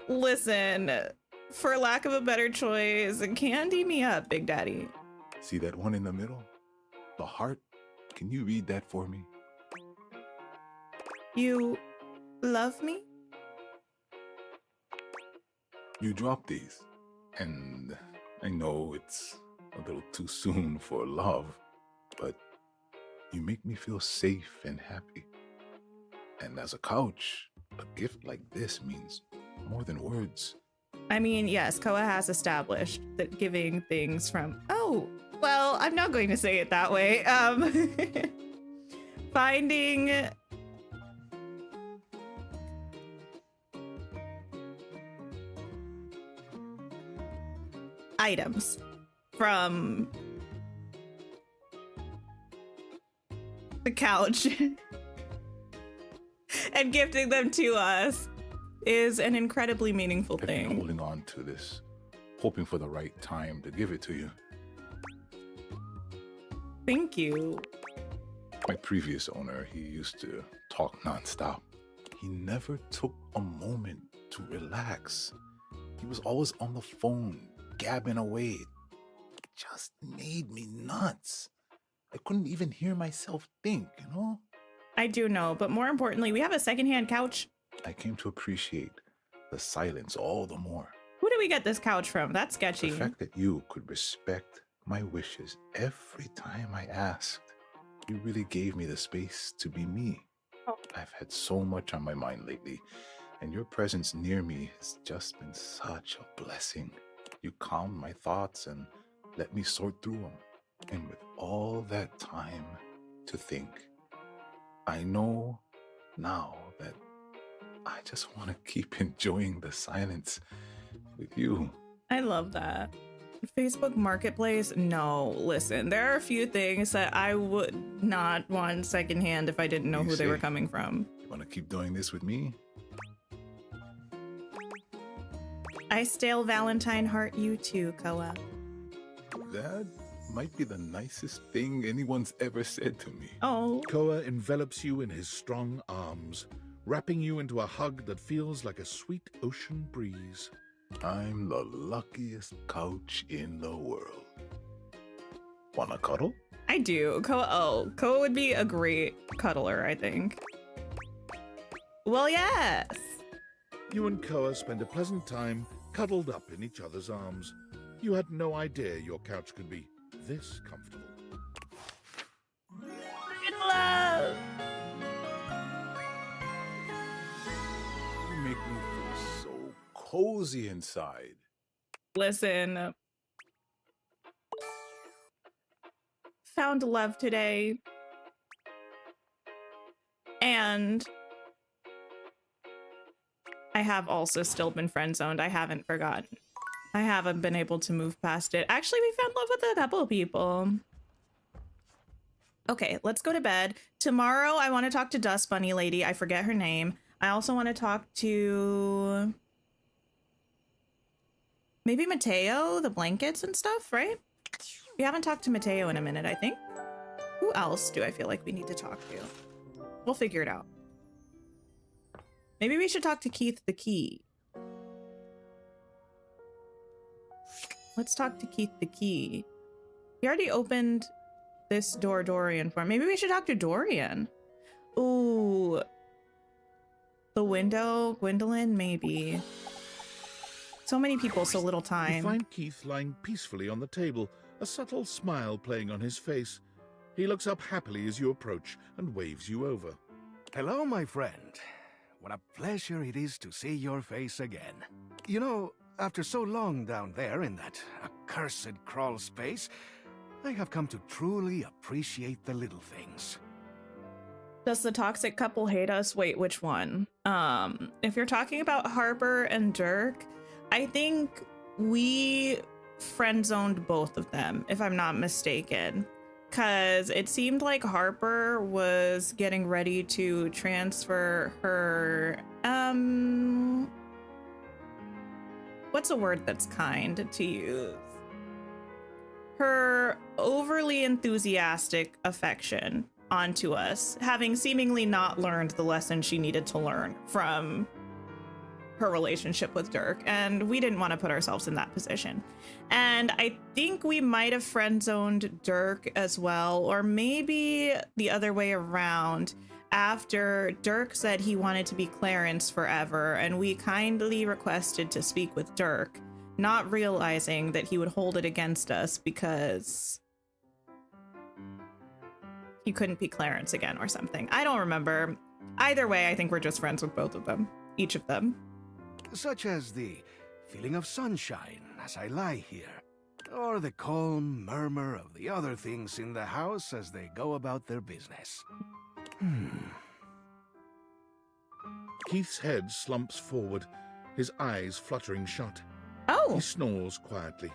Listen, for lack of a better choice, candy me up, Big Daddy. See that one in the middle? The heart? Can you read that for me? You love me? You dropped these, and I know it's a little too soon for love, but you make me feel safe and happy. And as a couch, a gift like this means more than words. I mean, yes, Koa has established that giving things from... Oh, well, I'm not going to say it that way. Finding... items from the couch and gifting them to us is an incredibly meaningful thing. I've been holding on to this, hoping for the right time to give it to you. Thank you. My previous owner, he used to talk nonstop. He never took a moment to relax. He was always on the phone, gabbing away. It just made me nuts. I couldn't even hear myself think, you know? I do know, but more importantly, we have a secondhand couch. I came to appreciate the silence all the more. Who did we get this couch from? That's sketchy. The fact that you could respect my wishes every time I asked. You really gave me the space to be me. Oh. I've had so much on my mind lately, and your presence near me has just been such a blessing. You calmed my thoughts and let me sort through them. And with all that time to think, I know now that I just want to keep enjoying the silence with you. I love that. Facebook Marketplace? No, listen, there are a few things that I would not want secondhand if I didn't know who they were coming from. You want to keep doing this with me? I stale Valentine heart you too, Koa. That might be the nicest thing anyone's ever said to me. Oh. Koa envelops you in his strong arms, wrapping you into a hug that feels like a sweet ocean breeze. I'm the luckiest couch in the world. Wanna cuddle? I do. Koa would be a great cuddler, I think. Well, yes. You and Koa spend a pleasant time cuddled up in each other's arms. You had no idea your couch could be this comfortable. In love. You make me feel so cozy inside. Listen. Found love today. And I have also still been friend-zoned. I haven't forgotten. I haven't been able to move past it. Actually, we found love with a couple of people. Okay, let's go to bed. Tomorrow, I want to talk to Dust Bunny Lady. I forget her name. I also want to talk to maybe Matteo, the blankets and stuff, right? We haven't talked to Matteo in a minute, I think. Who else do I feel like we need to talk to? We'll figure it out. Maybe we should talk to Keith the Key. Let's talk to Keith the Key. He already opened this door Dorian for. Maybe we should talk to Dorian. Ooh. The window, Gwendolyn, maybe. So many people, so little time. You find Keith lying peacefully on the table, a subtle smile playing on his face. He looks up happily as you approach and waves you over. Hello, my friend. What a pleasure it is to see your face again. You know, after so long down there in that accursed crawl space, I have come to truly appreciate the little things. Does the toxic couple hate us? Wait, which one? If you're talking about Harper and Dirk, I think we friend-zoned both of them, if I'm not mistaken. Because it seemed like Harper was getting ready to transfer her, what's a word that's kind to use? Her overly enthusiastic affection onto us, having seemingly not learned the lesson she needed to learn from her relationship with Dirk, and we didn't want to put ourselves in that position. And I think we might have friend-zoned Dirk as well, or maybe the other way around, after Dirk said he wanted to be Clarence forever, and we kindly requested to speak with Dirk, not realizing that he would hold it against us because he couldn't be Clarence again or something. I don't remember. Either way, I think we're just friends with both of them, each of them. Such as the feeling of sunshine as I lie here, or the calm murmur of the other things in the house as they go about their business. Keith's head slumps forward, his eyes fluttering shut. Oh! He snores quietly,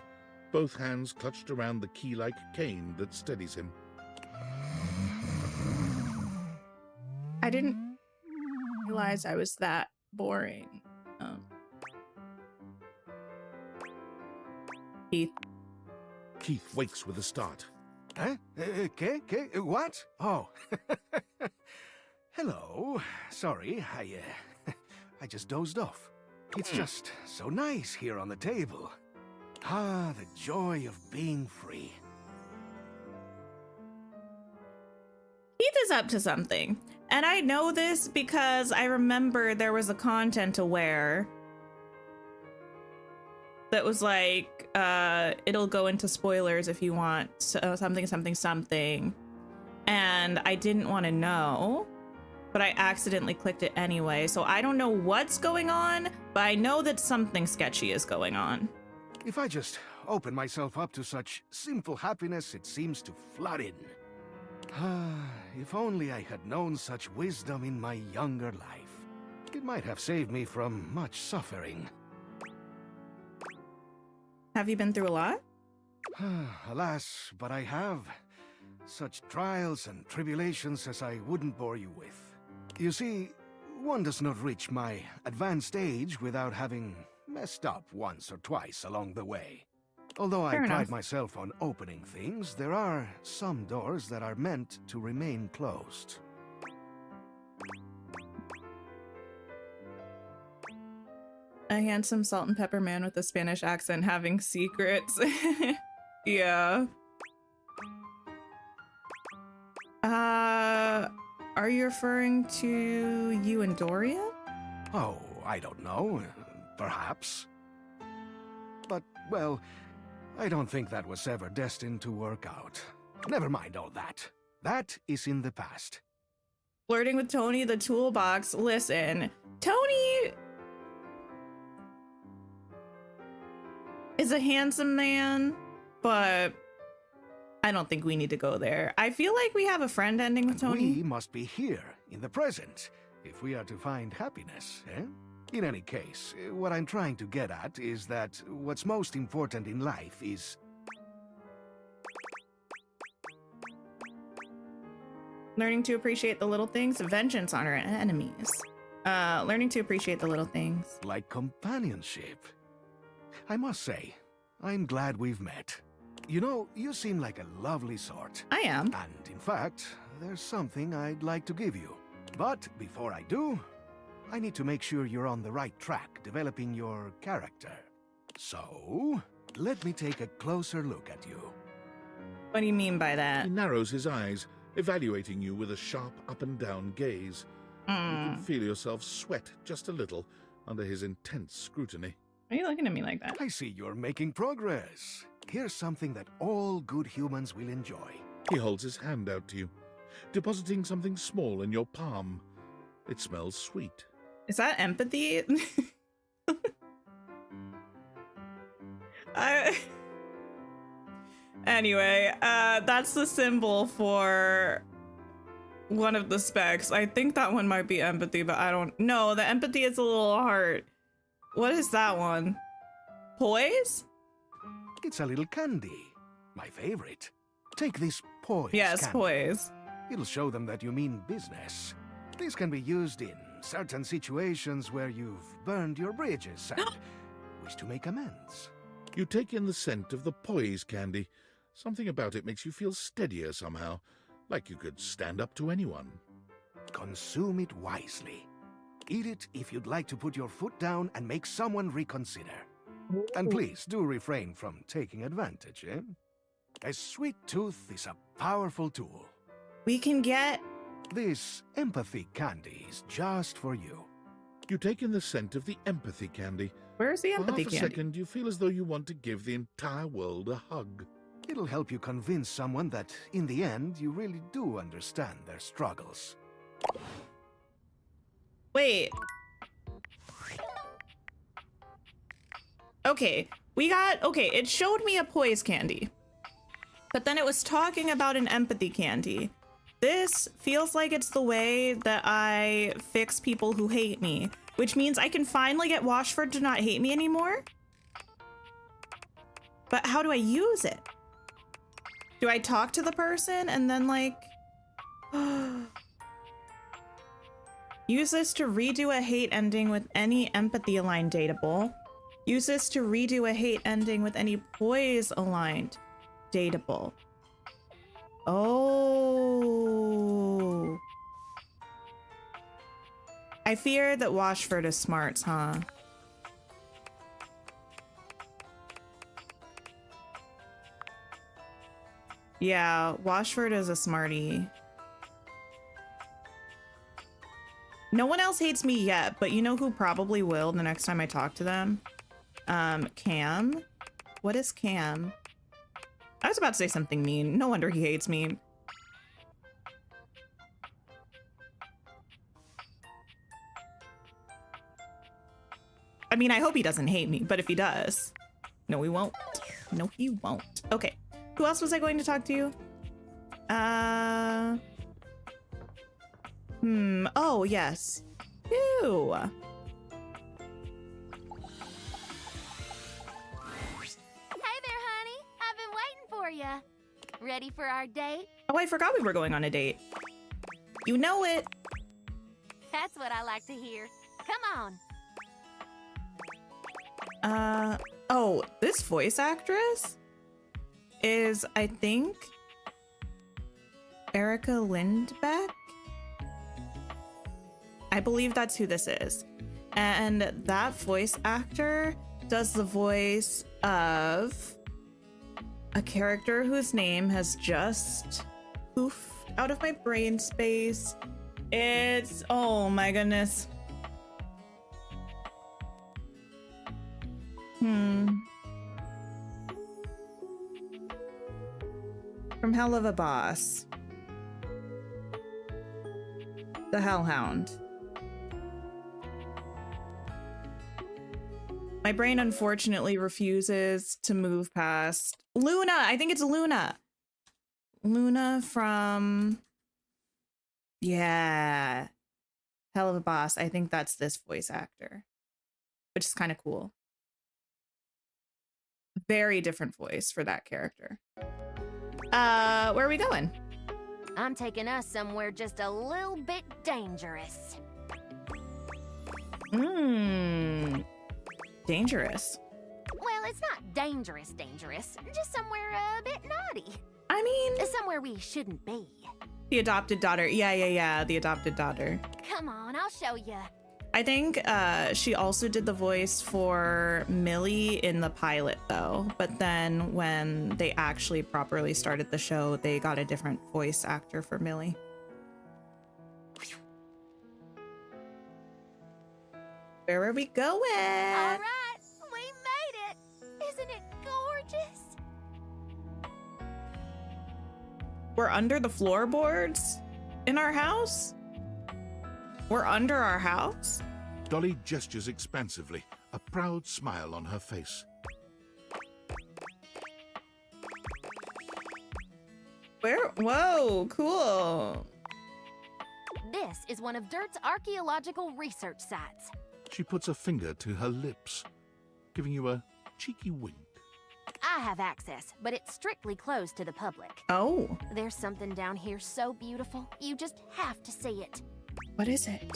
both hands clutched around the key-like cane that steadies him. I didn't realize I was that boring. Keith wakes with a start. Huh? What? Oh. Hello. Sorry, I just dozed off. It's just so nice here on the table. Ah, the joy of being free. Keith is up to something. And I know this because I remember there was a content aware that was like, it'll go into spoilers if you want something. And I didn't want to know, but I accidentally clicked it anyway. So I don't know what's going on, but I know that something sketchy is going on. If I just open myself up to such simple happiness, it seems to flood in. If only I had known such wisdom in my younger life. It might have saved me from much suffering. Have you been through a lot? Alas, but I have. Such trials and tribulations as I wouldn't bore you with. You see, one does not reach my advanced age without having messed up once or twice along the way. Although I pride myself on opening things, there are some doors that are meant to remain closed. A handsome salt and pepper man with a Spanish accent having secrets. Yeah. Are you referring to you and Dorian? Oh, I don't know. Perhaps. But, well, I don't think that was ever destined to work out. Never mind all that. That is in the past. Flirting with Tony the toolbox. Listen, Tony is a handsome man, but I don't think we need to go there. I feel like we have a friend ending with Tony. We must be here, in the present, if we are to find happiness, eh? In any case, what I'm trying to get at is that what's most important in life is... learning to appreciate the little things, vengeance on our enemies. Learning to appreciate the little things. Like companionship. I must say, I'm glad we've met. You know, you seem like a lovely sort. I am. And in fact, there's something I'd like to give you. But before I do, I need to make sure you're on the right track developing your character. So, let me take a closer look at you. What do you mean by that? He narrows his eyes, evaluating you with a sharp up and down gaze. You can feel yourself sweat just a little under his intense scrutiny. Why are you looking at me like that? I see you're making progress. Here's something that all good humans will enjoy. He holds his hand out to you, depositing something small in your palm. It smells sweet. Is that empathy? Anyway, that's the symbol for one of the specs. I think that one might be empathy, but I don't know. The empathy is a little heart. What is that one? Poise? It's a little candy. My favorite. Take this poise. Yes, candy. poise. It'll show them that you mean business. This can be used in certain situations where you've burned your bridges and wish to make amends. You take in the scent of the poise candy. Something about it makes you feel steadier somehow, like you could stand up to anyone. Consume it wisely. Eat it if you'd like to put your foot down and make someone reconsider. And please do refrain from taking advantage, eh? A sweet tooth is a powerful tool. We can get... This empathy candy is just for you. You take in the scent of the empathy candy. Where's the empathy candy? For candy? half a second, you feel as though you want to give the entire world a hug. It'll help you convince someone that, in the end, you really do understand their struggles. Wait. Okay, it showed me a poise candy. But then it was talking about an empathy candy. This feels like it's the way that I fix people who hate me, which means I can finally get Washford to not hate me anymore. But how do I use it? Do I talk to the person and then like... Use this to redo a hate ending with any empathy aligned dateable. Use this to redo a hate ending with any poise aligned dateable. Oh. I fear that Washford is smarts, huh? Yeah, Washford is a smarty. No one else hates me yet, but you know who probably will the next time I talk to them? Cam? What is Cam? I was about to say something mean. No wonder he hates me. I mean, I hope he doesn't hate me, but if he does... No, he won't. No, he won't. Okay. Who else was I going to talk to? Oh, yes. Ew. Hi there, honey. I've been waiting for you. Ready for our date? Oh, I forgot we were going on a date. You know it. That's what I like to hear. Come on. Oh, this voice actress is, I think, Erica Lindbeck? I believe that's who this is. And that voice actor does the voice of a character whose name has just poofed out of my brain space. It's, oh my goodness. From Hell of a Boss. The Hellhound. My brain unfortunately refuses to move past Luna. I think it's Luna. Luna from, yeah, Hell of a Boss. I think that's this voice actor, which is kind of cool. Very different voice for that character. Where are we going? I'm taking us somewhere just a little bit dangerous. Dangerous. Well, it's not dangerous, just somewhere a bit naughty. I mean, somewhere we shouldn't be. The adopted daughter. Yeah, the adopted daughter. Come on, I'll show you. I think she also did the voice for Millie in the pilot, though. But then when they actually properly started the show, they got a different voice actor for Millie. Where are we going? All right, we made it. Isn't it gorgeous? We're under the floorboards in our house? We're under our house? Dolly gestures expansively, a proud smile on her face. Where? Whoa, cool. This is one of Dirt's archaeological research sites. She puts a finger to her lips, giving you a cheeky wink. I have access, but it's strictly closed to the public. Oh. There's something down here so beautiful, you just have to see it. What is it?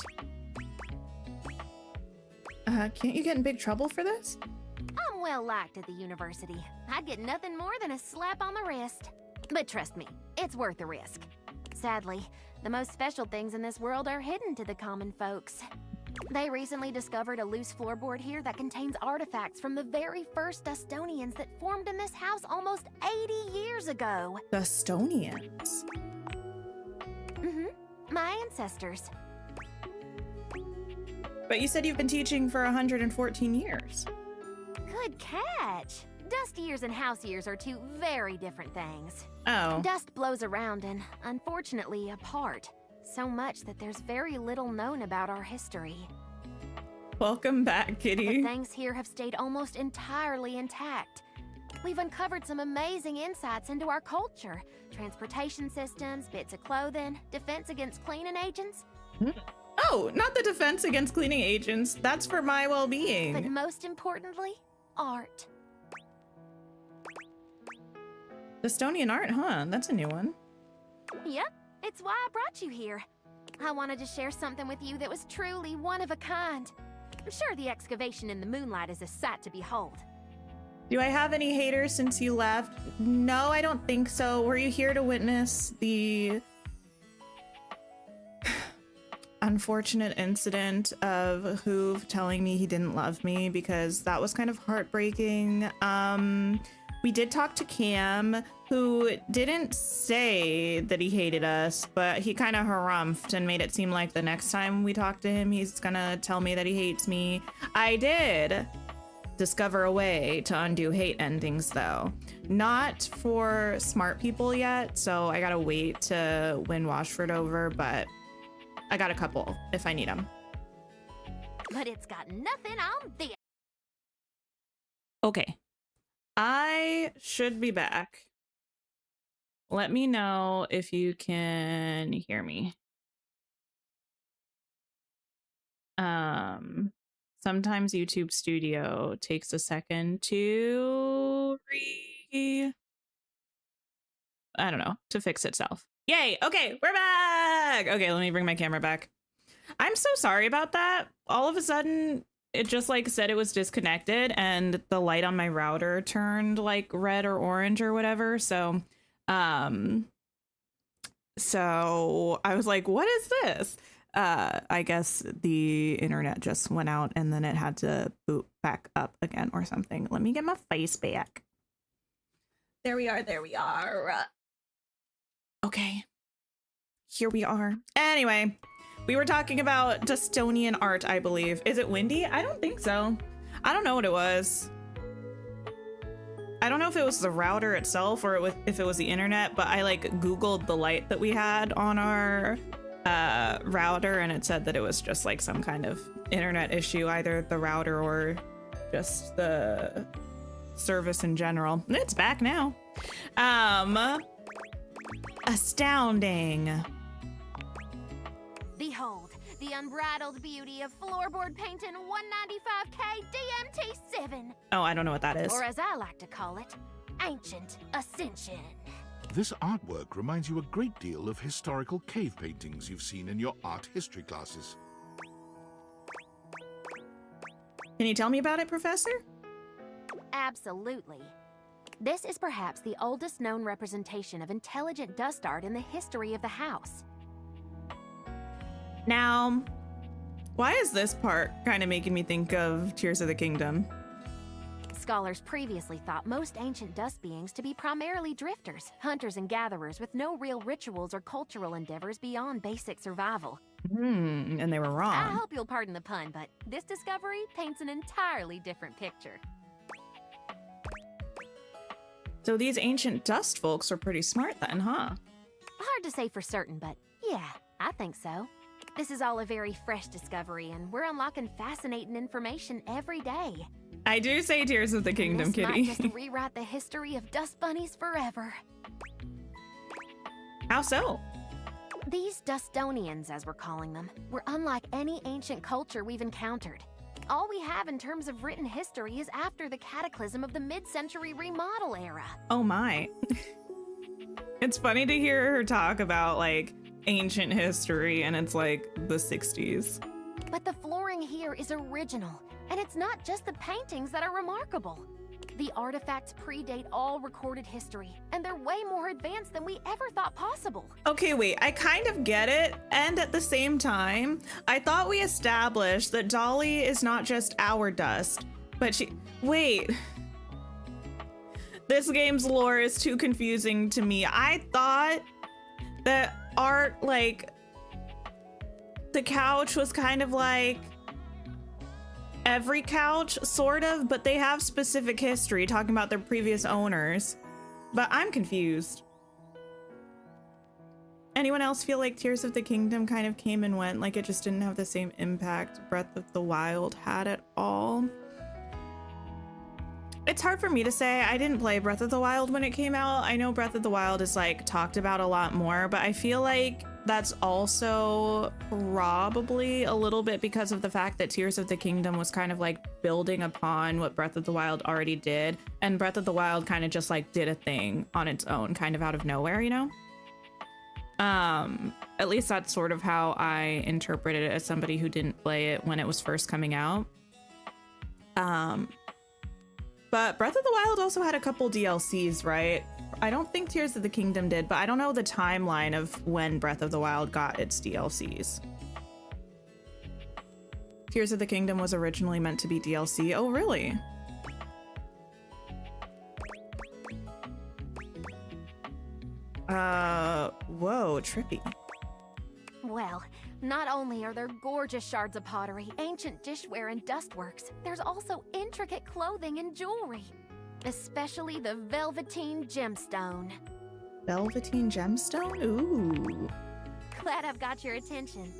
Can't you get in big trouble for this? I'm well liked at the university. I'd get nothing more than a slap on the wrist. But trust me, it's worth the risk. Sadly, the most special things in this world are hidden to the common folks. They recently discovered a loose floorboard here that contains artifacts from the very first Dustonians that formed in this house almost 80 years ago. Dustonians? My ancestors. But you said you've been teaching for 114 years. Good catch. Dust years and house years are two very different things. Oh. Dust blows around and, unfortunately, apart. So much that there's very little known about our history. Welcome back, kitty. The things here have stayed almost entirely intact. We've uncovered some amazing insights into our culture. Transportation systems, bits of clothing, defense against cleaning agents. Oh, not the defense against cleaning agents. That's for my well-being. But most importantly, art. Dustonian art, huh? That's a new one. Yep, it's why I brought you here. I wanted to share something with you that was truly one of a kind. I'm sure the excavation in the moonlight is a sight to behold. Do I have any haters since you left? No, I don't think so. Were you here to witness the unfortunate incident of Hoove telling me he didn't love me? Because that was kind of heartbreaking. We did talk to Cam, who didn't say that he hated us, but he kind of harumphed and made it seem like the next time we talk to him, he's gonna tell me that he hates me. I did discover a way to undo hate endings, though. Not for smart people yet, so I gotta wait to win Washford over, but I got a couple if I need them. But it's got nothing on this. Okay. I should be back. Let me know if you can hear me. Sometimes YouTube Studio takes a second to I don't know, to fix itself. Yay! Okay, we're back! Okay, let me bring my camera back. I'm so sorry about that. All of a sudden, it just like said it was disconnected and the light on my router turned like red or orange or whatever. So I was like, what is this? I guess the internet just went out and then it had to boot back up again or something. Let me get my face back. There we are. There we are. Okay. Here we are. Anyway, we were talking about Dustonian art, I believe. Is it windy? I don't think so. I don't know what it was. I don't know if it was the router itself or if it was the internet, but I like Googled the light that we had on our router and it said that it was just like some kind of internet issue, either the router or just the service in general. It's back now. Astounding. Behold, the unbridled beauty of floorboard painting 195K DMT7. Oh, I don't know what that is. Or as I like to call it, Ancient Ascension. This artwork reminds you a great deal of historical cave paintings you've seen in your art history classes. Can you tell me about it, Professor? Absolutely. This is perhaps the oldest known representation of intelligent dust art in the history of the house. Now, why is this part kind of making me think of Tears of the Kingdom? Scholars previously thought most ancient dust beings to be primarily drifters, hunters and gatherers with no real rituals or cultural endeavors beyond basic survival. And they were wrong. I hope you'll pardon the pun, but this discovery paints an entirely different picture. So these ancient dust folks were pretty smart then, huh? Hard to say for certain, but yeah, I think so. This is all a very fresh discovery, and we're unlocking fascinating information every day. I do say Tears of the Kingdom, this Kitty. might just rewrite the history of dust bunnies forever. How so? These Dustonians, as we're calling them, were unlike any ancient culture we've encountered. All we have in terms of written history is after the cataclysm of the mid-century remodel era. Oh my. It's funny to hear her talk about like ancient history and it's like the 60s. But the flooring here is original, and it's not just the paintings that are remarkable. The artifacts predate all recorded history, and they're way more advanced than we ever thought possible. Okay, wait, I kind of get it. And at the same time, I thought we established that Dolly is not just our dust, but wait. This game's lore is too confusing to me. I thought that art, like, the couch was kind of like every couch, sort of, but they have specific history talking about their previous owners. But I'm confused. Anyone else feel like Tears of the Kingdom kind of came and went, like it just didn't have the same impact Breath of the Wild had at all? It's hard for me to say. I didn't play Breath of the Wild when it came out. I know Breath of the Wild is like talked about a lot more, but I feel like that's also probably a little bit because of the fact that Tears of the Kingdom was kind of like building upon what Breath of the Wild already did, and Breath of the Wild kind of just like did a thing on its own, kind of out of nowhere, you know? At least that's sort of how I interpreted it as somebody who didn't play it when it was first coming out. But Breath of the Wild also had a couple DLCs, right? I don't think Tears of the Kingdom did, but I don't know the timeline of when Breath of the Wild got its DLCs. Tears of the Kingdom was originally meant to be DLC. Oh, really? Whoa, trippy. Well, not only are there gorgeous shards of pottery, ancient dishware, and dustworks, there's also intricate clothing and jewelry. Especially the Velveteen Gemstone. Velveteen Gemstone? Ooh. Glad I've got your attention.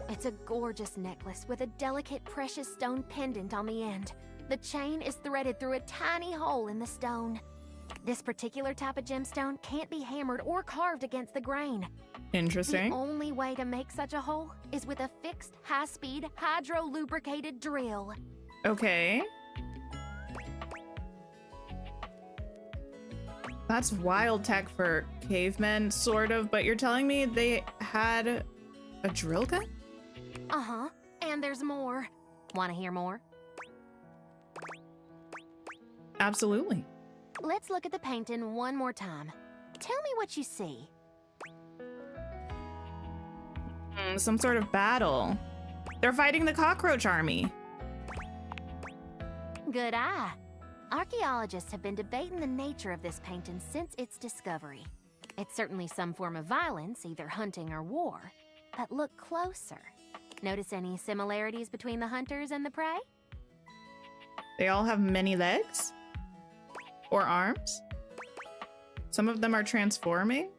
It's a gorgeous necklace with a delicate precious stone pendant on the end. The chain is threaded through a tiny hole in the stone. This particular type of gemstone can't be hammered or carved against the grain. Interesting. The only way to make such a hole is with a fixed, high-speed, hydro-lubricated drill. Okay. That's wild tech for cavemen, sort of, but you're telling me they had a drill gun? Uh-huh. And there's more. Want to hear more? Absolutely. Let's look at the painting one more time. Tell me what you see. Some sort of battle. They're fighting the cockroach army. Good eye. Archaeologists have been debating the nature of this painting since its discovery. It's certainly some form of violence, either hunting or war. But look closer. Notice any similarities between the hunters and the prey? They all have many legs? Or arms? Some of them are transforming?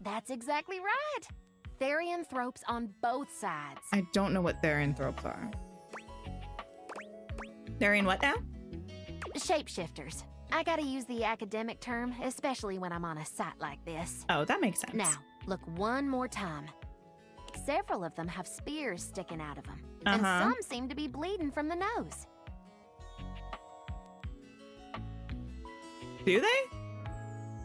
That's exactly right. Therianthropes on both sides. I don't know what therianthropes are. Therian what now? Shapeshifters. I gotta use the academic term, especially when I'm on a site like this. Oh, that makes sense. Now, look one more time. Several of them have spears sticking out of them. And some seem to be bleeding from the nose. Do they?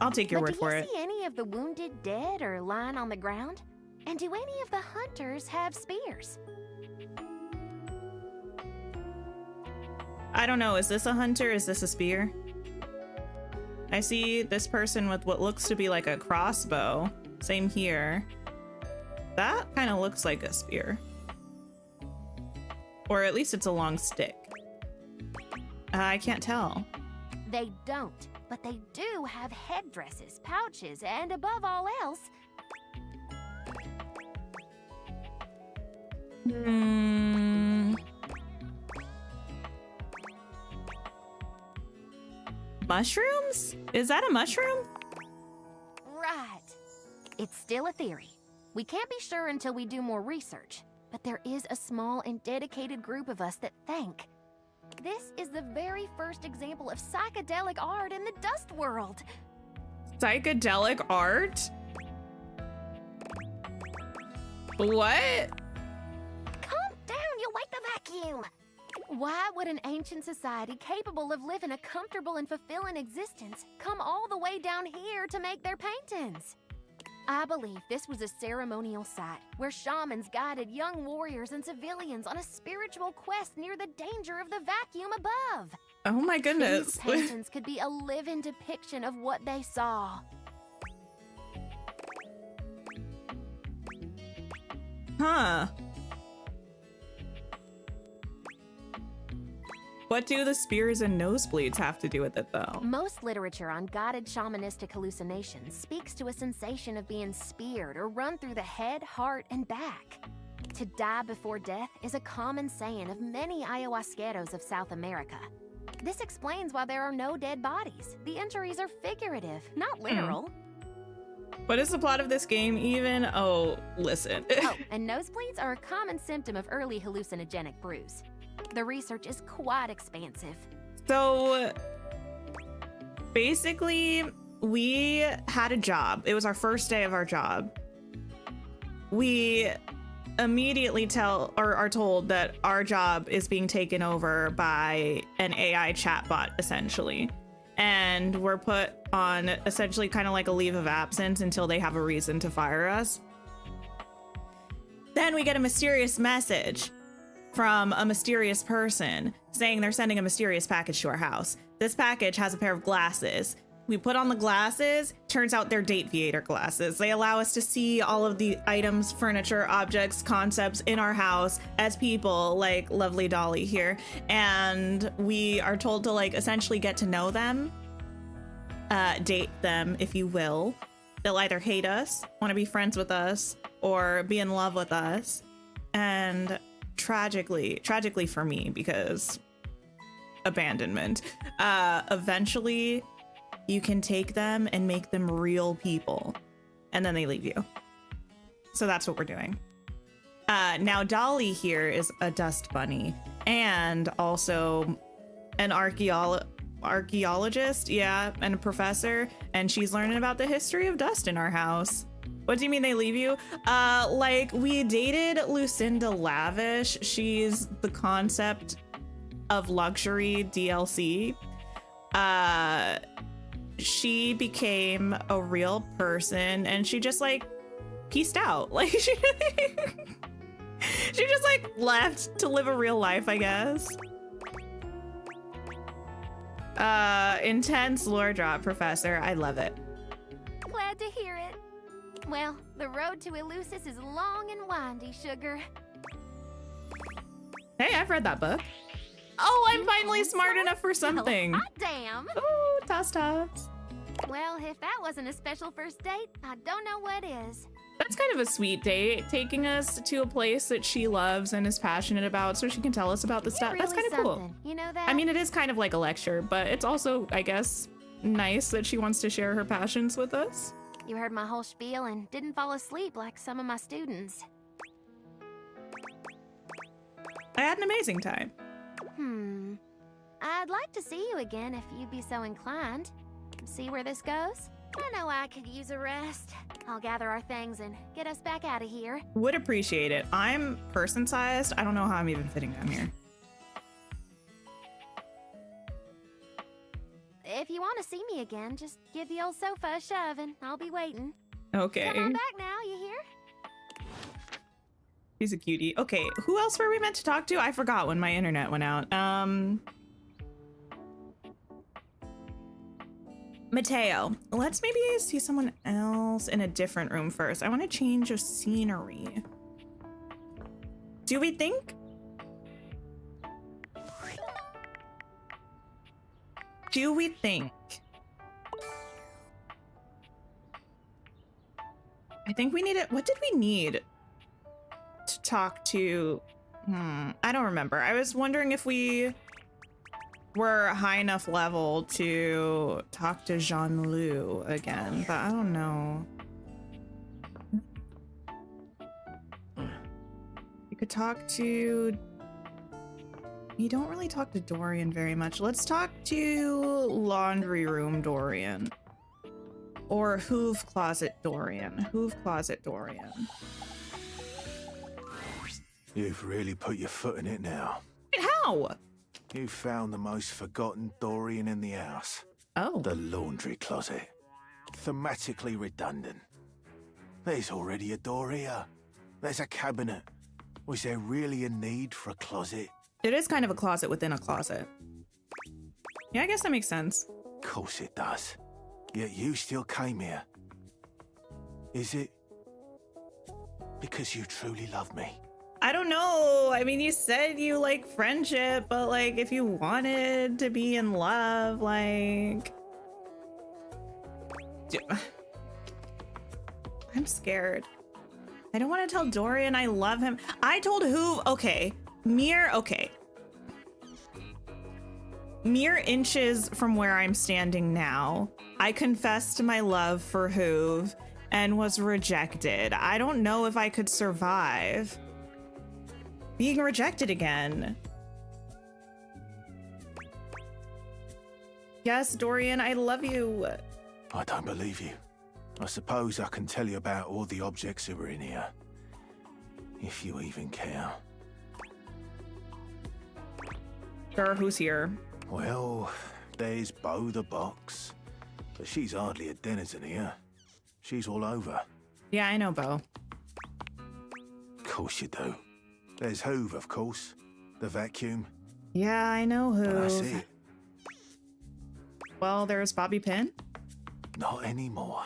I'll take your word for it. Do you see any of the wounded dead or lying on the ground? And do any of the hunters have spears? I don't know. Is this a hunter? Is this a spear? I see this person with what looks to be like a crossbow. Same here. That kind of looks like a spear. Or at least it's a long stick. I can't tell. They don't, but they do have headdresses, pouches, and above all else... Mushrooms? Is that a mushroom? Right. It's still a theory. We can't be sure until we do more research, but there is a small and dedicated group of us that think. This is the very first example of psychedelic art in the dust world. Psychedelic art? What? Calm down, you'll wake the vacuum. Why would an ancient society capable of living a comfortable and fulfilling existence come all the way down here to make their paintings? I believe this was a ceremonial site where shamans guided young warriors and civilians on a spiritual quest near the danger of the vacuum above. Oh my goodness. These paintings could be a living depiction of what they saw. Huh. What do the spears and nosebleeds have to do with it, though? Most literature on guided shamanistic hallucinations speaks to a sensation of being speared or run through the head, heart, and back. To die before death is a common saying of many ayahuasqueros of South America. This explains why there are no dead bodies. The injuries are figurative, not literal. What is the plot of this game even? Oh, listen. Oh, and nosebleeds are a common symptom of early hallucinogenic brews. The research is quite expansive. So, basically, we had a job. It was our first day of our job. We immediately are told that our job is being taken over by an AI chatbot, essentially. And we're put on essentially kind of like a leave of absence until they have a reason to fire us. Then we get a mysterious message from a mysterious person saying they're sending a mysterious package to our house. This package has a pair of glasses. We put on the glasses, turns out they're Dateviator glasses. They allow us to see all of the items, furniture, objects, concepts in our house as people, like lovely Dolly here. And we are told to like essentially get to know them, date them, if you will. They'll either hate us, want to be friends with us, or be in love with us. And tragically for me, because abandonment, eventually you can take them and make them real people, and then they leave you. So that's what we're doing. Now Dolly here is a dust bunny and also an archaeologist, yeah, and a professor, and she's learning about the history of dust in our house. What do you mean they leave you? Like we dated Lucinda Lavish. She's the concept of luxury DLC. She became a real person and she just like peaced out. Like she just like left to live a real life, I guess. Intense lore drop, Professor. I love it. Glad to hear it. Well, the road to Eleusis is long and windy, sugar. Hey, I've read that book. Oh, I'm finally smart enough for something. Hot damn. Ooh, toss. Well, if that wasn't a special first date, I don't know what is. That's kind of a sweet date, taking us to a place that she loves and is passionate about so she can tell us about the stuff. Really That's kind of cool. You know that? I mean, it is kind of like a lecture, but it's also, I guess, nice that she wants to share her passions with us. You heard my whole spiel and didn't fall asleep like some of my students. I had an amazing time. I'd like to see you again if you'd be so inclined. See where this goes? I know I could use a rest. I'll gather our things and get us back out of here. Would appreciate it. I'm person-sized. I don't know how I'm even fitting down here. If you want to see me again, just give the old sofa a shove and I'll be waiting. Okay. Come on back now, you hear? He's a cutie. Okay, who else were we meant to talk to? I forgot when my internet went out. Matteo. Let's maybe see someone else in a different room first. I want to change of scenery. Do we think? I think we need it. What did we need to talk to? I don't remember. I was wondering if we were high enough level to talk to Jean-Loup again, but I don't know. You could talk to... You don't really talk to Dorian very much. Let's talk to Laundry Room Dorian. Or Hoof Closet Dorian. You've really put your foot in it now. How? You found the most forgotten Dorian in the house. Oh. The laundry closet. Thematically redundant. There's already a door here. There's a cabinet. Was there really a need for a closet? It is kind of a closet within a closet. Yeah, I guess that makes sense. Of course it does. Yet you still came here. Is it because you truly love me? I don't know. I mean, you said you like friendship, but like if you wanted to be in love, like... I'm scared. I don't want to tell Dorian I love him. I told who? Okay. Mere inches from where I'm standing now, I confessed my love for Hoove and was rejected. I don't know if I could survive being rejected again. Yes, Dorian, I love you. I don't believe you. I suppose I can tell you about all the objects that were in here. If you even care. Sure, who's here? Well, there's Bo the Box. But she's hardly a denizen here. She's all over. Yeah, I know Bo. Of course you do. There's Hoove, of course. The vacuum. Yeah, I know who. But that's it. Well, there's Bobby Pin. Not anymore.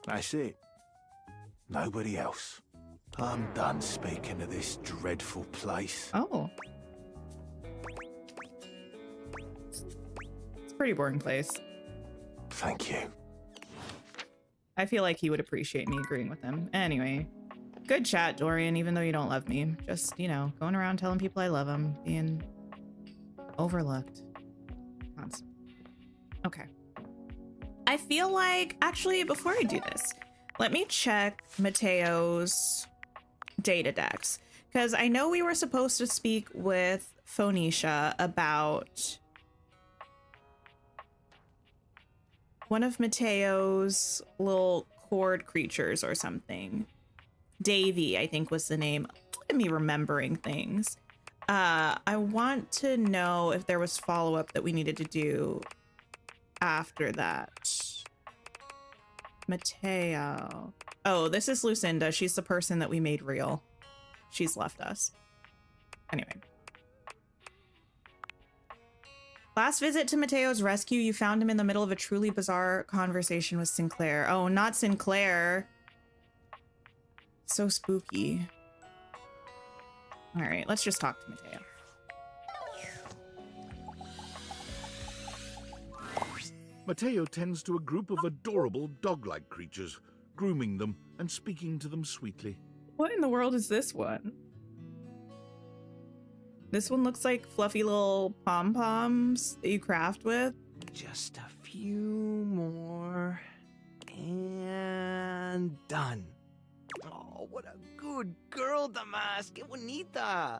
That's it. Nobody else. I'm done speaking of this dreadful place. Oh. It's a pretty boring place. Thank you. I feel like he would appreciate me agreeing with him. Anyway, good chat, Dorian, even though you don't love me. Just, you know, going around telling people I love them, being overlooked. Okay. I feel like, actually, before I do this, let me check Matteo's data decks. Because I know we were supposed to speak with Phoenicia about one of Matteo's little cord creatures or something. Davy, I think was the name. Look at me remembering things. I want to know if there was follow-up that we needed to do after that. Matteo. Oh, this is Lucinda. She's the person that we made real. She's left us. Anyway. Last visit to Matteo's rescue, you found him in the middle of a truly bizarre conversation with Sinclair. Oh, not Sinclair. So spooky. All right, let's just talk to Matteo. Matteo tends to a group of adorable dog-like creatures, grooming them and speaking to them sweetly. What in the world is this one? This one looks like fluffy little pom-poms that you craft with. Just a few more. And done. Oh, what a good girl, Damas. Que bonita. I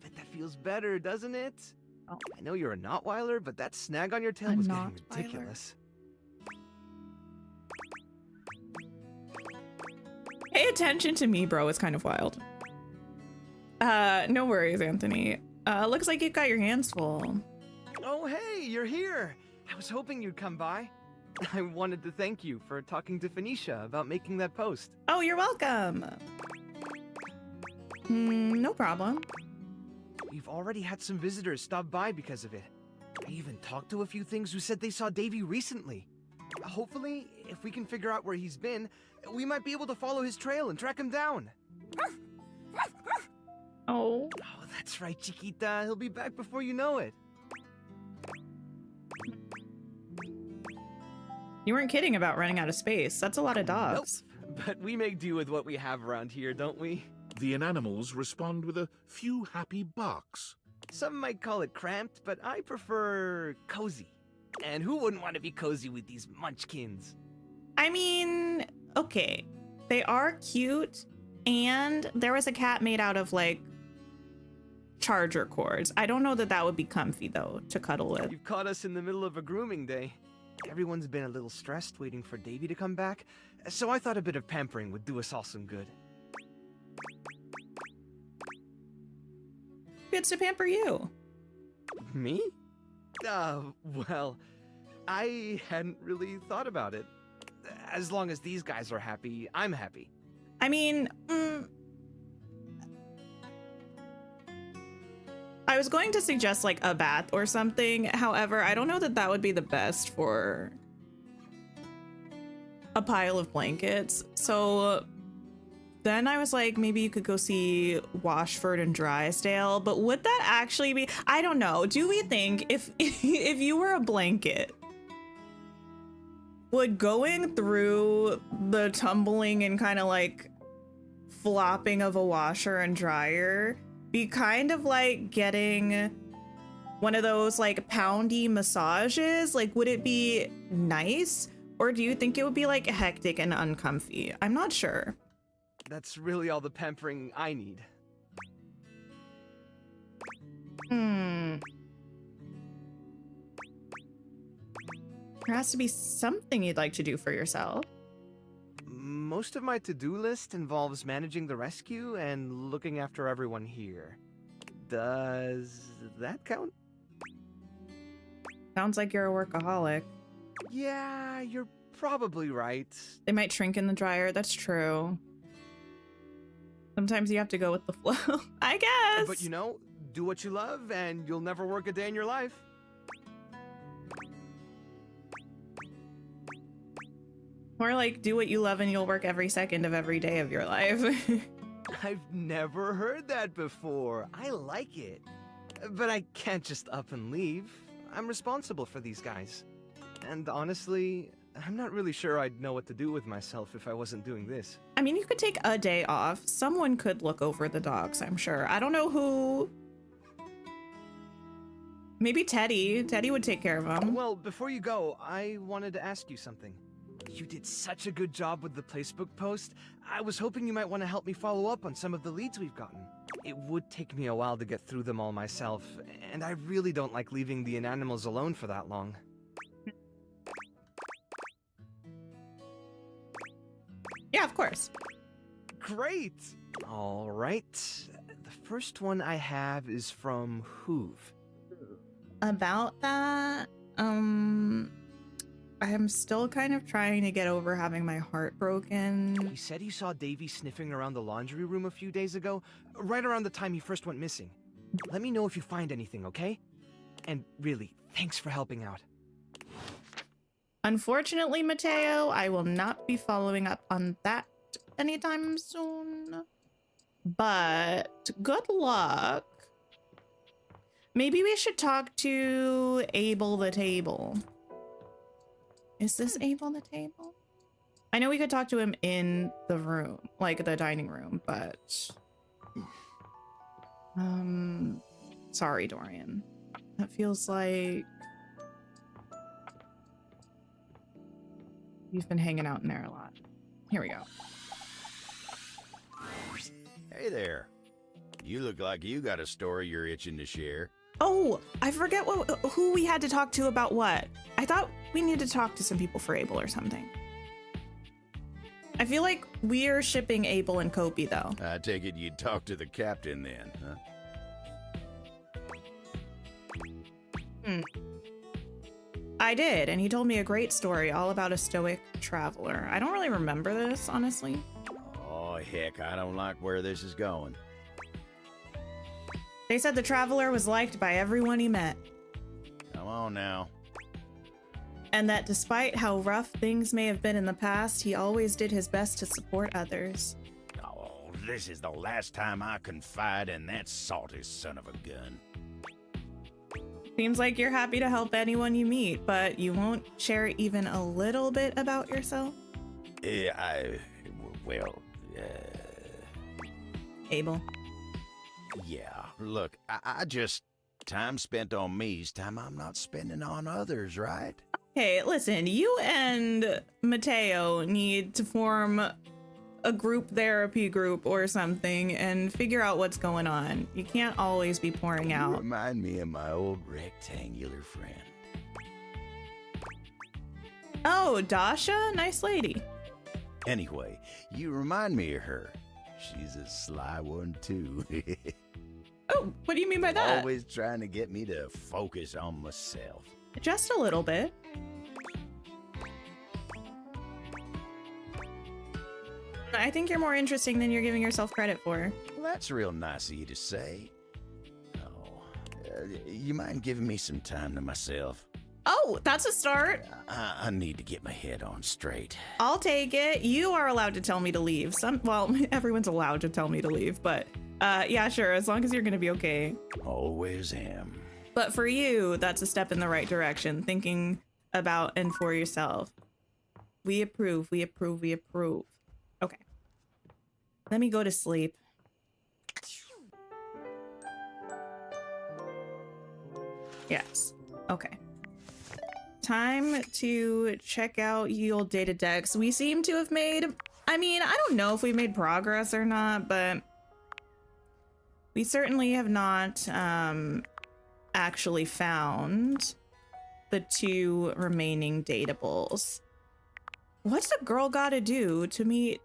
bet that feels better, doesn't it? Oh, I know you're a Notweiler, but that snag on your tail was getting ridiculous. Pay attention to me, bro. It's kind of wild. No worries, Anthony. Looks like you've got your hands full. Oh, hey, you're here. I was hoping you'd come by. I wanted to thank you for talking to Phoenicia about making that post. Oh, you're welcome. No problem. We've already had some visitors stop by because of it. I even talked to a few things who said they saw Davy recently. Hopefully, if we can figure out where he's been, we might be able to follow his trail and track him down. Oh. Oh, that's right, Chiquita. He'll be back before you know it. You weren't kidding about running out of space. That's a lot of dogs. Nope. But we make do with what we have around here, don't we? The inanimals respond with a few happy barks. Some might call it cramped, but I prefer cozy. And who wouldn't want to be cozy with these munchkins? I mean, okay. They are cute, and there was a cat made out of, like, charger cords. I don't know that that would be comfy, though, to cuddle with. You've caught us in the middle of a grooming day. Everyone's been a little stressed waiting for Davy to come back, so I thought a bit of pampering would do us all some good. It's to pamper you. Me? Well, I hadn't really thought about it. As long as these guys are happy, I'm happy. I mean, I was going to suggest like a bath or something. However, I don't know that that would be the best for a pile of blankets. So then I was like, maybe you could go see Washford and Drysdale, but would that actually be, I don't know. Do we think if you were a blanket, would going through the tumbling and kind of like flopping of a washer and dryer be kind of like getting one of those like poundy massages? Like, would it be nice? Or do you think it would be like hectic and uncomfy? I'm not sure. That's really all the pampering I need. There has to be something you'd like to do for yourself. Most of my to-do list involves managing the rescue and looking after everyone here. Does that count? Sounds like you're a workaholic. Yeah, you're probably right. They might shrink in the dryer, that's true. Sometimes you have to go with the flow, I guess. But you know, do what you love and you'll never work a day in your life. Or like, do what you love and you'll work every second of every day of your life. I've never heard that before. I like it. But I can't just up and leave. I'm responsible for these guys. And honestly, I'm not really sure I'd know what to do with myself if I wasn't doing this. I mean, you could take a day off. Someone could look over the dogs, I'm sure. I don't know who. Maybe Teddy. Teddy would take care of them. Well, before you go, I wanted to ask you something. You did such a good job with the placebook post. I was hoping you might want to help me follow up on some of the leads we've gotten. It would take me a while to get through them all myself, and I really don't like leaving the inanimals alone for that long. Yeah, of course. Great! All right. The first one I have is from Hoove. About that, I'm still kind of trying to get over having my heart broken. He said he saw Davy sniffing around the laundry room a few days ago, right around the time he first went missing. Let me know if you find anything, okay? And really, thanks for helping out. Unfortunately, Matteo, I will not be following up on that anytime soon. But good luck. Maybe we should talk to Abel the Table. Is this Abel the Table? I know we could talk to him in the room, like the dining room, but sorry, Dorian. That feels like you've been hanging out in there a lot. Here we go. Hey there. You look like you got a story you're itching to share. Oh, I forget who we had to talk to about what. I thought we needed to talk to some people for Abel or something. I feel like we're shipping Abel and Kopi, though. I take it you'd talk to the captain then, huh? I did, and he told me a great story all about a stoic traveler. I don't really remember this, honestly. Oh, heck, I don't like where this is going. They said the traveler was liked by everyone he met. Come on now. And that despite how rough things may have been in the past, he always did his best to support others. Oh, this is the last time I confide in that salty son of a gun. Seems like you're happy to help anyone you meet, but you won't share even a little bit about yourself? Abel. Yeah, look, I just... Time spent on me's time I'm not spending on others, right? Hey, listen, you and Matteo need to form a group therapy group or something and figure out what's going on. You can't always be pouring out. You remind me of my old rectangular friend. Oh, Dasha? Nice lady. Anyway, you remind me of her. She's a sly one, too. Oh, what do you mean by that? Always trying to get me to focus on myself. Just a little bit. I think you're more interesting than you're giving yourself credit for. Well, that's real nice of you to say. Oh, you mind giving me some time to myself? Oh, that's a start. I need to get my head on straight. I'll take it. You are allowed to tell me to leave. Well, everyone's allowed to tell me to leave, but yeah, sure, as long as you're gonna be okay. Always am. But for you, that's a step in the right direction, thinking about and for yourself. We approve, we approve, we approve. Okay. Let me go to sleep. Yes. Okay. Time to check out ye old data decks. We seem to have made, I mean, I don't know if we made progress or not, but we certainly have not actually found the 2 remaining datables. What's a girl gotta do to meet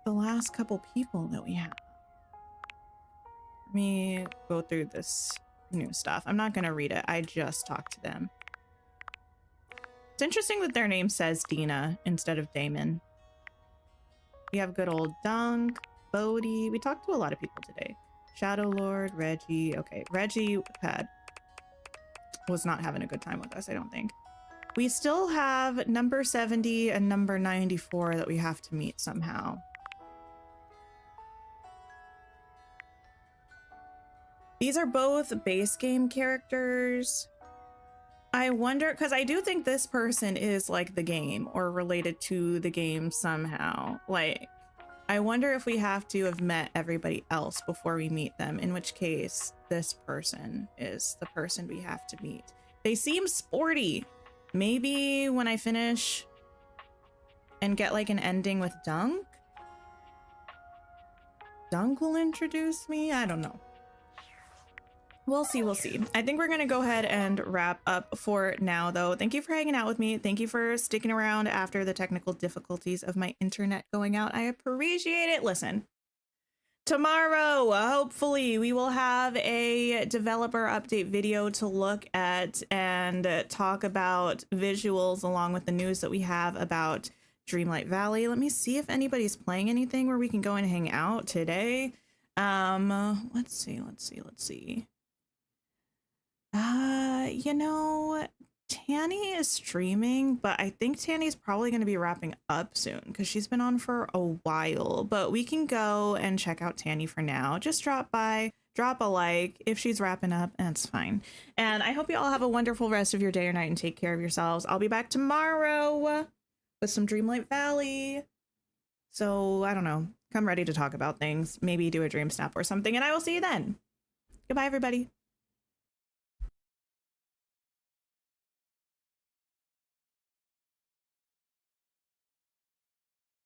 the last couple people that we have? Let me go through this new stuff. I'm not gonna read it. I just talked to them. It's interesting that their name says Dina instead of Damon. We have good old Dunk. Bodhi. We talked to a lot of people today. Shadow Lord, Reggie. Okay, Reggie was not having a good time with us, I don't think. We still have number 70 and number 94 that we have to meet somehow. These are both base game characters. I wonder, because I do think this person is like the game or related to the game somehow. Like, I wonder if we have to have met everybody else before we meet them, in which case this person is the person we have to meet. They seem sporty. Maybe when I finish and get like an ending with Dunk will introduce me? I don't know. We'll see, we'll see. I think we're gonna go ahead and wrap up for now though. Thank you for hanging out with me. Thank you for sticking around after the technical difficulties of my internet going out. I appreciate it. Listen, tomorrow, hopefully we will have a developer update video to look at and talk about visuals along with the news that we have about Dreamlight Valley. Let me see if anybody's playing anything where we can go and hang out today. Let's see. You know, Tanny is streaming, but I think Tanny's probably going to be wrapping up soon because she's been on for a while, but we can go and check out Tanny for now. Just drop by, drop a like. If she's wrapping up, that's fine. And I hope you all have a wonderful rest of your day or night and take care of yourselves. I'll be back tomorrow with some Dreamlight Valley. So I don't know, come ready to talk about things, maybe do a dream snap or something, and I will see you then. Goodbye, everybody.